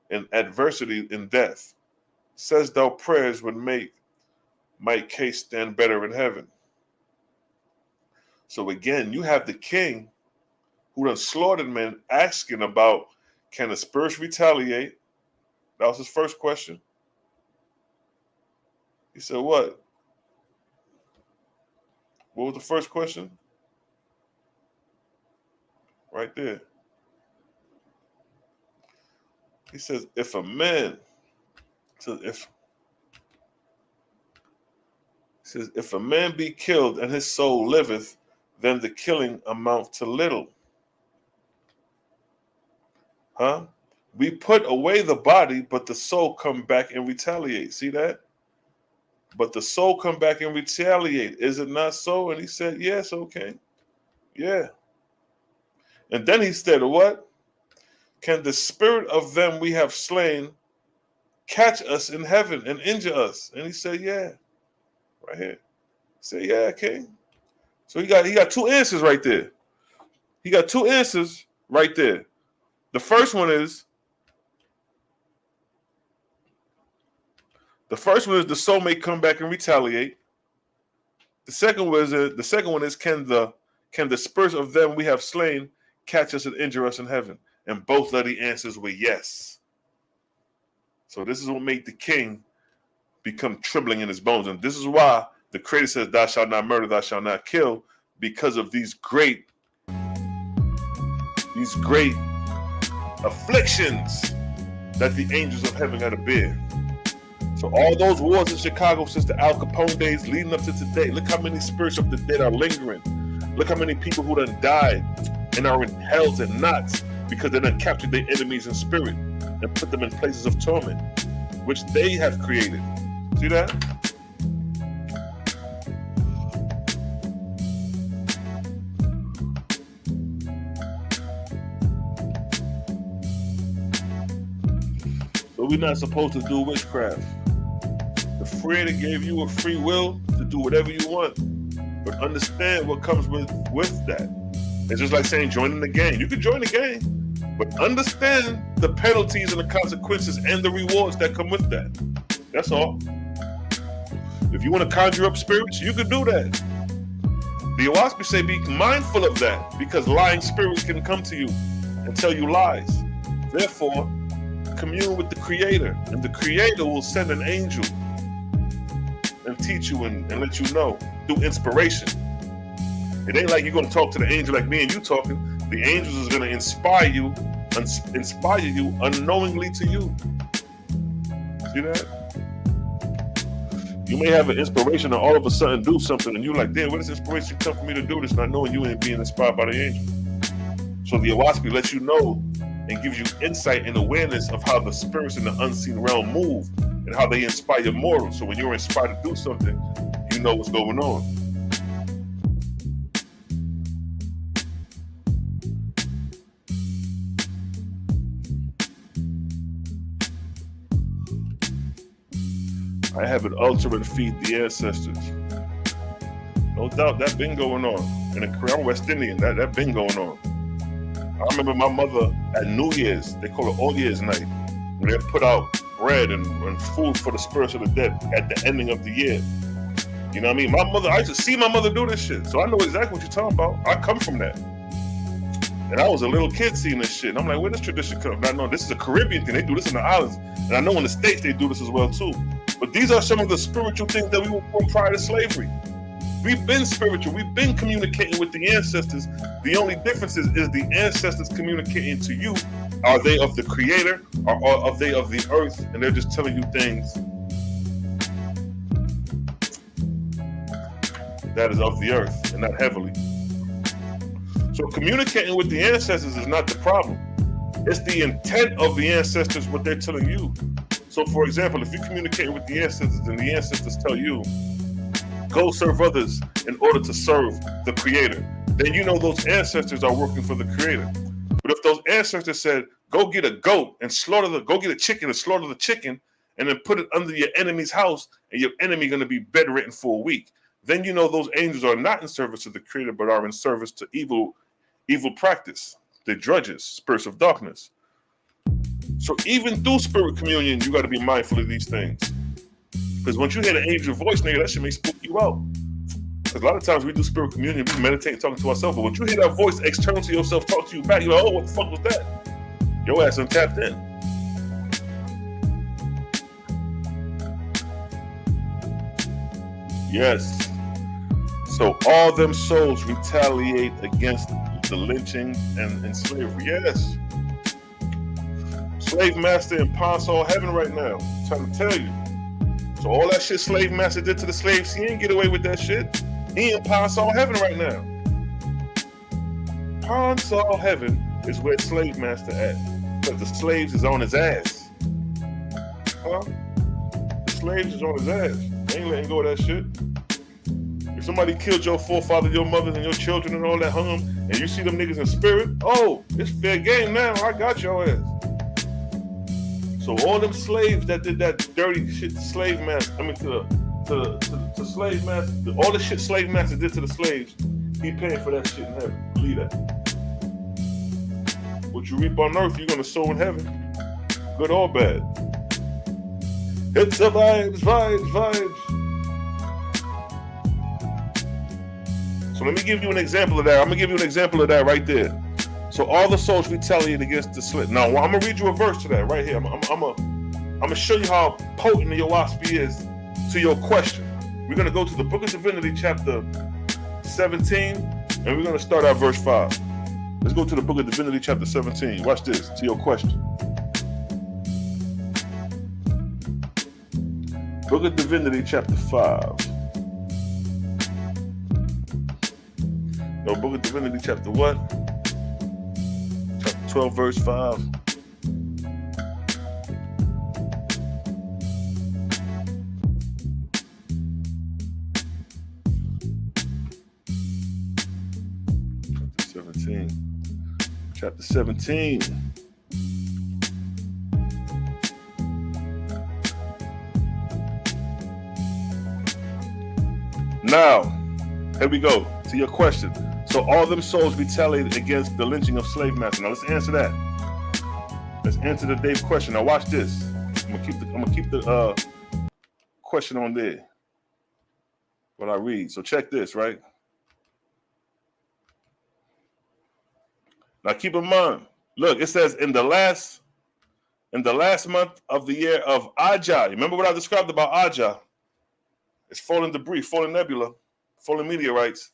In adversity, in death. Says thou prayers would make my case stand better in heaven. So again, you have the king who done slaughtered men asking about, can the spirits retaliate? That was his first question. He said, what? What was the first question? Right there. He says, if a man, if a man be killed and his soul liveth, then the killing amount to little. Huh? We put away the body, but the soul come back and retaliate. See that? But the soul come back and retaliate. Is it not so? And he said, yes, okay. Yeah. And then he said, what? Can the spirit of them we have slain catch us in heaven and injure us? And he said, yeah. Right here. He said, yeah, king. So he got two answers right there. He got two answers right there. The first one is, The first one is the soul may come back and retaliate. The second one is can the spirits of them we have slain catch us and injure us in heaven? And both of the answers were yes. So this is what made the king become trembling in his bones. And this is why the Creator says, thou shalt not murder, thou shalt not kill, because of these great afflictions that the angels of heaven got to bear. So all those wars in Chicago since the Al Capone days leading up to today, look how many spirits of the dead are lingering. Look how many people who done died and are in hells and knots because they done captured their enemies in spirit and put them in places of torment, which they have created. See that? So we're not supposed to do witchcraft. The Creator gave you a free will to do whatever you want, but understand what comes with that. It's just like saying joining the gang. You can join the gang, but understand the penalties and the consequences and the rewards that come with that. That's all. If you want to conjure up spirits, you can do that. The Oaspe say be mindful of that, because lying spirits can come to you and tell you lies. Therefore, commune with the Creator, and the Creator will send an angel and teach you and let you know through inspiration. It ain't like you're going to talk to the angel like me and you talking. The angels is going to inspire you unknowingly to you. See that? You may have an inspiration and all of a sudden do something, and you're like, damn, where does inspiration come for me to do this? Not knowing you ain't being inspired by the angel. So the Oaspe lets you know and gives you insight and awareness of how the spirits in the unseen realm move and how they inspire mortals. So when you're inspired to do something, you know what's going on. I have an altar and feed the ancestors. No doubt that been going on. In the Korean West Indian, that been going on. I remember my mother at New Year's, they call it All Year's Night, when they put out bread and food for the spirits of the dead at the ending of the year. You know what I mean? I used to see my mother do this shit, so I know exactly what you're talking about. I come from that. And I was a little kid seeing this shit, and I'm like, where does tradition come from? I know this is a Caribbean thing, they do this in the islands, and I know in the States they do this as well too. But these are some of the spiritual things that we were born prior to slavery. We've been spiritual. We've been communicating with the ancestors. The only difference is the ancestors communicating to you. Are they of the Creator, or are they of the earth? And they're just telling you things that is of the earth and not heavily. So communicating with the ancestors is not the problem. It's the intent of the ancestors, what they're telling you. So for example, if you communicate with the ancestors and the ancestors tell you, go serve others in order to serve the Creator, then you know those ancestors are working for the Creator. But if those ancestors said, go get a goat and go get a chicken and slaughter the chicken and then put it under your enemy's house and your enemy going to be bedridden for a week, then you know those angels are not in service to the Creator, but are in service to evil practice. They're drudges, spirits of darkness. So even through spirit communion, you got to be mindful of these things. Because once you hear the angel voice, nigga, that shit may spook you out. Because a lot of times we do spirit communion, we meditate talking to ourselves, but when you hear that voice external to yourself talk to you back, you're like, oh, what the fuck was that? Your ass untapped in. Yes. So all them souls retaliate against the lynching and slavery. Yes. Slave master in Pansall heaven right now. I'm trying to tell you. So all that shit slave master did to the slaves, he ain't get away with that shit. He in Pansall heaven right now. Pansall heaven is where slave master at. Because the slaves is on his ass. Huh? The slaves is on his ass. They ain't letting go of that shit. If somebody killed your forefather, your mothers, and your children and all that, hung them, and you see them niggas in spirit, oh, it's fair game now. I got your ass. So all them slaves that did that dirty shit to slave master, to slave master, all the shit slave master did to the slaves, he paying for that shit in heaven. Believe that. What you reap on earth, you're gonna sow in heaven, good or bad. It's the vibes, vibes, vibes. So let me give you an example of that. I'm going to give you an example of that right there. So all the souls retaliate against the slip. Now, I'm going to read you a verse to that right here. I'm going to show you how potent the Oaspe is to your question. We're going to go to the Book of Divinity, chapter 17, and we're going to start at verse 5. Let's go to the Book of Divinity, chapter 17. Watch this, to your question. Book of Divinity, chapter 5. No, Book of Divinity, chapter what? Chapter 12, verse 5. Chapter 17. Now, here we go to your question. So all them souls retaliated against the lynching of slave masters. Now let's answer that. Let's answer the Dave question. Now watch this. I'm gonna keep the question on there. What I read. So check this, right? Now keep in mind, look, it says in the last month of the year of Ajah. Remember what I described about Ajah? It's falling debris, falling nebula, falling meteorites.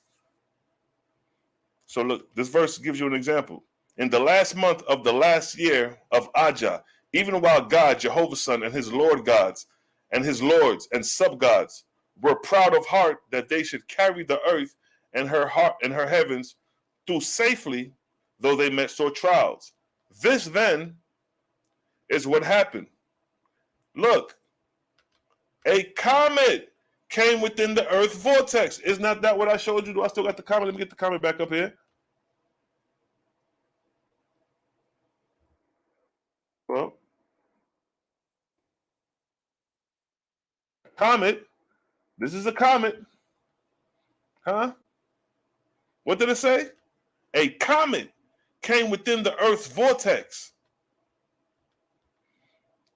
So look, this verse gives you an example. In the last month of the last year of Ajah, even while God, Jehovah's Son, and his Lord gods, and his lords and sub-gods were proud of heart that they should carry the earth and her heart and her heavens through safely, though they met sore trials. This then is what happened. Look, a comet came within the earth vortex. Is not that what I showed you? Do I still got the comet? Let me get the comet back up here. Well, comet. This is a comet. Huh? What did it say? A comet came within the earth's vortex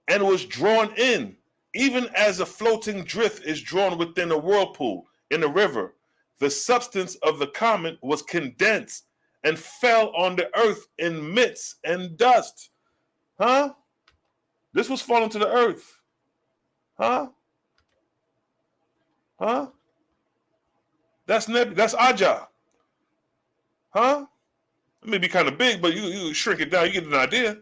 and was drawn in, even as a floating drift is drawn within a whirlpool in a river. The substance of the comet was condensed and fell on the earth in mist and dust. Huh? This was falling to the earth. Huh? Huh? That's Ajah. Huh? It may be kind of big, but you shrink it down, you get an idea.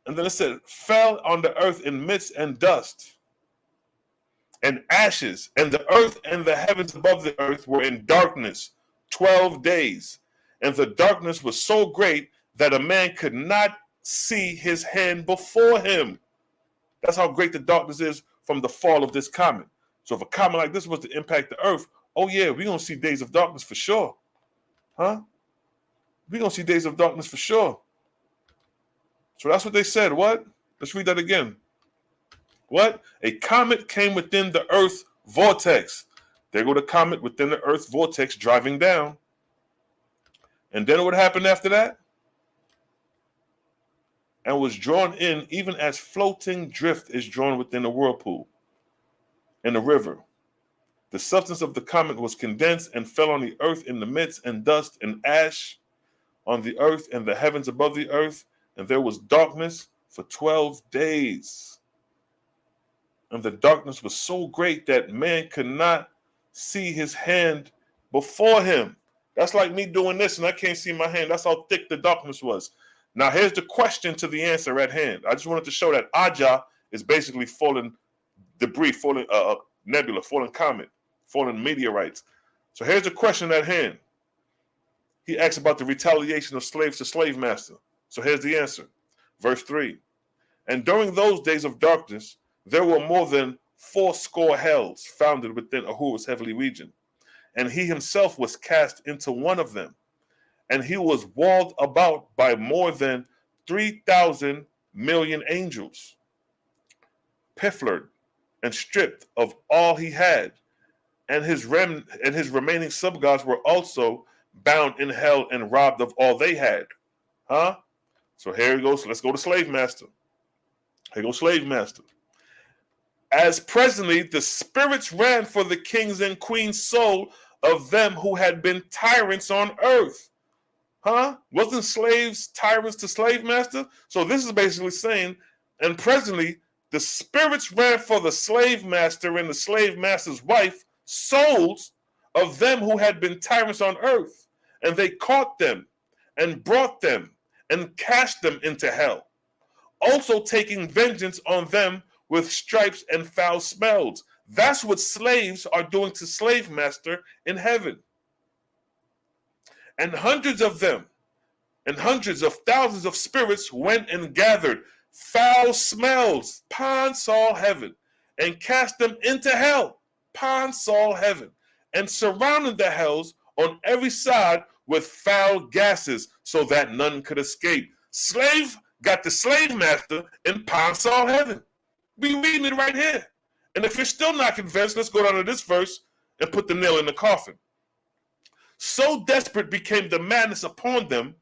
And then it said, fell on the earth in mist and dust and ashes, and the earth and the heavens above the earth were in darkness 12 days. And the darkness was so great that a man could not see his hand before him. That's how great the darkness is from the fall of this comet. So if a comet like this was to impact the earth, oh yeah, we're going to see days of darkness for sure. Huh? We're going to see days of darkness for sure. So that's what they said. What? Let's read that again. What? A comet came within the earth vortex. There go the comet within the earth vortex driving down. And then what happened after that? And was drawn in, even as floating drift is drawn within a whirlpool in a river. The substance of the comet was condensed and fell on the earth in the midst, and dust and ash on the earth and the heavens above the earth. And there was darkness for 12 days. And the darkness was so great that man could not see his hand before him. That's like me doing this and I can't see my hand. That's how thick the darkness was. Now here's the question to the answer at hand. I just wanted to show that Ajah is basically falling debris, falling nebula, falling comet, falling meteorites. So here's the question at hand. He asks about the retaliation of slaves to slave master. So here's the answer. Verse 3. And during those days of darkness, there were more than 80 hells founded within Ahura's heavenly region. And he himself was cast into one of them. And he was walled about by more than 3,000 million angels, pifflered and stripped of all he had. And his remaining sub-gods were also bound in hell and robbed of all they had. Huh? So here he goes. So let's go to slave master. Here goes slave master. as presently the spirits ran for the kings and queens' soul of them who had been tyrants on earth. Huh? Wasn't slaves tyrants to slave master? So this is basically saying, and presently the spirits ran for the slave master and the slave master's wife souls of them who had been tyrants on earth, and they caught them and brought them and cast them into hell, also taking vengeance on them with stripes and foul smells. That's what slaves are doing to slave master in heaven. And hundreds of them and hundreds of thousands of spirits went and gathered foul smells, pons all heaven, and cast them into hell, pons all heaven, and surrounded the hells on every side with foul gases, so that none could escape. Slave got the slave master in pons all heaven. We reading it right here. And if you're still not convinced, let's go down to this verse and put the nail in the coffin. So desperate became the madness upon them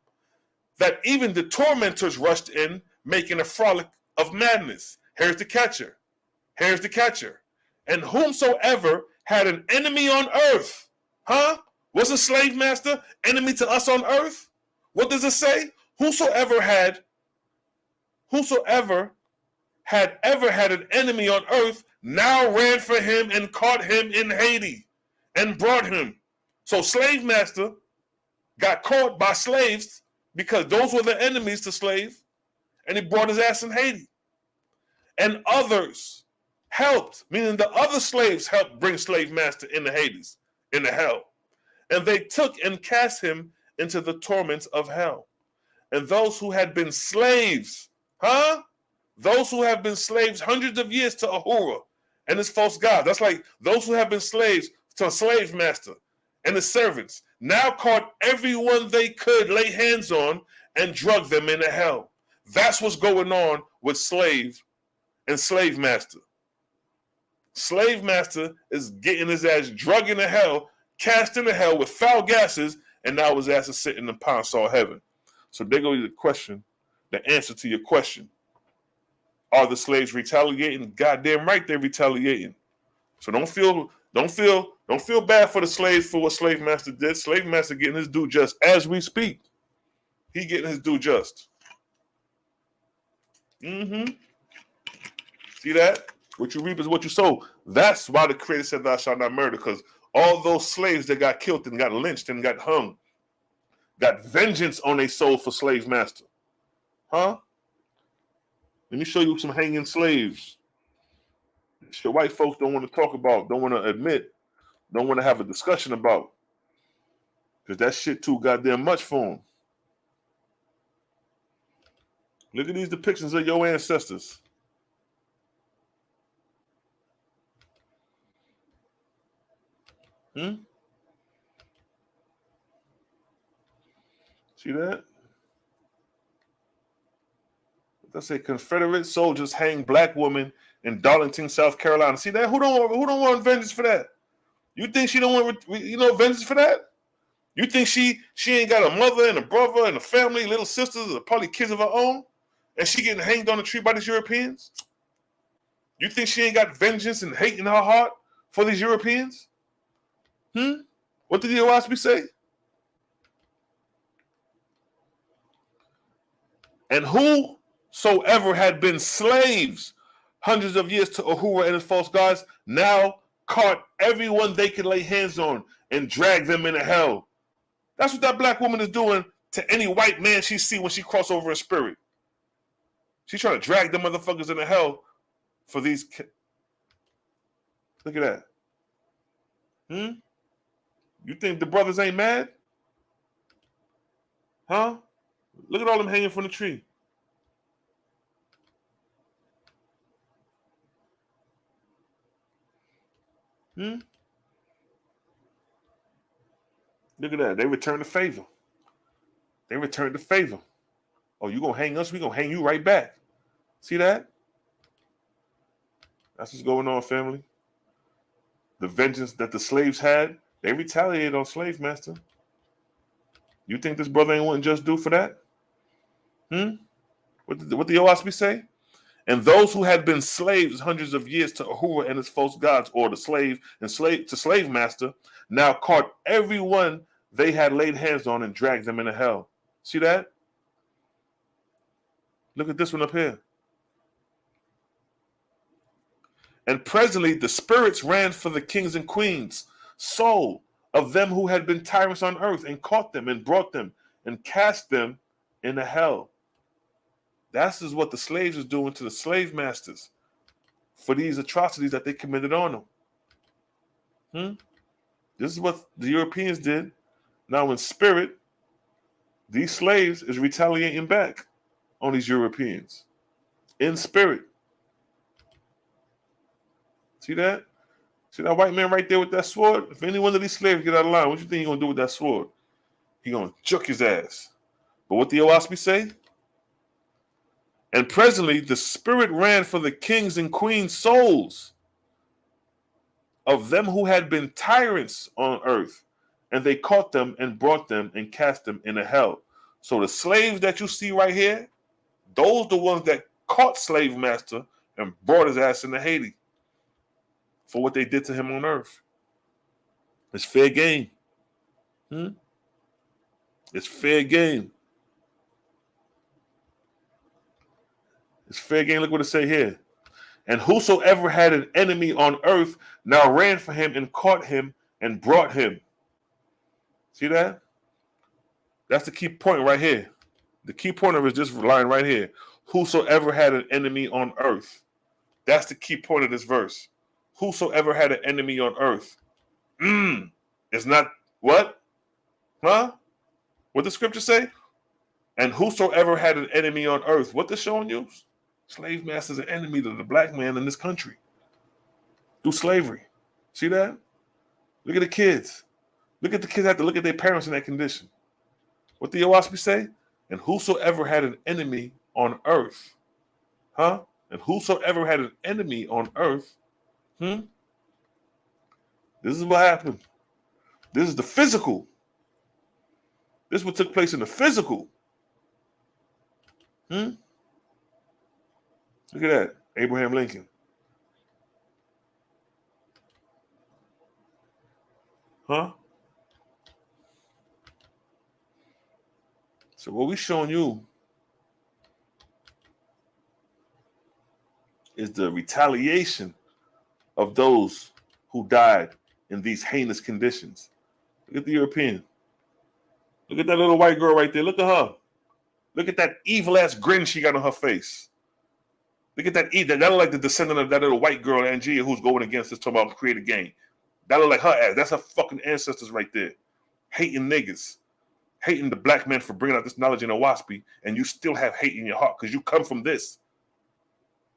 that even the tormentors rushed in, making a frolic of madness. Here's the catcher. Here's the catcher. And whomsoever had an enemy on earth, huh? Wasn't slave master enemy to us on earth? What does it say? Whosoever had ever had an enemy on earth now ran for him and caught him in Hades and brought him. So slave master got caught by slaves because those were the enemies to slave, and he brought his ass in Hades. And others helped, meaning the other slaves helped bring slave master into Hades, into hell. And they took and cast him into the torments of hell. And those who had been slaves, huh? Those who have been slaves hundreds of years to Ahura and his false god. That's like those who have been slaves to a slave master and his servants now caught everyone they could lay hands on and drug them into hell. That's what's going on with slave and slave master. Slave master is getting his ass drugged into hell, cast into hell with foul gases, and now his ass is sitting in Ponsal heaven. So there goes the question, the answer to your question. Are the slaves retaliating? Goddamn right they're retaliating. So don't feel bad for the slaves for what slave master did. Slave master getting his due just as we speak. He getting his due just. See that? What you reap is what you sow. That's why the Creator said thou shalt not murder, because all those slaves that got killed and got lynched and got hung got vengeance on their soul for slave master. Huh? Let me show you some hanging slaves. Shit white folks don't want to talk about, don't want to admit, don't want to have a discussion about. Because that shit too goddamn much for them. Look at these depictions of your ancestors. See that? Let's say Confederate soldiers hang black woman in Darlington, South Carolina. See that? Who don't want vengeance for that? You think she don't want vengeance for that? You think she ain't got a mother and a brother and a family, little sisters, or probably kids of her own, and she getting hanged on a tree by these Europeans? You think she ain't got vengeance and hate in her heart for these Europeans? What did the Oaspe say? And whosoever had been slaves hundreds of years to Ahura and his false gods now caught everyone they could lay hands on and drag them into hell. That's what that black woman is doing to any white man she see when she cross over in spirit. She's trying to drag them motherfuckers into hell for these. Look at that. You think the brothers ain't mad? Huh? Look at all them hanging from the tree. Look at that. They returned the favor. They returned the favor. Oh, you gonna hang us? We gonna hang you right back. See that? That's what's going on, family. The vengeance that the slaves had, they retaliated on slave master. You think this brother ain't want just do for that? What the Oaspe say? And those who had been slaves hundreds of years to Ahura and his false gods, or the slave master, now caught everyone they had laid hands on and dragged them into hell. See that? Look at this one up here. And presently the spirits ran for the kings and queens, soul of them who had been tyrants on earth, and caught them and brought them and cast them into hell. That's is what the slaves is doing to the slave masters for these atrocities that they committed on them. This is what the Europeans did. Now in spirit, these slaves is retaliating back on these Europeans. In spirit. See that? See that white man right there with that sword? If any one of these slaves get out of line, what you think he's going to do with that sword? He's going to juke his ass. But what the Oaspe say? And presently the spirit ran for the kings and queens' souls of them who had been tyrants on earth, and they caught them and brought them and cast them into hell. So the slaves that you see right here, those the ones that caught slave master and brought his ass into Haiti for what they did to him on earth. It's fair game. It's fair game. It's fair game. Look what it say here. And whosoever had an enemy on earth now ran for him and caught him and brought him. See that? That's the key point right here. The key point of it is this line right here. Whosoever had an enemy on earth. That's the key point of this verse. Whosoever had an enemy on earth. It's not what? Huh? What the scripture say? And whosoever had an enemy on earth. What they're showing you? Slave master's an enemy to the black man in this country through slavery. See that? Look at the kids. Look at the kids have to look at their parents in that condition. What the Oaspe say? And whosoever had an enemy on earth. Huh? And whosoever had an enemy on earth. This is what happened. This is the physical. This is what took place in the physical. Look at that. Abraham Lincoln. Huh? So what we're showing you is the retaliation of those who died in these heinous conditions. Look at the European. Look at that little white girl right there. Look at her. Look at that evil-ass grin she got on her face. Look at that. That look like the descendant of that little white girl, Ajah, who's going against us, talking about create a gang. That look like her ass. That's her fucking ancestors right there. Hating niggas. Hating the black man for bringing out this knowledge in Oaspe, and you still have hate in your heart because you come from this,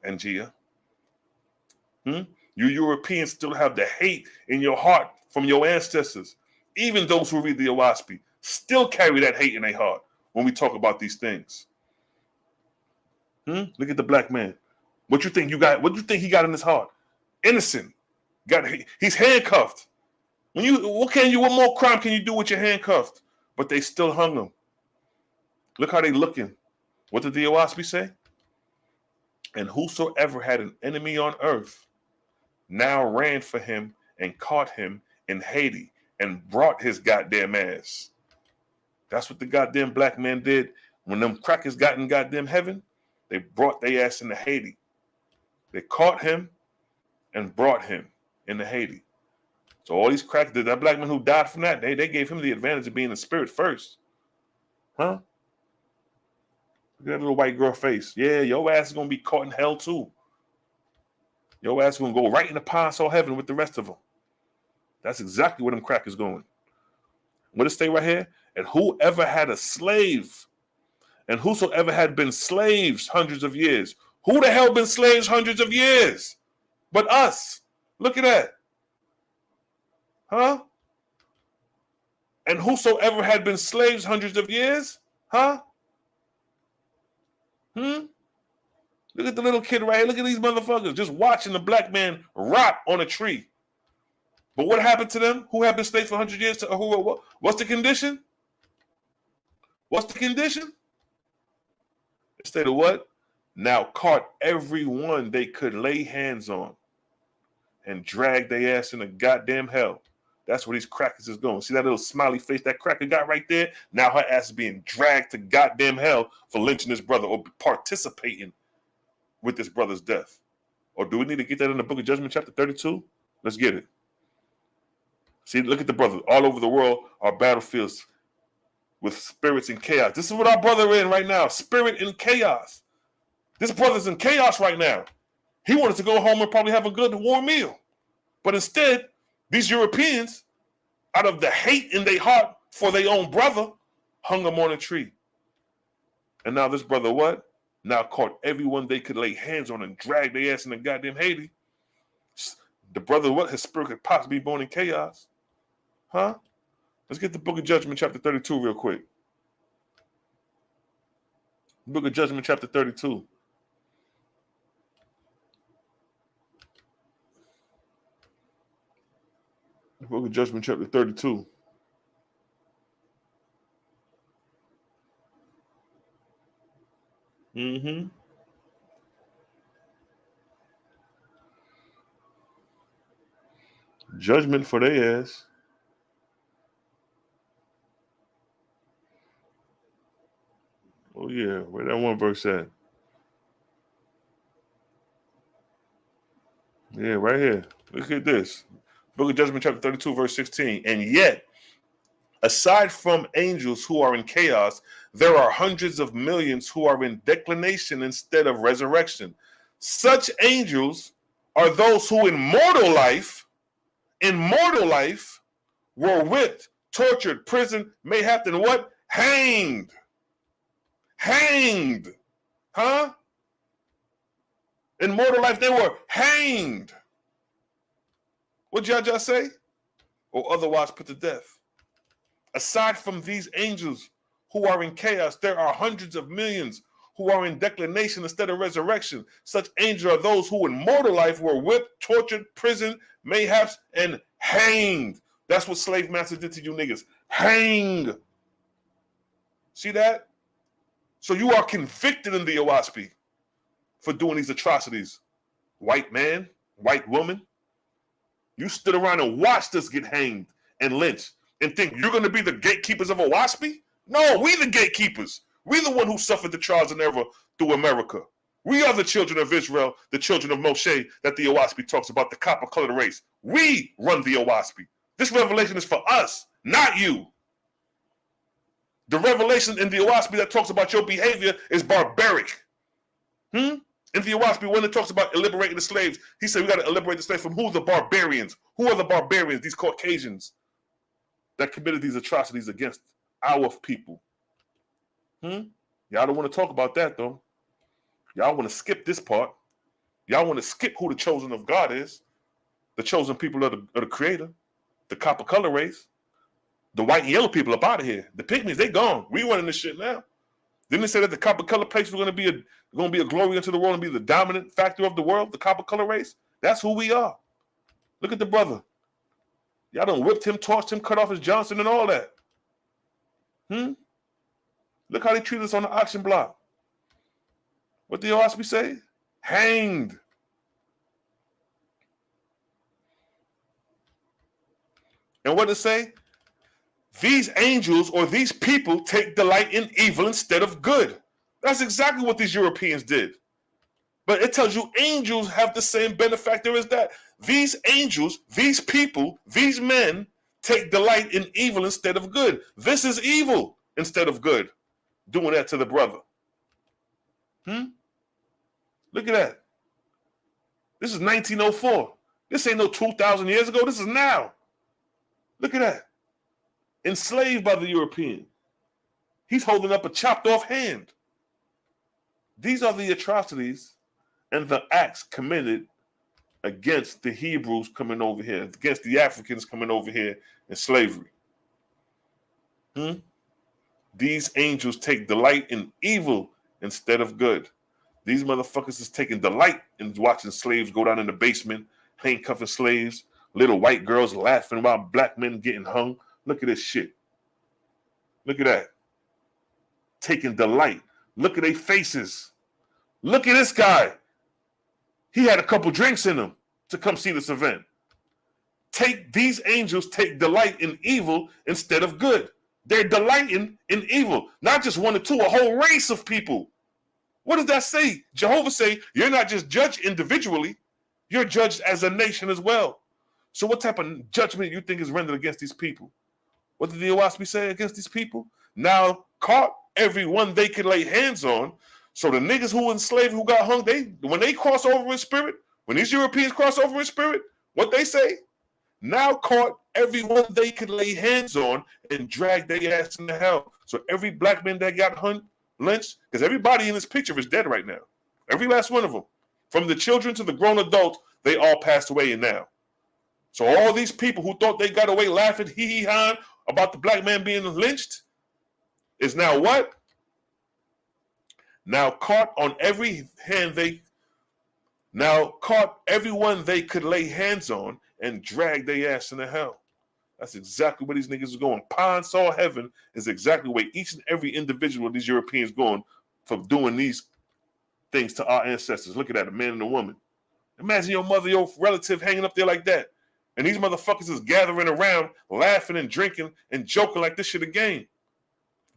Ajah. You Europeans still have the hate in your heart from your ancestors. Even those who read the Oaspe still carry that hate in their heart when we talk about these things. Look at the black man. What you think you got? What you think he got in his heart? Innocent. He's handcuffed. What more crime can you do with your handcuffed? But they still hung him. Look how they looking. What did the Oaspe say? And whosoever had an enemy on earth now ran for him and caught him in Haiti and brought his goddamn ass. That's what the goddamn black man did when them crackers got in goddamn heaven. They brought their ass into Haiti. They caught him and brought him into Haiti. So all these crackers, that black man who died from that, they gave him the advantage of being in spirit first. Huh? Look at that little white girl face. Yeah, your ass is going to be caught in hell too. Your ass is going to go right in the pine saw heaven with the rest of them. That's exactly where them crackers going. What does it say right here? And whoever had a slave, and whosoever had been slaves hundreds of years. Who the hell been slaves hundreds of years? But us. Look at that. Huh? And whosoever had been slaves hundreds of years? Huh? Look at the little kid right here. Look at these motherfuckers just watching the black man rot on a tree. But what happened to them? Who have been slaves for 100 years? What's the condition? What's the condition? Instead of what? now caught everyone they could lay hands on and drag their ass into goddamn hell. That's where these crackers is going. See that little smiley face that cracker got right there? Now her ass is being dragged to goddamn hell for lynching his brother or participating with this brother's death. Or do we need to get that in the Book of Judgment, chapter 32? Let's get it. See, look at the brothers. All over the world are battlefields with spirits in chaos. This is what our brother in right now. Spirit in chaos. This brother's in chaos right now. He wanted to go home and probably have a good warm meal. But instead, these Europeans, out of the hate in their heart for their own brother, hung him on a tree. And now this brother what? Now caught everyone they could lay hands on and drag their ass in the goddamn Haiti. The brother, what? His spirit could possibly be born in chaos. Huh? Let's get the Book of Judgment, chapter 32 real quick. Book of Judgment, chapter 32. Book of Judgment, chapter 32. Judgment for their ass. Oh yeah, where that one verse at? Yeah, right here. Look at this. Book of Judgment, chapter 32, verse 16. And yet, aside from angels who are in chaos, there are hundreds of millions who are in declination instead of resurrection. Such angels are those who in mortal life, were whipped, tortured, prisoned, mayhap, and what? Hanged. Hanged. Huh? In mortal life, they were hanged. What did Ajah say? Or otherwise put to death. Aside from these angels who are in chaos, there are hundreds of millions who are in declination instead of resurrection. Such angels are those who in mortal life were whipped, tortured, prisoned, mayhaps, and hanged. That's what slave masters did to you niggas. Hang. See that? So you are convicted in the Oaspe for doing these atrocities. White man, white woman, you stood around and watched us get hanged and lynched and think you're going to be the gatekeepers of Oaspe? No, we the gatekeepers. We the one who suffered the trials and error through America. We are the children of Israel, the children of Moshe that the Oaspe talks about, the copper-colored race. We run the Oaspe. This revelation is for us, not you. The revelation in the Oaspe that talks about your behavior is barbaric. In the Oaspe, when it talks about liberating the slaves, he said we got to liberate the slaves from who? The barbarians. Who are the barbarians? These Caucasians that committed these atrocities against our people. Y'all don't want to talk about that, though. Y'all want to skip this part. Y'all want to skip who the chosen of God is. The chosen people of the Creator. The copper color race. The white and yellow people up out of here. The pygmies, they gone. We running this shit now. Didn't they say that the copper color race was going to be a glory unto the world and be the dominant factor of the world? The copper color race. That's who we are. Look at the brother. Y'all done whipped him, torched him, cut off his Johnson and all that. Look how they treat us on the auction block. What did Oaspe say? Hanged. And what did it say? These angels or these people take delight in evil instead of good. That's exactly what these Europeans did. But it tells you angels have the same benefactor as that. These angels, these people, these men take delight in evil instead of good. This is evil instead of good. Doing that to the brother. Look at that. This is 1904. This ain't no 2,000 years ago. This is now. Look at that. Enslaved by the European. He's holding up a chopped off hand. These are the atrocities and the acts committed against the Hebrews coming over here, against the Africans coming over here in slavery. These angels take delight in evil instead of good. These motherfuckers is taking delight in watching slaves go down in the basement, handcuffing slaves, little white girls laughing while black men getting hung. Look at this shit. Look at that. Taking delight. Look at their faces. Look at this guy. He had a couple drinks in him to come see this event. These angels take delight in evil instead of good. They're delighting in evil. Not just one or two, a whole race of people. What does that say? Jehovah say, you're not just judged individually, you're judged as a nation as well. So what type of judgment you think is rendered against these people? What did the Oaspe say against these people? Now caught everyone they could lay hands on. So the niggas who were enslaved, who got hung, when they cross over in spirit, when these Europeans cross over in spirit, what they say? Now caught everyone they could lay hands on and drag their ass into hell. So every black man that got lynched, because everybody in this picture is dead right now. Every last one of them. From the children to the grown adults, they all passed away now. So all these people who thought they got away laughing, hee-hee-hawing about the black man being lynched is now what? Now caught on every hand everyone they could lay hands on and drag their ass into hell. That's exactly where these niggas are going. Pine saw heaven is exactly where each and every individual of these Europeans going for doing these things to our ancestors. Look at that, a man and a woman. Imagine your mother, your relative hanging up there like that. And these motherfuckers is gathering around, laughing and drinking and joking like this shit a game.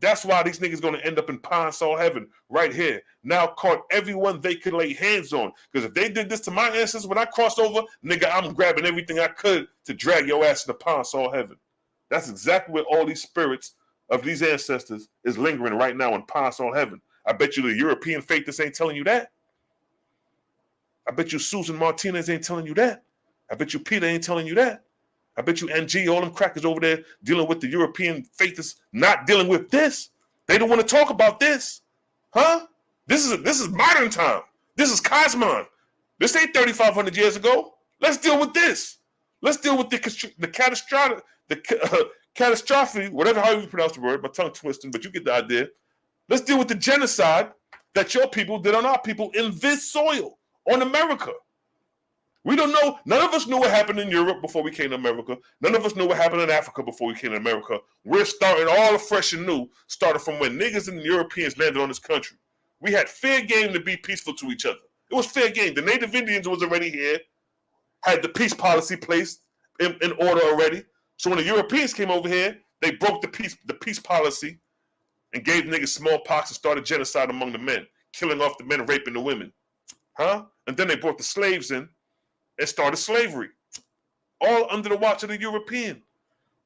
That's why these niggas gonna end up in Pine Saw heaven right here. Now caught everyone they could lay hands on. Because if they did this to my ancestors when I crossed over, nigga, I'm grabbing everything I could to drag your ass into Pine Saw heaven. That's exactly where all these spirits of these ancestors is lingering right now in Pine Saw heaven. I bet you the European faithists ain't telling you that. I bet you Susan Martinez ain't telling you that. I bet you Peter ain't telling you that. I bet you NG, all them crackers over there dealing with the European faithists, not dealing with this. They don't want to talk about this. Huh? This is modern time. This is Cosmon. This ain't 3,500 years ago. Let's deal with this. Let's deal with the catastrophe, whatever, how you pronounce the word, my tongue twisting, but you get the idea. Let's deal with the genocide that your people did on our people in this soil, on America. We don't know. None of us knew what happened in Europe before we came to America. None of us knew what happened in Africa before we came to America. We're starting all fresh and new, starting from when niggas and Europeans landed on this country. We had fair game to be peaceful to each other. It was fair game. The Native Indians was already here, had the peace policy placed in order already. So when the Europeans came over here, they broke the peace policy and gave niggas smallpox and started genocide among the men, killing off the men and raping the women. Huh? And then they brought the slaves in and started slavery, all under the watch of the European.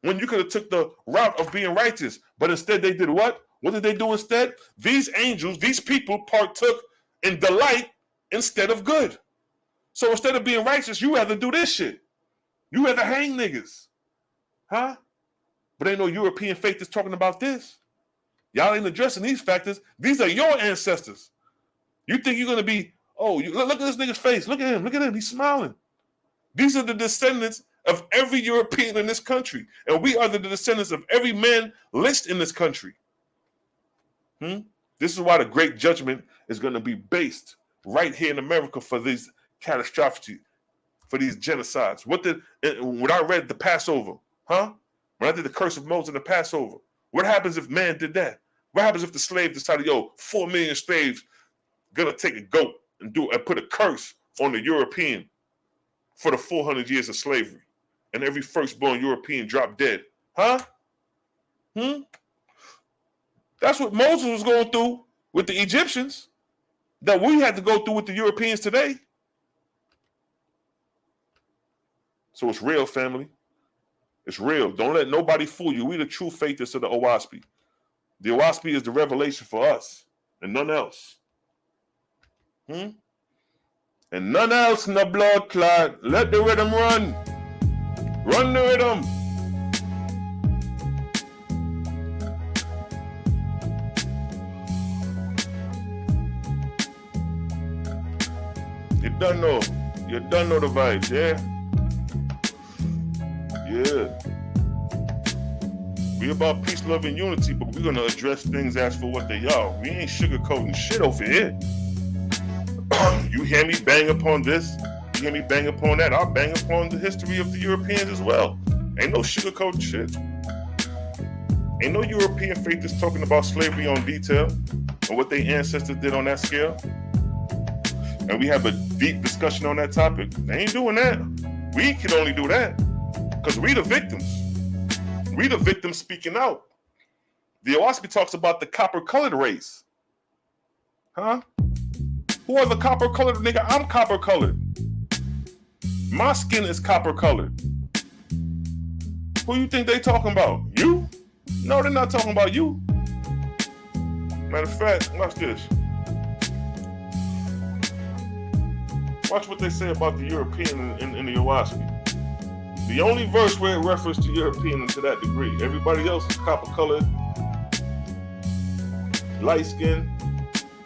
When you could have took the route of being righteous, but instead they did what? What did they do instead? These angels, these people partook in delight instead of good. So instead of being righteous, you rather do this shit. You rather hang niggas. Huh? But ain't no European faith that's talking about this. Y'all ain't addressing these factors. These are your ancestors. You think you're going to be, look at this nigga's face. Look at him. He's smiling. These are the descendants of every European in this country. And we are the descendants of every man lynched in this country. This is why the great judgment is going to be based right here in America for these catastrophes, for these genocides. When I read the Passover, when I did the curse of Moses in the Passover, what happens if man did that? What happens if the slave decided, 4 million slaves gonna take a goat and put a curse on the European for the 400 years of slavery, and every firstborn European dropped dead? That's what Moses was going through with the Egyptians, that we had to go through with the Europeans today. So it's real, family. It's real. Don't let nobody fool you. We the true faithists of the Oaspe. The Oaspe is the revelation for us and none else. And none else in the blood clot. Let the rhythm run. Run the rhythm. You don't know. You don't know the vibes, yeah? Yeah. We about peace, love, and unity, but we're gonna address things as for what they are. We ain't sugarcoating shit over here. You hear me bang upon this, you hear me bang upon that, I'll bang upon the history of the Europeans as well. Ain't no sugarcoating shit. Ain't no European faith that's talking about slavery on detail and what their ancestors did on that scale. and we have a deep discussion on that topic. They ain't doing that. We can only do that because we the victims. We the victims speaking out. The Oaspe talks about the copper-colored race. Huh? Who are the copper-colored? Nigga, I'm copper-colored. My skin is copper-colored. Who you think they talking about? You? No, they're not talking about you. Matter of fact, watch this. Watch what they say about the European in the Oaspe. The only verse where it refers to European to that degree. Everybody else is copper-colored, light-skinned.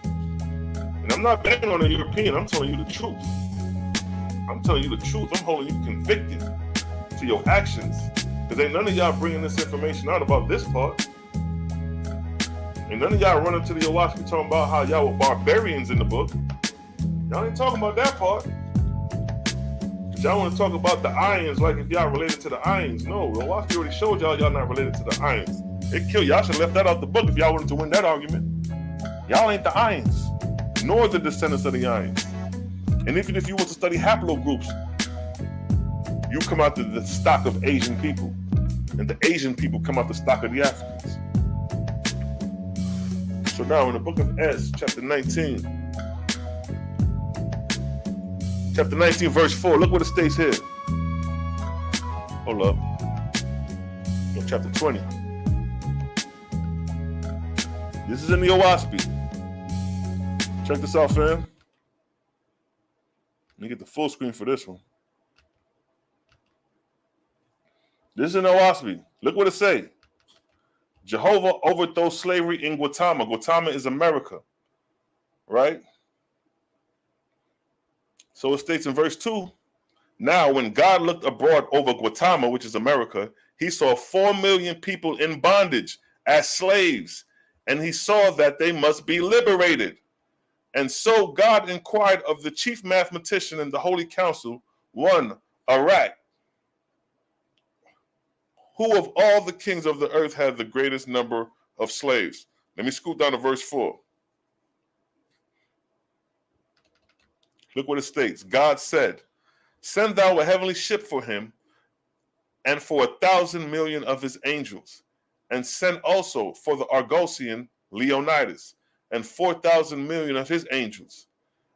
And I'm not banging on the European. I'm telling you the truth. I'm telling you the truth. I'm holding you convicted to your actions. Because ain't none of y'all bringing this information out about this part. And none of y'all running to the Oaspe talking about how y'all were barbarians in the book. Y'all ain't talking about that part. Y'all want to talk about the Ions like if y'all related to the Ions. No, the Oaspe already showed y'all not related to the Ions. It killed y'all. Should have left that out the book if y'all wanted to win that argument. Y'all ain't the Ions, nor the descendants of the Ions. And even if you want to study haplogroups, you come out to the stock of Asian people. And the Asian people come out the stock of the Africans. So now in the book of Es, chapter 19, verse 4, look what it states here. Hold up. No, chapter 20. This is in the Oaspe. Check this out, fam. Let me get the full screen for this one. This is in the Oaspe. Look what it say. Jehovah overthrows slavery in Guatemala. Guatemala is America, right? So it states in verse 2, now when God looked abroad over Guatemala, which is America, he saw 4 million people in bondage as slaves, and he saw that they must be liberated. And so God inquired of the chief mathematician in the Holy Council, one, Iraq, who of all the kings of the earth had the greatest number of slaves? Let me scoot down to verse 4. Look what it states. God said, send thou a heavenly ship for him and for 1,000 million of his angels, and send also for the Argosian Leonidas and 4,000 million of his angels.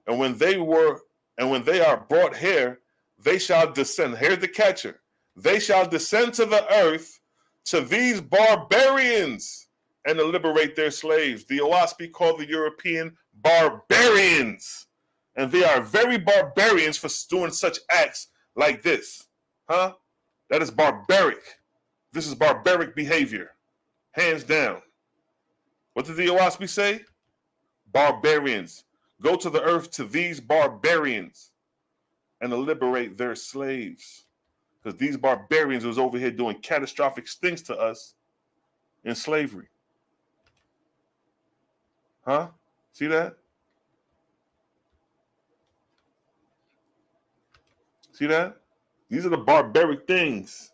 And when they are brought here, they shall descend. Here's the catcher. They shall descend to the earth to these barbarians and to liberate their slaves. The Oaspe called the European barbarians. And they are very barbarians for doing such acts like this. Huh? That is barbaric. This is barbaric behavior. Hands down. What did the Oaspe say? Barbarians. Go to the earth to these barbarians and to liberate their slaves. Because these barbarians was over here doing catastrophic things to us in slavery. Huh? See that? See that? These are the barbaric things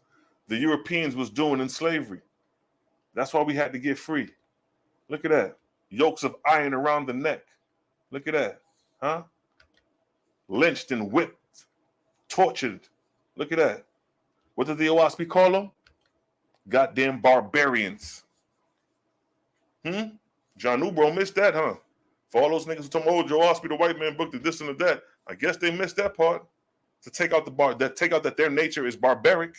the Europeans was doing in slavery. That's why we had to get free. Look at that. Yokes of iron around the neck. Look at that. Huh? Lynched and whipped. Tortured. Look at that. What did the Oaspe call them? Goddamn barbarians. John Newbro missed that, huh? For all those niggas who told me, oh, Joe Oaspe, the white man, booked the this and the that. I guess they missed that part. To take out that their nature is barbaric.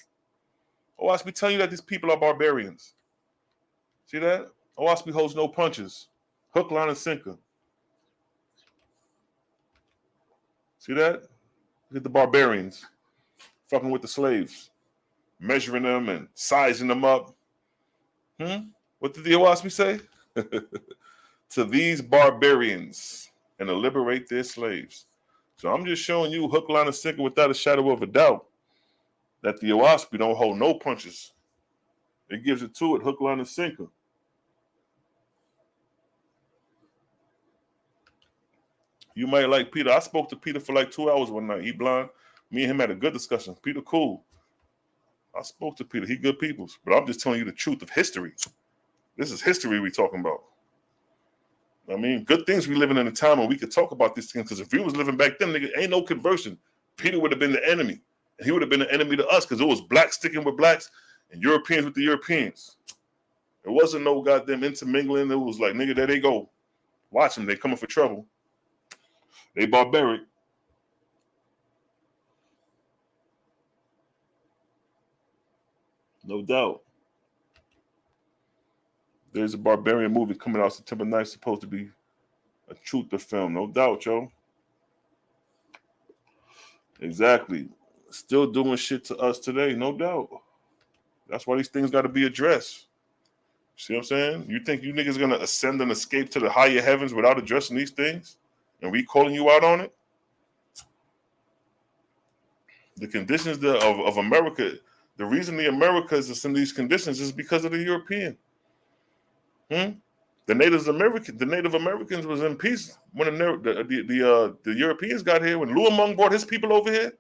Oaspe telling you that these people are barbarians. See that? Oaspe holds no punches. Hook, line, and sinker. See that? Look at the barbarians. Fucking with the slaves. Measuring them and sizing them up. What did the Oaspe say? To these barbarians and to liberate their slaves. So I'm just showing you hook, line, and sinker without a shadow of a doubt that the Oaspe don't hold no punches. It gives it to it, hook, line, and sinker. You might like Peter. I spoke to Peter for like 2 hours one night. He blind. Me and him had a good discussion. Peter cool. I spoke to Peter. He good peoples. But I'm just telling you the truth of history. This is history we talking about. I mean, good things we living in a time when we could talk about these things, because if we was living back then, nigga, ain't no conversion. Peter would have been the enemy. And he would have been an enemy to us, because it was blacks sticking with blacks and Europeans with the Europeans. There wasn't no goddamn intermingling. It was like, nigga, there they go. Watch them. They coming for trouble. They barbaric. No doubt. There's a barbarian movie coming out September 9th, supposed to be a truth to film. No doubt, yo. Exactly. Still doing shit to us today, no doubt. That's why these things got to be addressed. See what I'm saying? You think you niggas gonna ascend and escape to the higher heavens without addressing these things? And we calling you out on it? The conditions of America, the reason the Americas is in these conditions is because of the European. The Native Americans was in peace when the Europeans got here. When Luamong brought his people over here,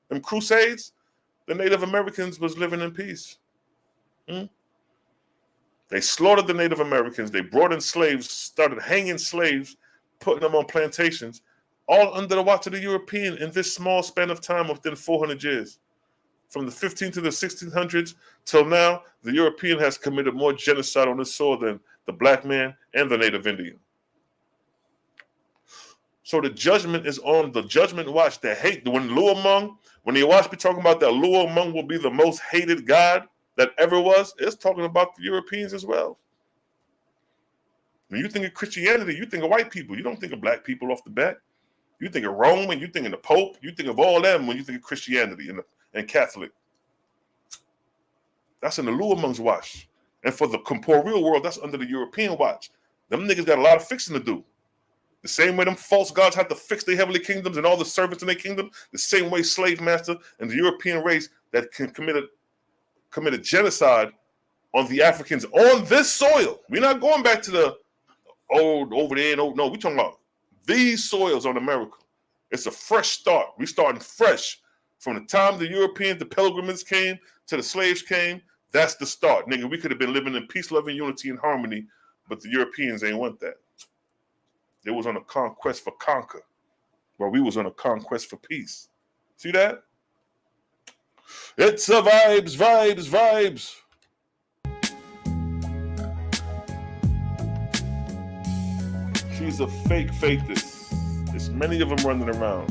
them crusades, the Native Americans was living in peace. They slaughtered the Native Americans. They brought in slaves, started hanging slaves, putting them on plantations, all under the watch of the European in this small span of time within 400 years. From the 15th to the 1600s till now, the European has committed more genocide on this soil than the black man and the Native Indian. So the judgment is on the judgment watch. The hate, when the Oaspe talking about that Luamong will be the most hated God that ever was, it's talking about the Europeans as well. When you think of Christianity, you think of white people. You don't think of black people off the bat. You think of Rome and you think of the Pope. You think of all them when you think of Christianity and Catholic. That's in the Luamong's watch. And for the corporeal world, that's under the European watch. Them niggas got a lot of fixing to do. The same way them false gods had to fix their heavenly kingdoms and all the servants in their kingdom, the same way slave master and the European race that committed genocide on the Africans on this soil. We're not going back to the old over there. No, we're talking about these soils on America. It's a fresh start. We're starting fresh. From the time the Europeans, the pilgrims came to the slaves came, that's the start. Nigga, we could have been living in peace, love, and unity and harmony, but the Europeans ain't want that. They was on a conquest for conquer, while we was on a conquest for peace. See that? It's a vibes, vibes, vibes. She's a fake faithist. There's many of them running around.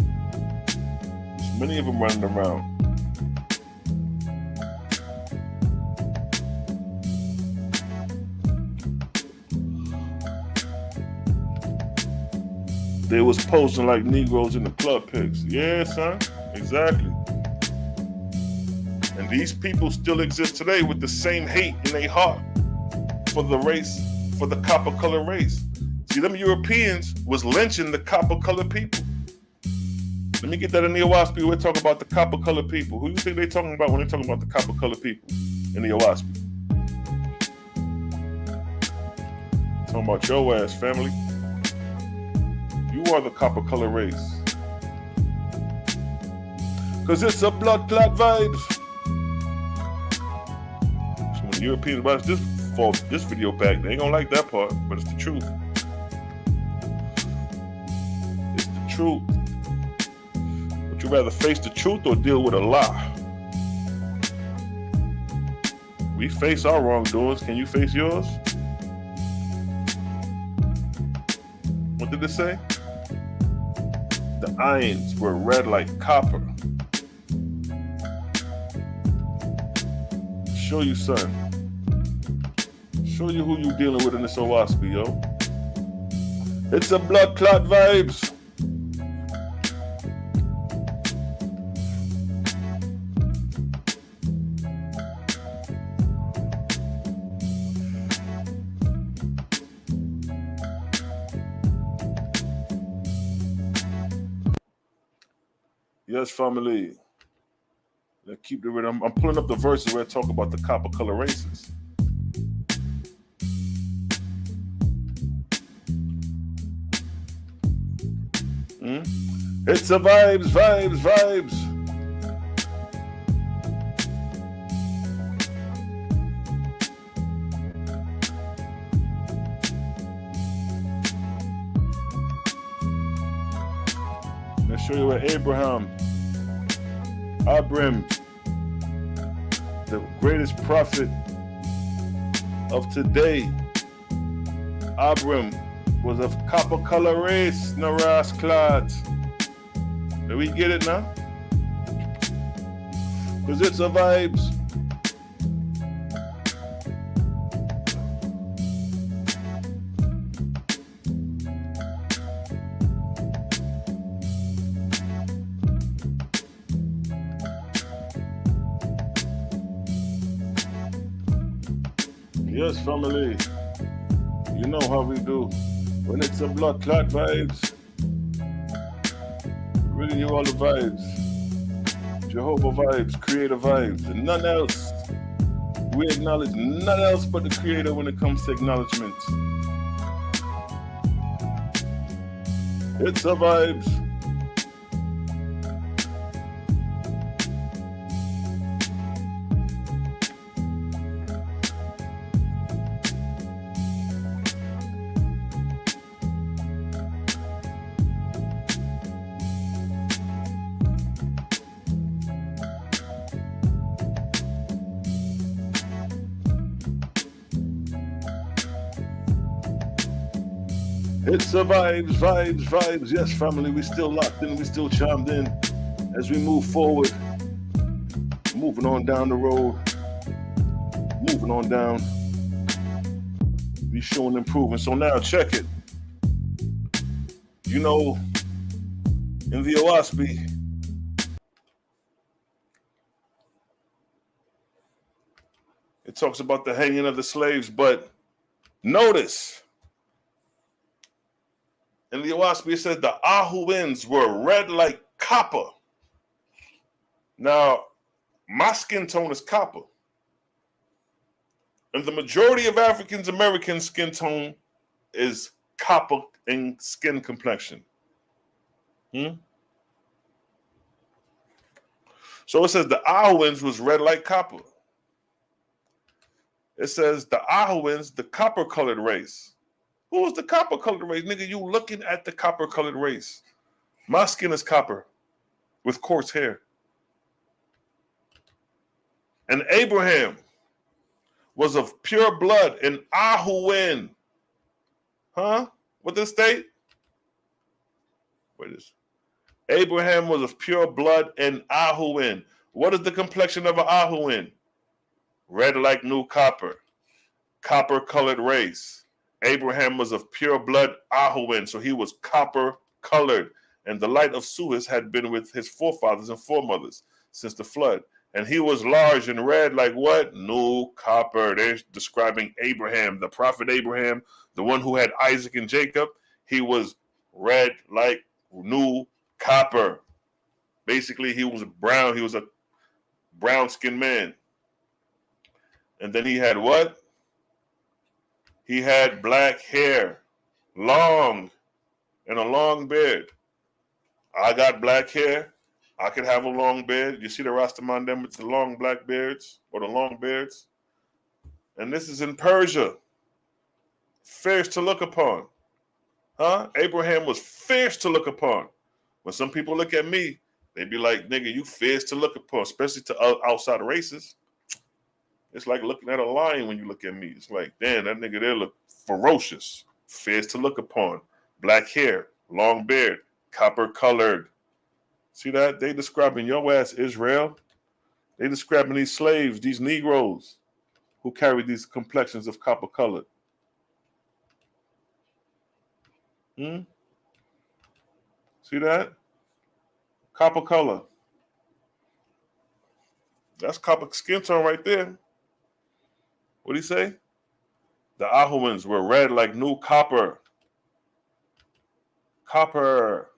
They was posing like Negroes in the club pics. Yeah, son. Exactly. And these people still exist today with the same hate in their heart for the race, for the copper color race. See, them Europeans was lynching the copper color people. Let me get that in the Oaspe. We're talking about the copper color people. Who do you think they're talking about when they're talking about the copper color people in the Oaspe? Talking about your ass, family. You are the copper color race. Cause it's a blood clot vibes. So when the Europeans watch this video back, they ain't gonna like that part, but it's the truth. It's the truth. Would you rather face the truth or deal with a lie? We face our wrongdoings. Can you face yours? What did it say? The irons were red like copper. Show you, son. Show you who you dealing with in this Oaspe, yo. It's a blood clot vibes. Yes, family. Let's keep the rhythm. I'm pulling up the verses where I talk about the copper color races. It's a vibes, vibes, vibes. show you where Abraham, Abram, the greatest prophet of today. Abram was of copper color race, no ras clad. Do we get it now? Because it's a vibes. Yes, family. You know how we do. When it's a blood clot vibes, bringing you all the vibes. Jehovah vibes, creator vibes, and none else. We acknowledge none else but the creator when it comes to acknowledgement. It's a vibes. It's a vibes, vibes, vibes. Yes, family, we still locked in, we still chimed in as we move forward. Moving on down the road. Moving on down. We showing improvement. So now check it. You know, in the Oaspe, it talks about the hanging of the slaves, but notice, in the Oaspe, it says the Ahuins were red like copper. Now, my skin tone is copper. And the majority of African American skin tone is copper in skin complexion. So it says the Ahuins was red like copper. It says the Ahuins, the copper-colored race. Who is the copper-colored race? Nigga, you looking at the copper-colored race. My skin is copper with coarse hair. And Abraham was of pure blood in Ahuin. Huh? What did it state? Wait is Abraham was of pure blood in Ahuin. What is the complexion of an Ahuin? Red like new copper. Copper-colored race. Abraham was of pure blood Ahuin, so he was copper-colored. And the light of Suez had been with his forefathers and foremothers since the flood. And he was large and red like what? New copper. They're describing Abraham, the prophet Abraham, the one who had Isaac and Jacob. He was red like new copper. Basically, he was brown. He was a brown-skinned man. And then he had what? He had black hair, long, and a long beard. I got black hair. I could have a long beard. You see the Rastaman them with the long black beards or the long beards? And this is in Persia. Fierce to look upon. Huh? Abraham was fierce to look upon. When some people look at me, they be like, nigga, you fierce to look upon, especially to outside races. It's like looking at a lion when you look at me. It's like, damn, that nigga there look ferocious. Fierce to look upon. Black hair, long beard, copper colored. See that? They describing your ass, Israel. They describing these slaves, these Negroes who carry these complexions of copper colored. See that? Copper color. That's copper skin tone right there. What do you say? The Ahuins were red like new copper. Copper.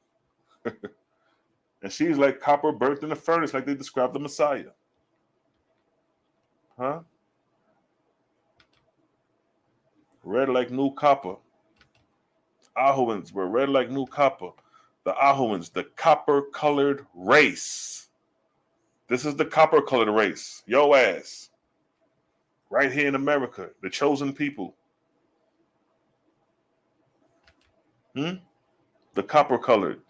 And she's like copper burnt in the furnace, like they described the Messiah. Huh? Red like new copper. Ahuins were red like new copper. The Ahuins, the copper-colored race. This is the copper-colored race. Yo ass. Right here in America, the chosen people. The copper-colored.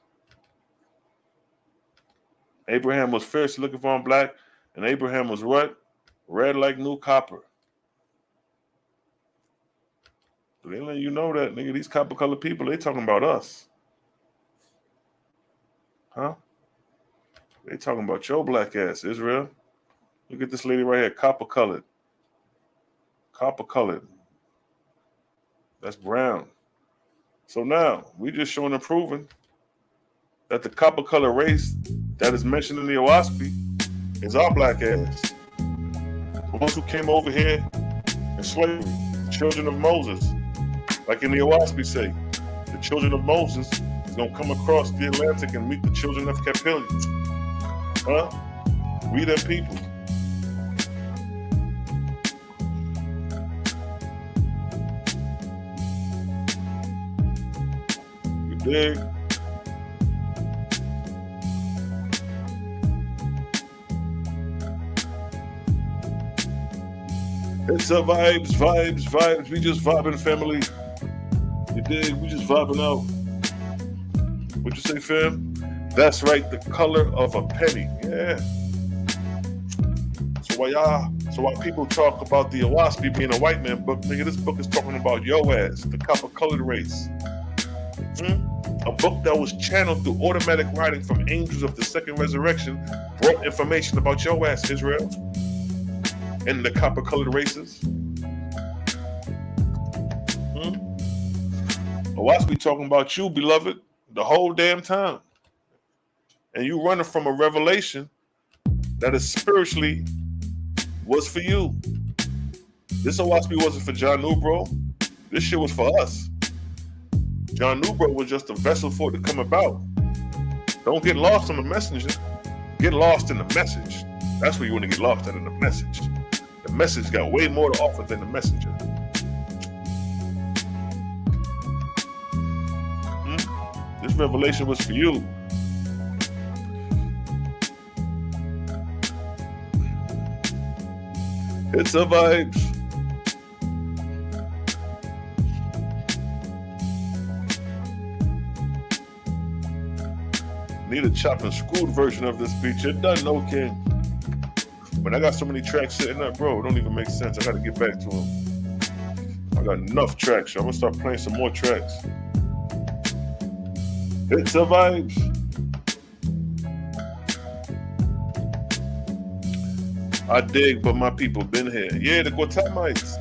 Abraham was fiercely looking for him black, and Abraham was what? Red like new copper. They let you know that, nigga, these copper colored people, they talking about us. Huh? They talking about your black ass, Israel. Look at this lady right here, copper colored. Copper colored. That's brown. So now, we just showing and proving that the copper colored race that is mentioned in the Oaspe is our black ass. The ones who came over here in slavery, the children of Moses. Like in the Oaspe say, the children of Moses is going to come across the Atlantic and meet the children of captivity. Huh? We them people. You dig? It's a vibes. We just vibing, family. You dig? We just vibing out. What you say, fam? That's right, the color of a penny. Yeah. So while people talk about the Oaspe being a white man book, nigga, this book is talking about your ass, the copper colored race. A book that was channeled through automatic writing from angels of the second resurrection brought information about your ass, Israel, and the copper colored races. Oaspe talking about you, beloved, the whole damn time. And you running from a revelation that is spiritually was for you. This Oaspe wasn't for John Newbro. This shit was for us. John Newbro was just a vessel for it to come about. Don't get lost on the messenger. Get lost in the message. That's where you want to get lost at, in the message. The message got way more to offer than the messenger. This revelation was for you. It's a vibes. Need a chopped and screwed version of this beat. You're done, no king. But I got so many tracks sitting up, bro. It don't even make sense. I gotta get back to them. I got enough tracks. So I'm gonna start playing some more tracks. It's a vibes. I dig, but my people been here. Yeah, the Guatamites.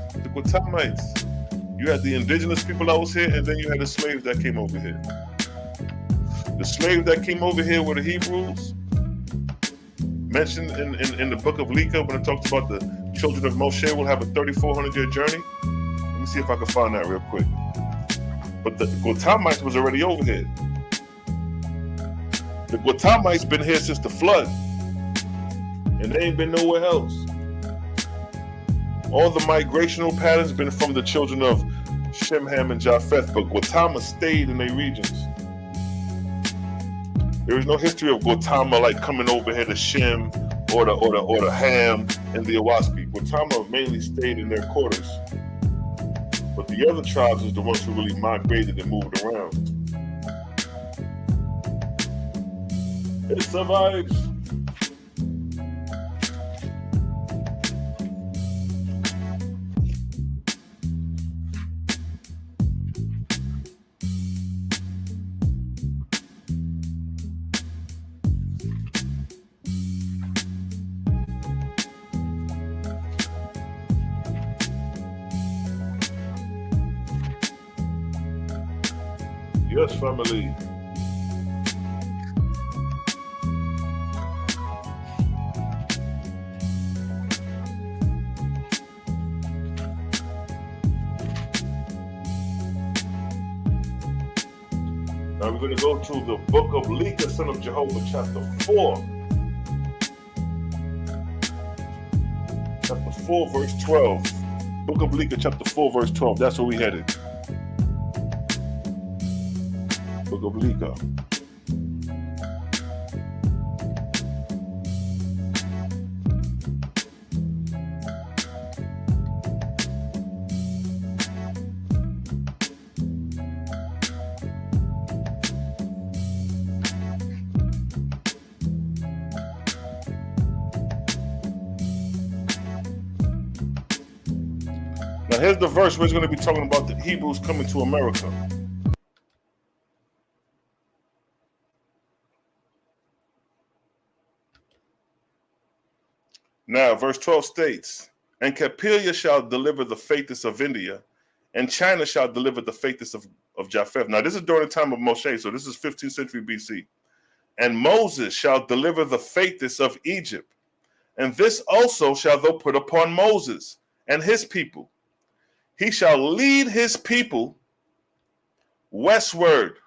You had the indigenous people that was here, and then you had the slaves that came over here. The slaves that came over here were the Hebrews, mentioned in the book of Leka when it talks about the children of Moshe will have a 3,400-year journey. Let me see if I can find that real quick. But the Guatamites was already over here. The Guatamites been here since the flood, and they ain't been nowhere else. All the migrational patterns been from the children of Shem, Ham, and Japheth, but Gautama stayed in their regions. There is no history of Gautama like coming over here to Shem or the Ham and the Oaspe. Gautama mainly stayed in their quarters, but the other tribes is the ones who really migrated and moved around. It survives. Yes, family. Now we're going to go to the book of Leka, son of Jehovah, chapter 4. Chapter 4, verse 12. Book of Leka, chapter 4, verse 12. That's where we headed. Book of Leka. Now here's the verse where it's going to be talking about the Hebrews coming to America. Now, verse 12 states, and Capelia shall deliver the faithless of India, and China shall deliver the faithless of Japheth. Now, this is during the time of Moshe, so this is 15th century BC. And Moses shall deliver the faithless of Egypt, and this also shall thou put upon Moses and his people. He shall lead his people westward.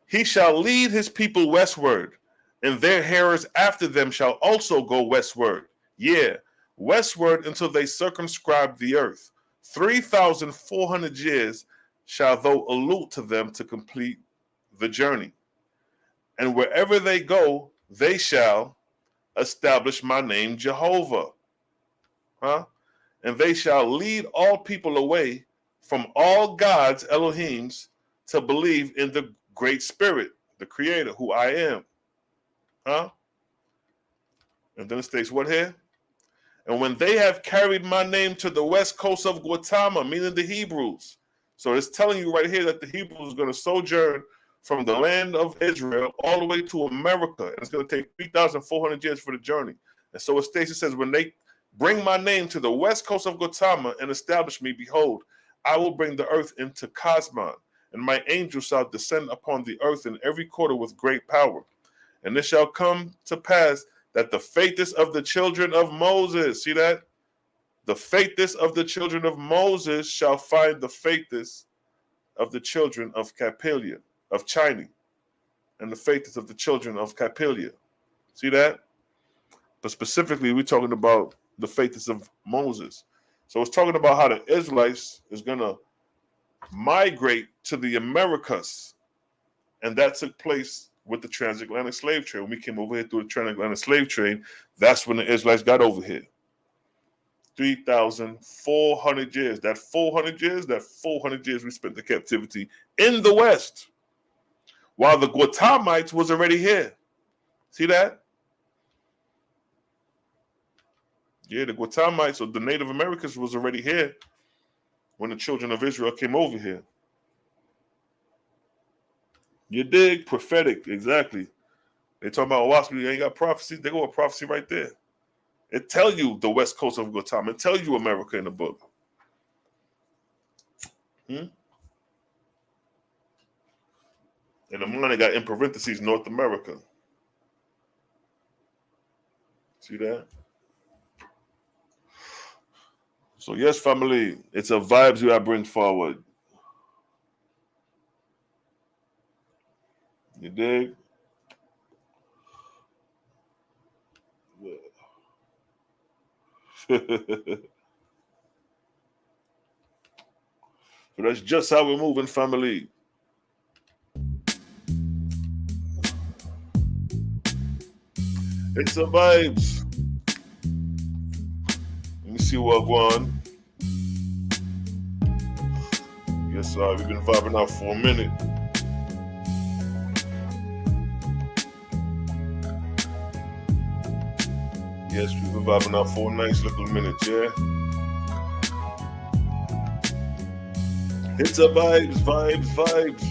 He shall lead his people westward, and their hearers after them shall also go westward. Yeah, westward until they circumscribe the earth. 3,400 years shall thou allude to them to complete the journey. And wherever they go, they shall establish my name Jehovah. And they shall lead all people away from all gods, Elohims, to believe in the Great Spirit, the Creator, who I am. And then it states what here? And when they have carried my name to the west coast of Gautama, meaning the Hebrews. So it's telling you right here that the Hebrews are going to sojourn from the land of Israel all the way to America. And it's going to take 3,400 years for the journey. And so it states, it says, when they bring my name to the west coast of Gautama and establish me, behold, I will bring the earth into Cosmon, and my angels shall descend upon the earth in every quarter with great power. And it shall come to pass that the faithless of the children of Moses, see that? The faithless of the children of Moses shall find the faithless of the children of Capelia, of China, and the faithless of the children of Capelia. See that? But specifically, we're talking about the faithless of Moses. So it's talking about how the Israelites is going to migrate to the Americas. And that took place with the transatlantic slave trade. When we came over here through the transatlantic slave trade, that's when the Israelites got over here. 3,400 years. That 400 years we spent in captivity in the West, while the Gautamites was already here. See that? Yeah, the Gautamites, or the Native Americans, was already here when the children of Israel came over here. You dig? Prophetic, exactly. They talking about Oaspe, you ain't got prophecy. They go with prophecy right there. It tell you the west coast of Gautama. It tell you America in the book. And the money got in parentheses North America. See that? So yes, family, it's a vibes you I bring forward. You dig? So that's just how we're moving, family. It's a vibes. Let me see what going. Yes, sir. We've been vibing out for a minute. Yes, we've been vibing out for a nice little minute, yeah? It's a vibes, vibes, vibes.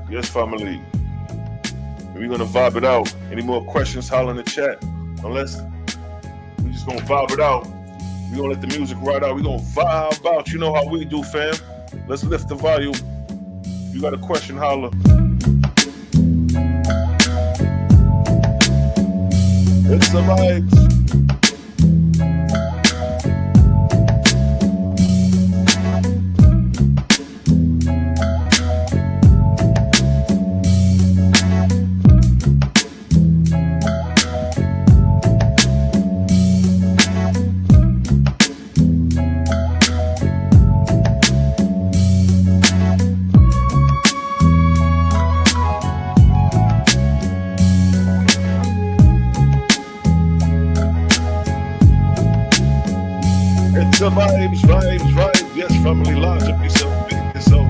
Yes, family. We're gonna vibe it out. Any more questions, holler in the chat. Unless we just gonna vibe it out. We're gonna let the music ride out. We're gonna vibe out. You know how we do, fam. Let's lift the volume. You got a question, holler. It's the vibes. The vibes, vibes, vibes. Yes, family, large up yourself, big yourself.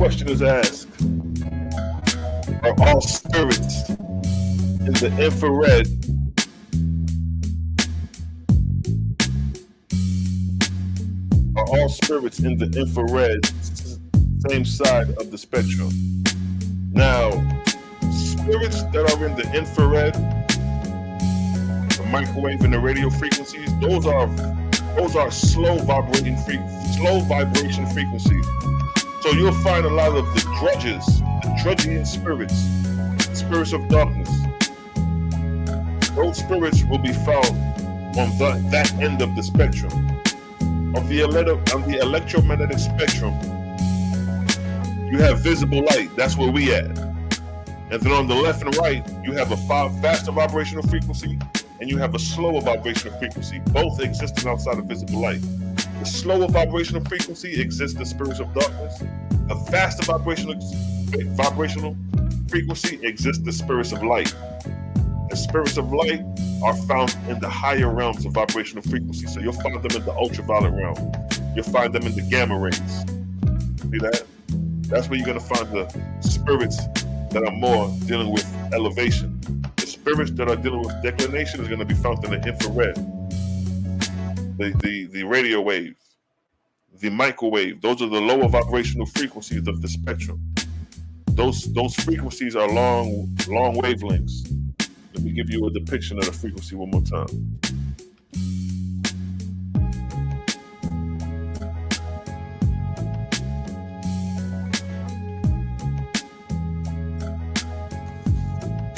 question is asked, are all spirits in the infrared same side of the spectrum? Now, spirits that are in the infrared, the microwave and the radio frequencies, those are slow vibration frequencies. So you'll find a lot of the drudgian spirits of darkness. Those spirits will be found on that end of the spectrum. On the electromagnetic spectrum, you have visible light. That's where we at. And then on the left and right, you have a faster vibrational frequency and you have a slower vibrational frequency, both existing outside of visible light. The slower vibrational frequency exists the spirits of darkness. The faster vibrational frequency exists the spirits of light. The spirits of light are found in the higher realms of vibrational frequency. So you'll find them in the ultraviolet realm. You'll find them in the gamma rays. See that? That's where you're going to find the spirits that are more dealing with elevation. The spirits that are dealing with declination is going to be found in the infrared, the radio wave, the microwave. Those are the lower vibrational frequencies of the spectrum. Those frequencies are long wavelengths. Let me give you a depiction of the frequency one more time.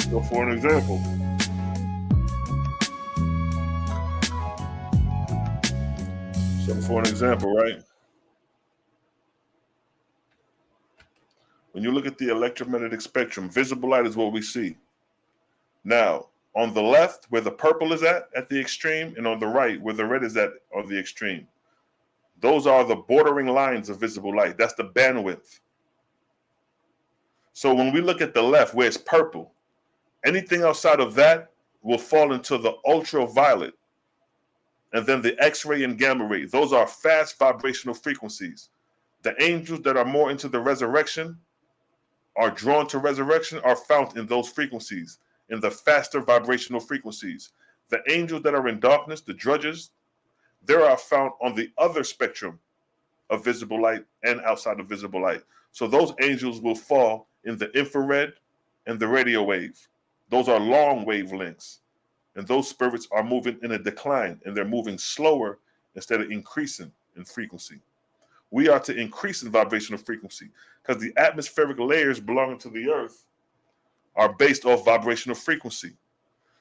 So for an example, right? When you look at the electromagnetic spectrum, visible light is what we see. Now, on the left, where the purple is at the extreme, and on the right, where the red is at on the extreme, those are the bordering lines of visible light. That's the bandwidth. So when we look at the left, where it's purple, anything outside of that will fall into the ultraviolet. And then the X-ray and gamma ray, those are fast vibrational frequencies. The angels that are more into the resurrection, are drawn to resurrection, are found in those frequencies, in the faster vibrational frequencies. The angels that are in darkness, the drudges, they are found on the other spectrum of visible light and outside of visible light. So those angels will fall in the infrared and the radio wave. Those are long wavelengths. And those spirits are moving in a decline, and they're moving slower instead of increasing in frequency. We are to increase in vibrational frequency because the atmospheric layers belonging to the earth are based off vibrational frequency.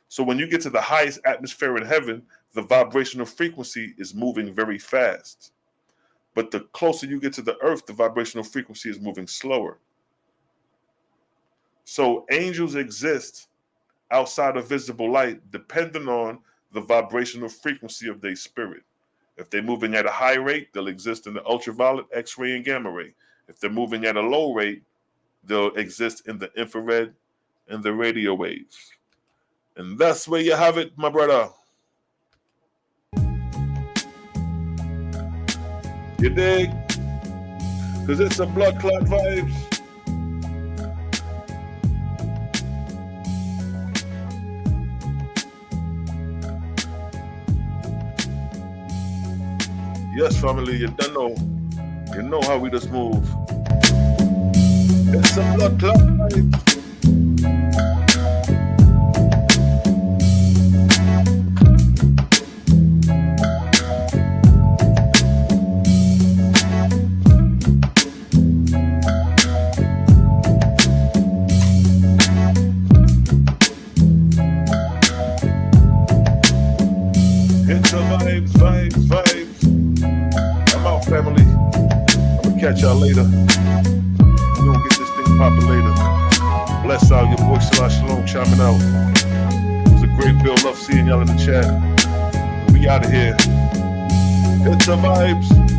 So when you get to the highest atmosphere in heaven, the vibrational frequency is moving very fast. But the closer you get to the earth, the vibrational frequency is moving slower. So angels exist outside of visible light, depending on the vibrational frequency of their spirit. If they're moving at a high rate, they'll exist in the ultraviolet, X-ray, and gamma ray. If they're moving at a low rate, they'll exist in the infrared and the radio waves. And that's where you have it, my brother. You dig? Because it's a blood clot vibes. Yes, family, you don't know. You know how we just move. It's a blood clot vibe. It's a vibes, vibes, vibes. I'm out, family. I'm gonna catch y'all later. We're gonna get this thing popping later. Bless out, your boy Salah Shalom chiming out. It was a great build. Love seeing y'all in the chat. We out of here. It's the vibes.